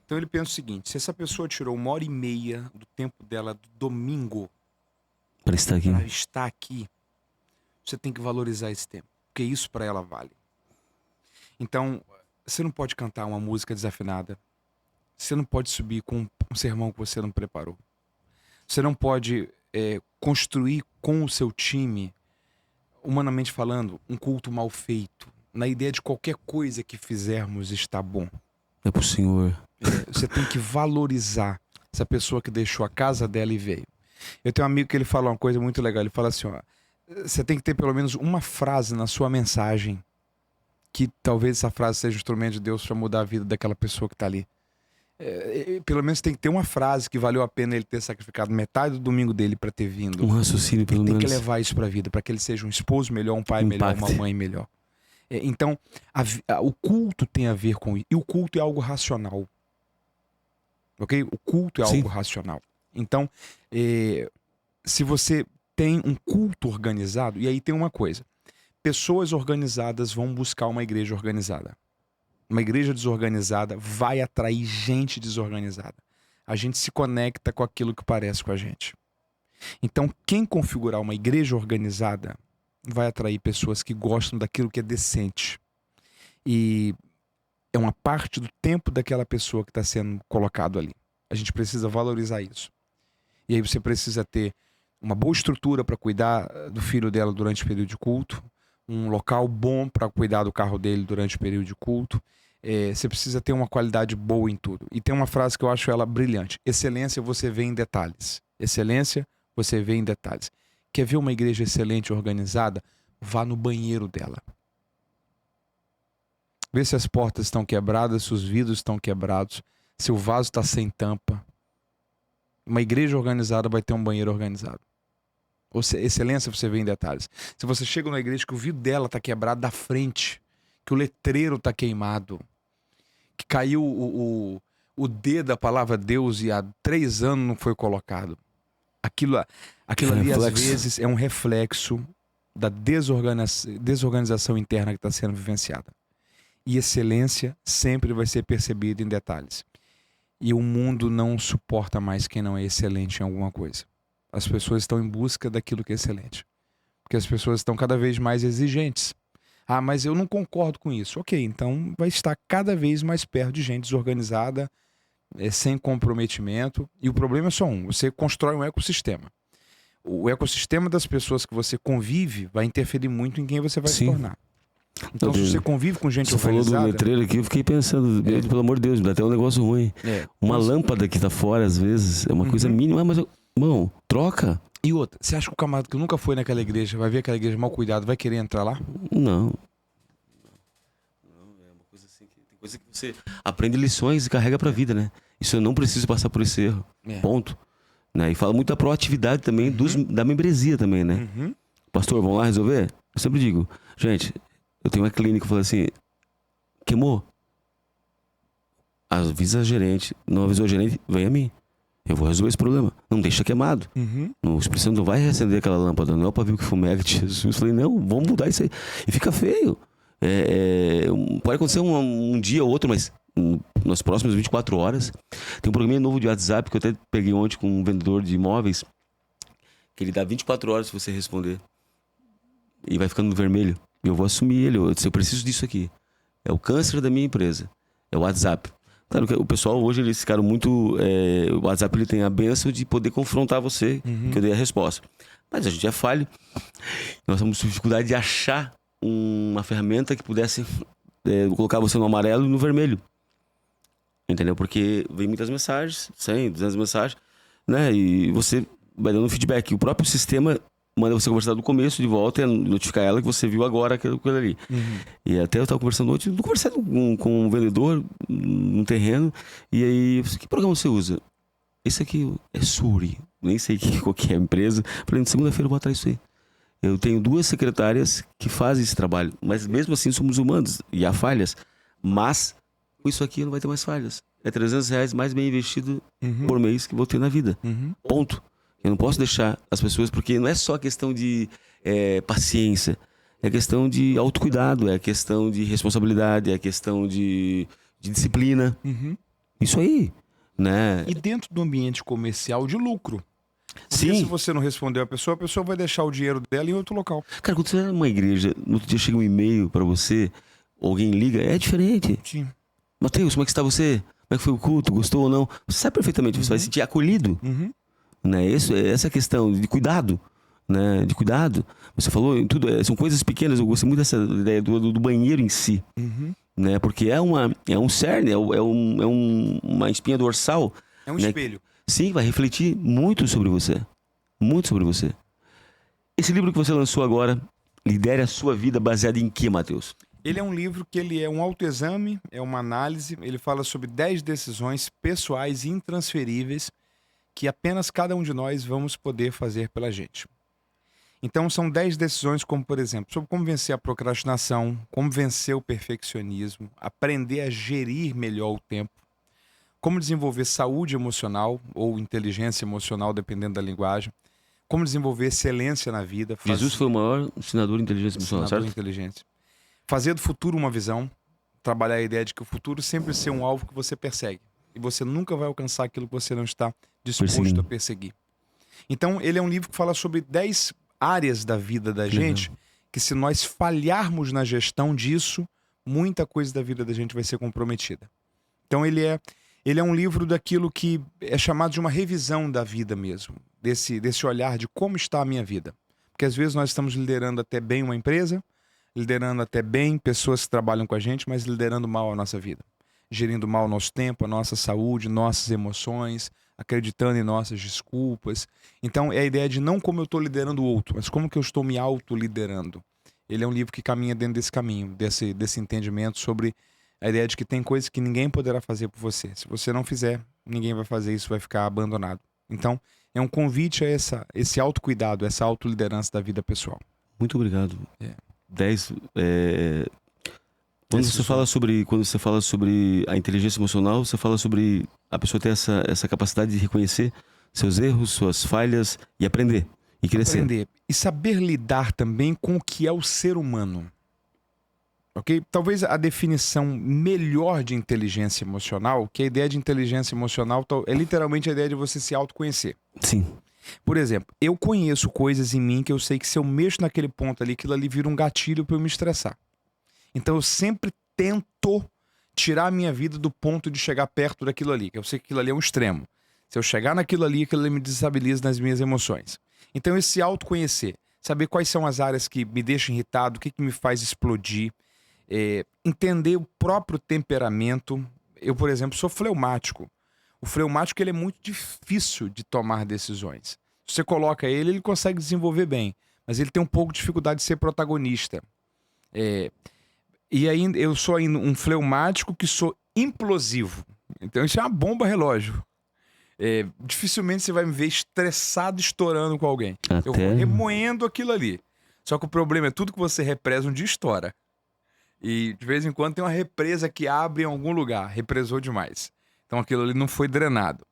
S2: Então ele pensa o seguinte, se essa pessoa tirou 1h30 do tempo dela do domingo
S1: para estar aqui,
S2: você tem que valorizar esse tempo, porque isso para ela vale. Então, você não pode cantar uma música desafinada. Você não pode subir com um sermão que você não preparou. Você não pode construir com o seu time, humanamente falando, um culto mal feito. Na ideia de qualquer coisa que fizermos está bom.
S1: É pro Senhor.
S2: Você tem que valorizar essa pessoa que deixou a casa dela e veio. Eu tenho um amigo que ele fala uma coisa muito legal. Ele fala assim, ó, você tem que ter pelo menos uma frase na sua mensagem que talvez essa frase seja um instrumento de Deus para mudar a vida daquela pessoa que está ali. Pelo menos tem que ter uma frase que valeu a pena ele ter sacrificado metade do domingo dele para ter vindo.
S1: Um raciocínio, pelo menos.
S2: Tem que levar isso para a vida, para que ele seja um esposo melhor, um pai melhor, uma mãe melhor. Então, o culto tem a ver com isso. E o culto é algo racional. Ok? O culto é algo racional. Então, se você tem um culto organizado, e aí tem uma coisa. Pessoas organizadas vão buscar uma igreja organizada. Uma igreja desorganizada vai atrair gente desorganizada. A gente se conecta com aquilo que parece com a gente. Então, quem configurar uma igreja organizada vai atrair pessoas que gostam daquilo que é decente. E é uma parte do tempo daquela pessoa que está sendo colocado ali. A gente precisa valorizar isso. E aí você precisa ter uma boa estrutura para cuidar do filho dela durante o período de culto, um local bom para cuidar do carro dele durante o período de culto. Você precisa ter uma qualidade boa em tudo. E tem uma frase que eu acho ela brilhante: excelência você vê em detalhes. Excelência você vê em detalhes. Quer ver uma igreja excelente e organizada? Vá no banheiro dela. Vê se as portas estão quebradas, se os vidros estão quebrados, se o vaso está sem tampa. Uma igreja organizada vai ter um banheiro organizado. Excelência você vê em detalhes. Se você chega numa igreja que o vidro dela está quebrado da frente, que o letreiro está queimado, que caiu o D da palavra Deus e há 3 anos não foi colocado. Aquilo ali às vezes é um reflexo da desorganização interna que está sendo vivenciada. E excelência sempre vai ser percebida em detalhes. E o mundo não suporta mais quem não é excelente em alguma coisa. As pessoas estão em busca daquilo que é excelente. Porque as pessoas estão cada vez mais exigentes. Ah, mas eu não concordo com isso. Ok, então vai estar cada vez mais perto de gente desorganizada, sem comprometimento. E o problema é só um: você constrói um ecossistema. O ecossistema das pessoas que você convive vai interferir muito em quem você vai se tornar. Então, se você convive com gente organizada...
S1: Você falou do letreiro aqui, eu fiquei pensando, pelo amor de Deus, me dá até um negócio ruim. Uma lâmpada que tá fora, às vezes, é uma coisa mínima, mas, irmão, troca.
S2: E outra, você acha que o camarada que nunca foi naquela igreja, vai ver aquela igreja mal cuidada, vai querer entrar lá?
S1: Não, é uma coisa assim, tem coisa que você aprende lições e carrega pra vida, né? Isso eu não preciso passar por esse erro, ponto. Né? E fala muito da proatividade também, da membresia também, né? Pastor, vamos lá resolver? Eu sempre digo, gente... Eu tenho uma clínica, eu falei assim, queimou. Avisa a gerente. Não avisou a gerente, vem a mim. Eu vou resolver esse problema. Não deixa queimado. O Espírito Santo não vai reacender aquela lâmpada. Não é o pavio que fumega de Jesus. Eu falei, não, vamos mudar isso aí. E fica feio. Pode acontecer um dia ou outro, mas nas próximas 24 horas. Tem um programinha novo de WhatsApp que eu até peguei ontem com um vendedor de imóveis. Que ele dá 24 horas se você responder. E vai ficando no vermelho. Eu vou assumir ele, eu preciso disso aqui. É o câncer da minha empresa. É o WhatsApp. Claro que o pessoal hoje, eles ficaram muito... o WhatsApp ele tem a benção de poder confrontar você, que eu dei a resposta. Mas a gente é falho. Nós temos dificuldade de achar uma ferramenta que pudesse colocar você no amarelo e no vermelho. Entendeu? Porque vem muitas mensagens, 100, 200 mensagens, né? E você vai dando feedback. O próprio sistema... manda você conversar do começo de volta e notificar ela que você viu agora aquilo ali. E até eu estava conversando ontem, com um vendedor num terreno, e aí, que programa você usa? Esse aqui é Suri, nem sei qual que é a empresa. Falei, segunda-feira eu vou atrás disso aí. Eu tenho 2 secretárias que fazem esse trabalho, mas mesmo assim somos humanos e há falhas. Mas com isso aqui não vai ter mais falhas. É R$300 mais bem investido por mês que vou ter na vida. Ponto. Eu não posso deixar as pessoas, porque não é só questão de paciência, é questão de autocuidado, é questão de responsabilidade, é questão de disciplina. Isso aí, né?
S2: E dentro do ambiente comercial de lucro. Porque se você não respondeu a pessoa vai deixar o dinheiro dela em outro local.
S1: Cara, quando você vai numa igreja, no outro dia chega um e-mail pra você, alguém liga, é diferente.
S2: Sim.
S1: Mateus, como é que está você? Como é que foi o culto? Gostou ou não? Você sabe perfeitamente, você vai se sentir acolhido. Né? Essa questão de cuidado, né? De cuidado. Você falou em tudo, são coisas pequenas. Eu gostei muito dessa ideia do banheiro em si, né? Porque é um cerne, uma espinha dorsal.
S2: É um espelho.
S1: Sim, vai refletir muito sobre você, muito sobre você. Esse livro que você lançou agora, Lidere a Sua Vida, baseado em que, Mateus?
S2: Ele é um livro que ele é um autoexame, é uma análise. Ele fala sobre 10 decisões pessoais intransferíveis que apenas cada um de nós vamos poder fazer pela gente. Então são 10 decisões como, por exemplo, sobre como vencer a procrastinação, como vencer o perfeccionismo, aprender a gerir melhor o tempo, como desenvolver saúde emocional ou inteligência emocional, dependendo da linguagem, como desenvolver excelência na vida.
S1: Jesus foi o maior ensinador de inteligência emocional, certo?
S2: Inteligência. Fazer do futuro uma visão, trabalhar a ideia de que o futuro sempre ser um alvo que você persegue. E você nunca vai alcançar aquilo que você não está disposto a perseguir. Então, ele é um livro que fala sobre 10 áreas da vida da gente, que se nós falharmos na gestão disso, muita coisa da vida da gente vai ser comprometida. Então ele é um livro daquilo que é chamado de uma revisão da vida mesmo, desse olhar de como está a minha vida. Porque às vezes nós estamos liderando até bem uma empresa, liderando até bem pessoas que trabalham com a gente, mas liderando mal a nossa vida. Gerindo mal o nosso tempo, a nossa saúde, nossas emoções, acreditando em nossas desculpas. Então é a ideia de não como eu estou liderando o outro, mas como que eu estou me autoliderando. Ele é um livro que caminha dentro desse caminho, desse entendimento sobre a ideia de que tem coisas que ninguém poderá fazer por você. Se você não fizer, ninguém vai fazer isso, vai ficar abandonado. Então, é um convite a esse autocuidado, essa autoliderança da vida pessoal.
S1: Muito obrigado. 10. Quando você fala sobre a inteligência emocional, você fala sobre a pessoa ter essa capacidade de reconhecer seus erros, suas falhas e aprender e crescer.
S2: Aprender e saber lidar também com o que é o ser humano. Ok? Talvez a definição melhor de inteligência emocional, que a ideia de inteligência emocional é literalmente a ideia de você se autoconhecer.
S1: Sim.
S2: Por exemplo, eu conheço coisas em mim que eu sei que se eu mexo naquele ponto ali, aquilo ali vira um gatilho para eu me estressar. Então eu sempre tento tirar a minha vida do ponto de chegar perto daquilo ali, que eu sei que aquilo ali é um extremo. Se eu chegar naquilo ali, aquilo ali me desestabiliza nas minhas emoções. Então esse autoconhecer, saber quais são as áreas que me deixam irritado, o que me faz explodir, entender o próprio temperamento. Eu, por exemplo, sou fleumático. O fleumático ele é muito difícil de tomar decisões. Se você coloca ele consegue desenvolver bem, mas ele tem um pouco de dificuldade de ser protagonista. E aí eu sou ainda um fleumático que sou implosivo. Então isso é uma bomba relógio. Dificilmente você vai me ver estressado, estourando com alguém. Eu vou remoendo aquilo ali. Só que o problema é tudo que você represa um dia estoura. E de vez em quando tem uma represa que abre em algum lugar. Represou demais. Então aquilo ali não foi drenado.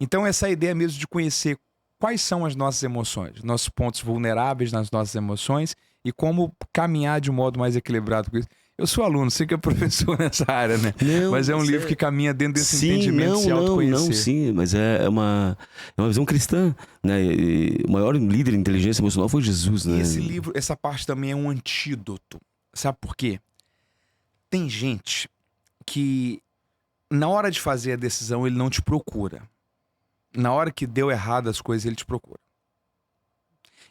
S2: Então essa ideia mesmo de conhecer quais são as nossas emoções, nossos pontos vulneráveis nas nossas emoções e como caminhar de um modo mais equilibrado com isso. Eu sou aluno, sei que é professor nessa área, né? Não, mas é um livro que caminha dentro desse entendimento de se autoconhecer.
S1: Sim, mas é uma visão cristã, né? E o maior líder de inteligência emocional foi Jesus, né?
S2: E esse livro, essa parte também é um antídoto. Sabe por quê? Tem gente que na hora de fazer a decisão ele não te procura. Na hora que deu errado as coisas ele te procura.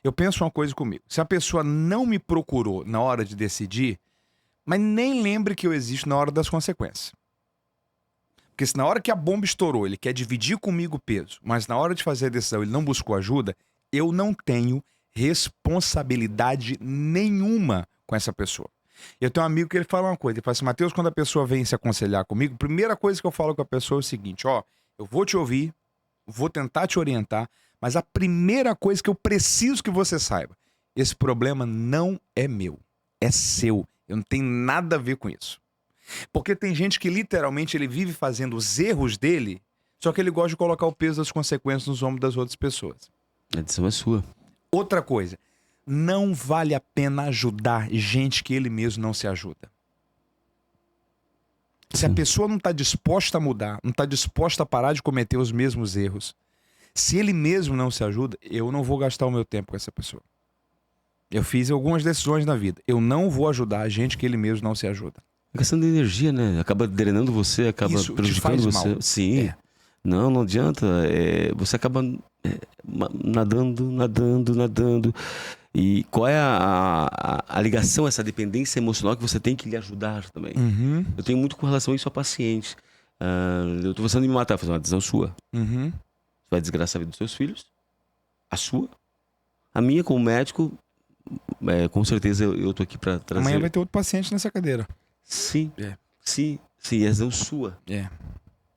S2: Eu penso uma coisa comigo. Se a pessoa não me procurou na hora de decidir, mas nem lembre que eu existo na hora das consequências. Porque se na hora que a bomba estourou ele quer dividir comigo o peso, mas na hora de fazer a decisão ele não buscou ajuda, eu não tenho responsabilidade nenhuma com essa pessoa. Eu tenho um amigo que ele fala uma coisa, ele fala assim, Mateus, quando a pessoa vem se aconselhar comigo, a primeira coisa que eu falo com a pessoa é o seguinte, eu vou te ouvir, vou tentar te orientar, mas a primeira coisa que eu preciso que você saiba, esse problema não é meu, é seu. Eu não tenho nada a ver com isso. Porque tem gente que literalmente ele vive fazendo os erros dele, só que ele gosta de colocar o peso das consequências nos ombros das outras pessoas.
S1: A decisão é sua.
S2: Outra coisa, não vale a pena ajudar gente que ele mesmo não se ajuda. Se a pessoa não está disposta a mudar, não está disposta a parar de cometer os mesmos erros, se ele mesmo não se ajuda, eu não vou gastar o meu tempo com essa pessoa. Eu fiz algumas decisões na vida. Eu não vou ajudar a gente que ele mesmo não se ajuda.
S1: É questão de energia, né? Acaba drenando você, acaba
S2: isso
S1: prejudicando você. Mal. Sim. Não adianta. Você acaba nadando. E qual é a ligação, essa dependência emocional que você tem que lhe ajudar também?
S2: Uhum.
S1: Eu tenho muito com relação a isso a paciente. Eu tô pensando em me matar, fazer uma decisão sua.
S2: Uhum.
S1: Você vai desgraçar a vida dos seus filhos. A sua. A minha, como médico, com certeza eu tô aqui para trazer...
S2: Amanhã vai ter outro paciente nessa cadeira.
S1: Sim. Sim, é decisão sua.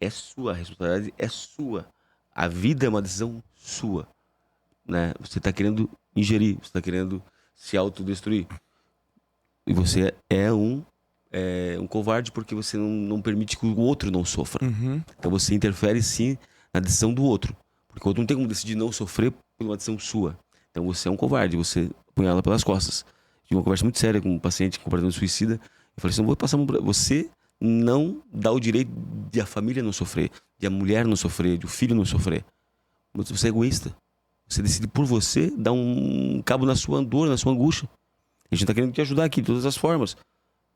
S1: É sua, a responsabilidade é sua. A vida é uma decisão sua. Né? Você tá querendo ingerir, você tá querendo se autodestruir. E você é um covarde porque você não permite que o outro não sofra.
S2: Uhum.
S1: Então você interfere sim na decisão do outro. Porque o outro não tem como decidir não sofrer por uma decisão sua. Então você é um covarde, você põe ela pelas costas. Tive uma conversa muito séria com um paciente completamente suicida. Eu falei assim, não vou passar você não dá o direito de a família não sofrer, de a mulher não sofrer, de o filho não sofrer. Você é egoísta. Você decide por você dar um cabo na sua dor, na sua angústia. A gente tá querendo te ajudar aqui de todas as formas.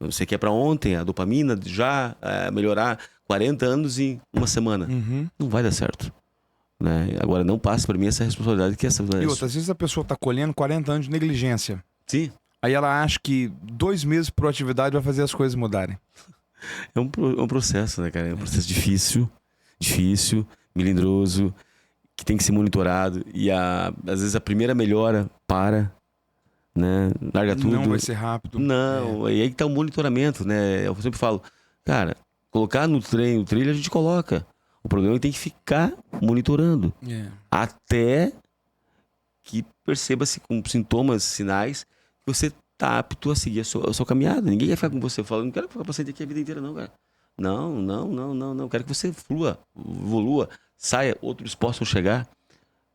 S1: Você quer para ontem, a dopamina já melhorar 40 anos em uma semana. Não vai dar certo. Né? Agora, não passe para mim essa responsabilidade que essa...
S2: E outras vezes a pessoa tá colhendo 40 anos de negligência.
S1: Sim.
S2: Aí ela acha que 2 meses de proatividade vai fazer as coisas mudarem.
S1: É um processo, né, cara? É um processo difícil, melindroso, que tem que ser monitorado. E às vezes a primeira melhora né? Larga tudo.
S2: Não vai ser rápido.
S1: Não, e aí que tá o monitoramento, né? Eu sempre falo, cara, colocar no trilho a gente coloca. O problema é que tem que ficar monitorando. Até que perceba-se com sintomas, sinais, que você tá apto a seguir a sua caminhada. Ninguém quer ficar com você falando, não quero ficar com você aqui a vida inteira, não, cara. Não. Quero que você flua, evolua, saia, outros possam chegar,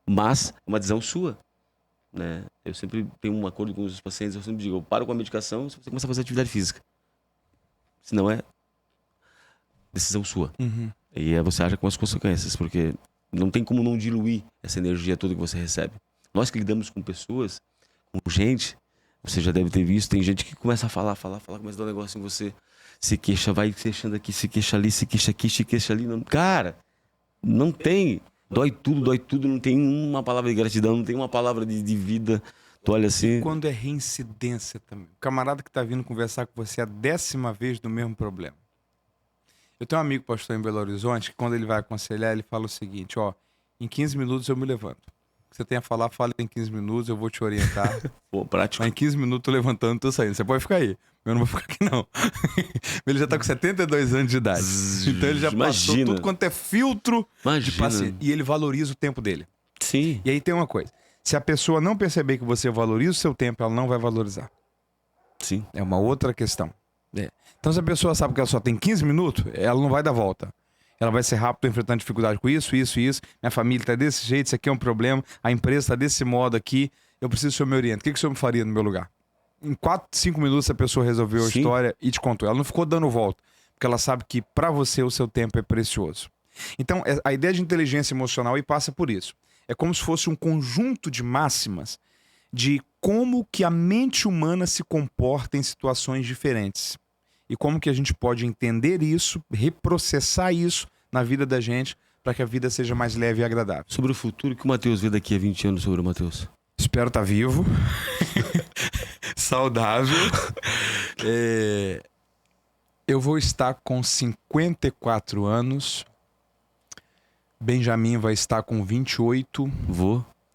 S1: mas é uma decisão sua. Né? Eu sempre tenho um acordo com os pacientes, eu sempre digo, eu paro com a medicação se você começar a fazer atividade física. Senão é decisão sua. E aí você age com as consequências, porque não tem como não diluir essa energia toda que você recebe. Nós que lidamos com pessoas, com gente, você já deve ter visto, tem gente que começa a falar, começa a dar um negócio em você, se queixa, vai se queixando aqui, se queixa ali, se queixa aqui, se queixa ali. Não. Cara, não tem... Dói tudo, não tem uma palavra de gratidão, não tem uma palavra de vida. Tu olha assim...
S2: Quando é reincidência também. O camarada que tá vindo conversar com você a 10ª vez do mesmo problema. Eu tenho um amigo pastor em Belo Horizonte que quando ele vai aconselhar, ele fala o seguinte, ó, em 15 minutos eu me levanto. O que você tem a falar, fala em 15 minutos, eu vou te orientar.
S1: Pô, prático.
S2: Mas em 15 minutos tô levantando, tô saindo. Você pode ficar aí. Eu não vou ficar aqui, não. Ele já tá com 72 anos de idade. Então ele já passou tudo quanto é filtro de paciente. E ele valoriza o tempo dele.
S1: Sim.
S2: E aí tem uma coisa. Se a pessoa não perceber que você valoriza o seu tempo, ela não vai valorizar.
S1: Sim.
S2: É uma outra questão. Então se a pessoa sabe que ela só tem 15 minutos, ela não vai dar volta. Ela vai ser rápido enfrentando dificuldade com isso. Minha família tá desse jeito, isso aqui é um problema. A empresa tá desse modo aqui. Eu preciso que o senhor me oriente. O que o senhor me faria no meu lugar? Em 4, 5 minutos a pessoa resolveu a história e te contou. Ela não ficou dando volta, porque ela sabe que para você o seu tempo é precioso. Então a ideia de inteligência emocional aí passa por isso. É como se fosse um conjunto de máximas de como que a mente humana se comporta em situações diferentes. E como que a gente pode entender isso, reprocessar isso na vida da gente para que a vida seja mais leve e agradável.
S1: Sobre o futuro, que o Matheus vê daqui a 20 anos sobre o Matheus?
S2: Espero estar vivo. Saudável. Eu vou estar com 54 anos. Benjamin vai estar com 28.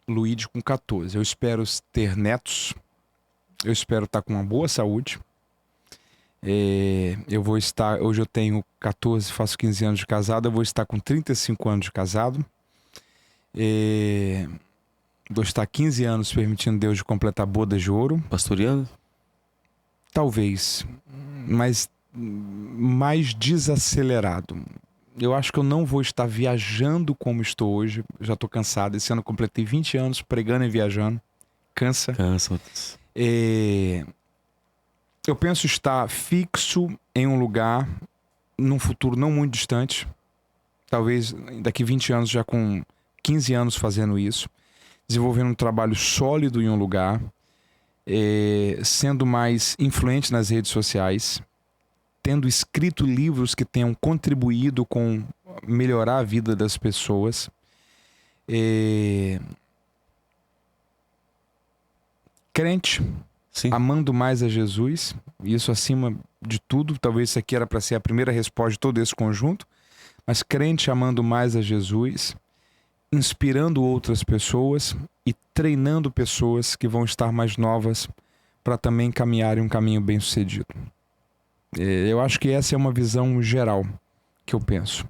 S2: Luíde com 14. Eu espero ter netos. Eu espero estar com uma boa saúde. Eu vou estar... Hoje eu tenho 14, faço 15 anos de casado. Eu vou estar com 35 anos de casado. Vou estar 15 anos permitindo Deus de completar bodas de ouro.
S1: Pastoreando?
S2: Talvez, mas mais desacelerado. Eu acho que eu não vou estar viajando como estou hoje. Já estou cansado. Esse ano eu completei 20 anos pregando e viajando. Cansa. Eu penso estar fixo em um lugar num futuro não muito distante. Talvez daqui 20 anos, já com 15 anos fazendo isso. Desenvolvendo um trabalho sólido em um lugar. Sendo mais influente nas redes sociais. Tendo escrito livros que tenham contribuído com melhorar a vida das pessoas. Crente.
S1: Sim.
S2: Amando mais a Jesus, isso acima de tudo. Talvez isso aqui era para ser a primeira resposta de todo esse conjunto, mas crente amando mais a Jesus, inspirando outras pessoas e treinando pessoas que vão estar mais novas para também caminharem um caminho bem sucedido. Eu acho que essa é uma visão geral que eu penso.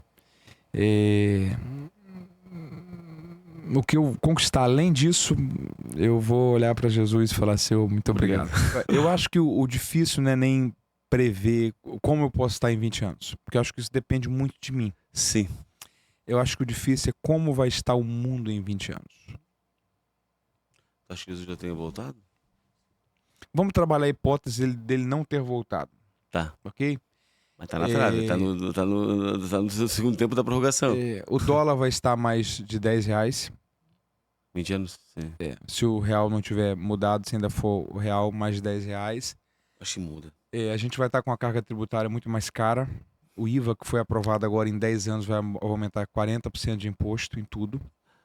S2: O que eu conquistar além disso, eu vou olhar para Jesus e falar, Senhor, muito obrigado. Eu acho que o difícil não é nem prever como eu posso estar em 20 anos, porque eu acho que isso depende muito de mim.
S1: Sim.
S2: Eu acho que o difícil é como vai estar o mundo em 20 anos.
S1: Acho que Jesus já tenha voltado?
S2: Vamos trabalhar a hipótese dele não ter voltado.
S1: Tá.
S2: Ok?
S1: Mas tá na trave, tá no segundo tempo da prorrogação.
S2: O dólar vai estar mais de R$10.
S1: 20 anos, sim.
S2: Se o real não tiver mudado, se ainda for o real mais de R$10.
S1: Acho que muda.
S2: A gente vai estar com a carga tributária muito mais cara. O IVA, que foi aprovado agora em 10 anos, vai aumentar 40% de imposto em tudo.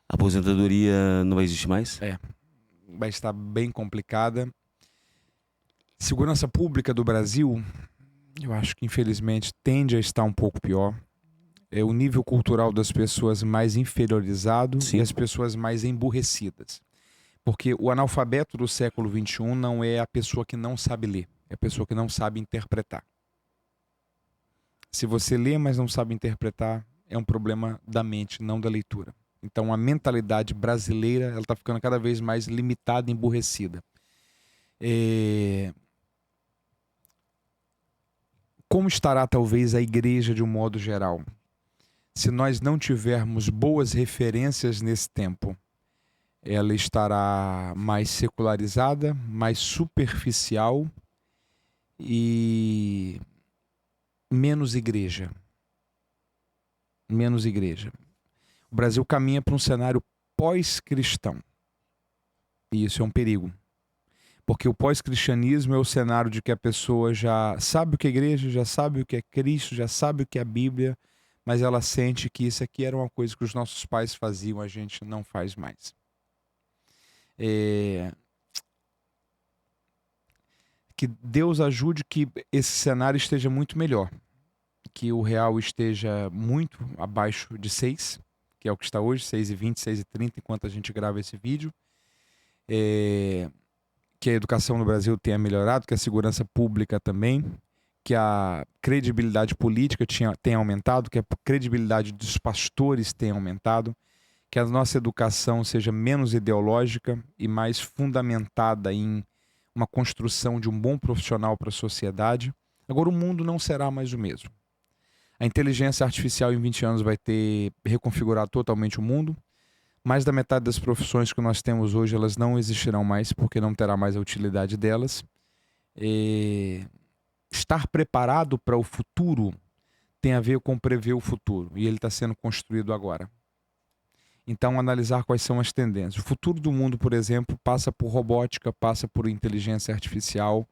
S1: A aposentadoria não vai existir mais?
S2: Vai estar bem complicada. Segurança pública do Brasil, eu acho que infelizmente tende a estar um pouco pior. É o nível cultural das pessoas mais inferiorizado.
S1: Sim.
S2: E as pessoas mais emburrecidas. Porque o analfabeto do século XXI não é a pessoa que não sabe ler, é a pessoa que não sabe interpretar. Se você lê, mas não sabe interpretar, é um problema da mente, não da leitura. Então a mentalidade brasileira ela está ficando cada vez mais limitada e emburrecida. Como estará talvez a igreja de um modo geral? Se nós não tivermos boas referências nesse tempo, ela estará mais secularizada, mais superficial e menos igreja. Menos igreja. O Brasil caminha para um cenário pós-cristão. E isso é um perigo. Porque o pós-cristianismo é o cenário de que a pessoa já sabe o que é igreja, já sabe o que é Cristo, já sabe o que é a Bíblia, mas ela sente que isso aqui era uma coisa que os nossos pais faziam, a gente não faz mais. Que Deus ajude que esse cenário esteja muito melhor. Que o real esteja muito abaixo de 6, que é o que está hoje, 6,20, 6,30, enquanto a gente grava esse vídeo. Que a educação no Brasil tenha melhorado, que a segurança pública também, que a credibilidade política tenha aumentado, que a credibilidade dos pastores tenha aumentado, que a nossa educação seja menos ideológica e mais fundamentada em uma construção de um bom profissional para a sociedade. Agora o mundo não será mais o mesmo. A inteligência artificial em 20 anos vai ter reconfigurado totalmente o mundo. Mais da metade das profissões que nós temos hoje, elas não existirão mais, porque não terá mais a utilidade delas. Estar preparado para o futuro tem a ver com prever o futuro, e ele está sendo construído agora. Então, analisar quais são as tendências. O futuro do mundo, por exemplo, passa por robótica, passa por inteligência artificial,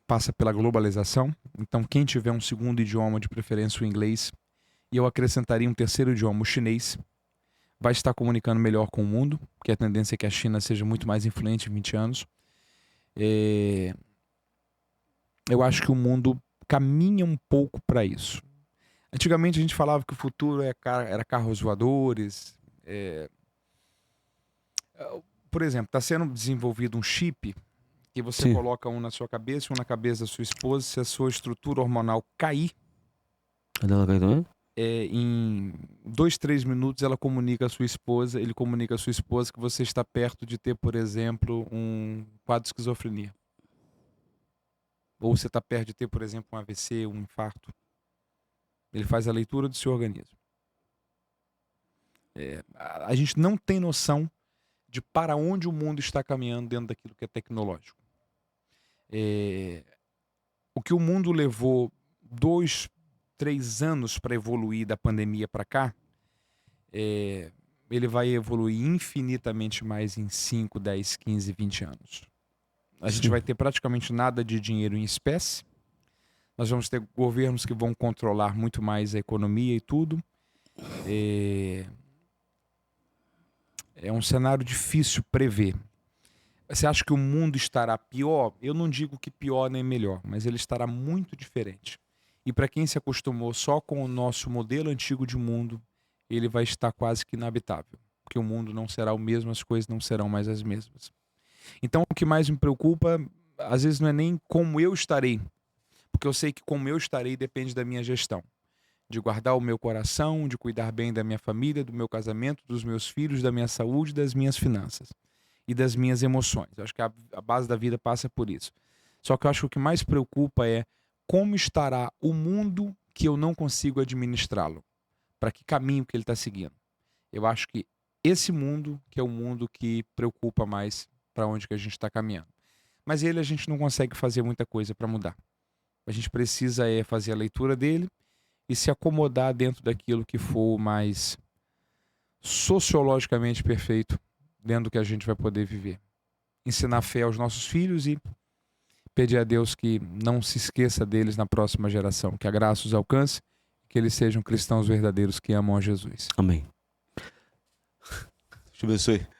S2: passa pela globalização. Então, quem tiver um segundo idioma, de preferência o inglês, e eu acrescentaria um terceiro idioma, o chinês, vai estar comunicando melhor com o mundo, porque a tendência é que a China seja muito mais influente em 20 anos. Eu acho que o mundo caminha um pouco para isso. Antigamente a gente falava que o futuro era carros voadores. Por exemplo, está sendo desenvolvido um chip que você coloca um na sua cabeça, um na cabeça da sua esposa. Se a sua estrutura hormonal cair, em 2, 3 minutos ele comunica à sua esposa que você está perto de ter, por exemplo, um quadro de esquizofrenia. Ou você está perto de ter, por exemplo, um AVC, um infarto. Ele faz a leitura do seu organismo. A gente não tem noção de para onde o mundo está caminhando dentro daquilo que é tecnológico. O que o mundo levou 2, 3 anos para evoluir da pandemia para cá, ele vai evoluir infinitamente mais em 5, 10, 15, 20 anos. A gente vai ter praticamente nada de dinheiro em espécie. Nós vamos ter governos que vão controlar muito mais a economia e tudo. É um cenário difícil prever. Você acha que o mundo estará pior? Eu não digo que pior nem melhor, mas ele estará muito diferente. E para quem se acostumou só com o nosso modelo antigo de mundo, ele vai estar quase que inabitável. Porque o mundo não será o mesmo, as coisas não serão mais as mesmas. Então o que mais me preocupa, às vezes não é nem como eu estarei, porque eu sei que como eu estarei depende da minha gestão. De guardar o meu coração, de cuidar bem da minha família, do meu casamento, dos meus filhos, da minha saúde, das minhas finanças e das minhas emoções. Eu acho que a base da vida passa por isso. Só que eu acho que o que mais preocupa é como estará o mundo que eu não consigo administrá-lo. Para que caminho que ele está seguindo. Eu acho que esse mundo que é o mundo que preocupa mais para onde que a gente está caminhando. Mas ele a gente não consegue fazer muita coisa para mudar. A gente precisa fazer a leitura dele e se acomodar dentro daquilo que for mais sociologicamente perfeito dentro do que a gente vai poder viver. Ensinar fé aos nossos filhos e pedir a Deus que não se esqueça deles na próxima geração, que a graça os alcance, que eles sejam cristãos verdadeiros que amam a Jesus.
S1: Amém. Deus te abençoe.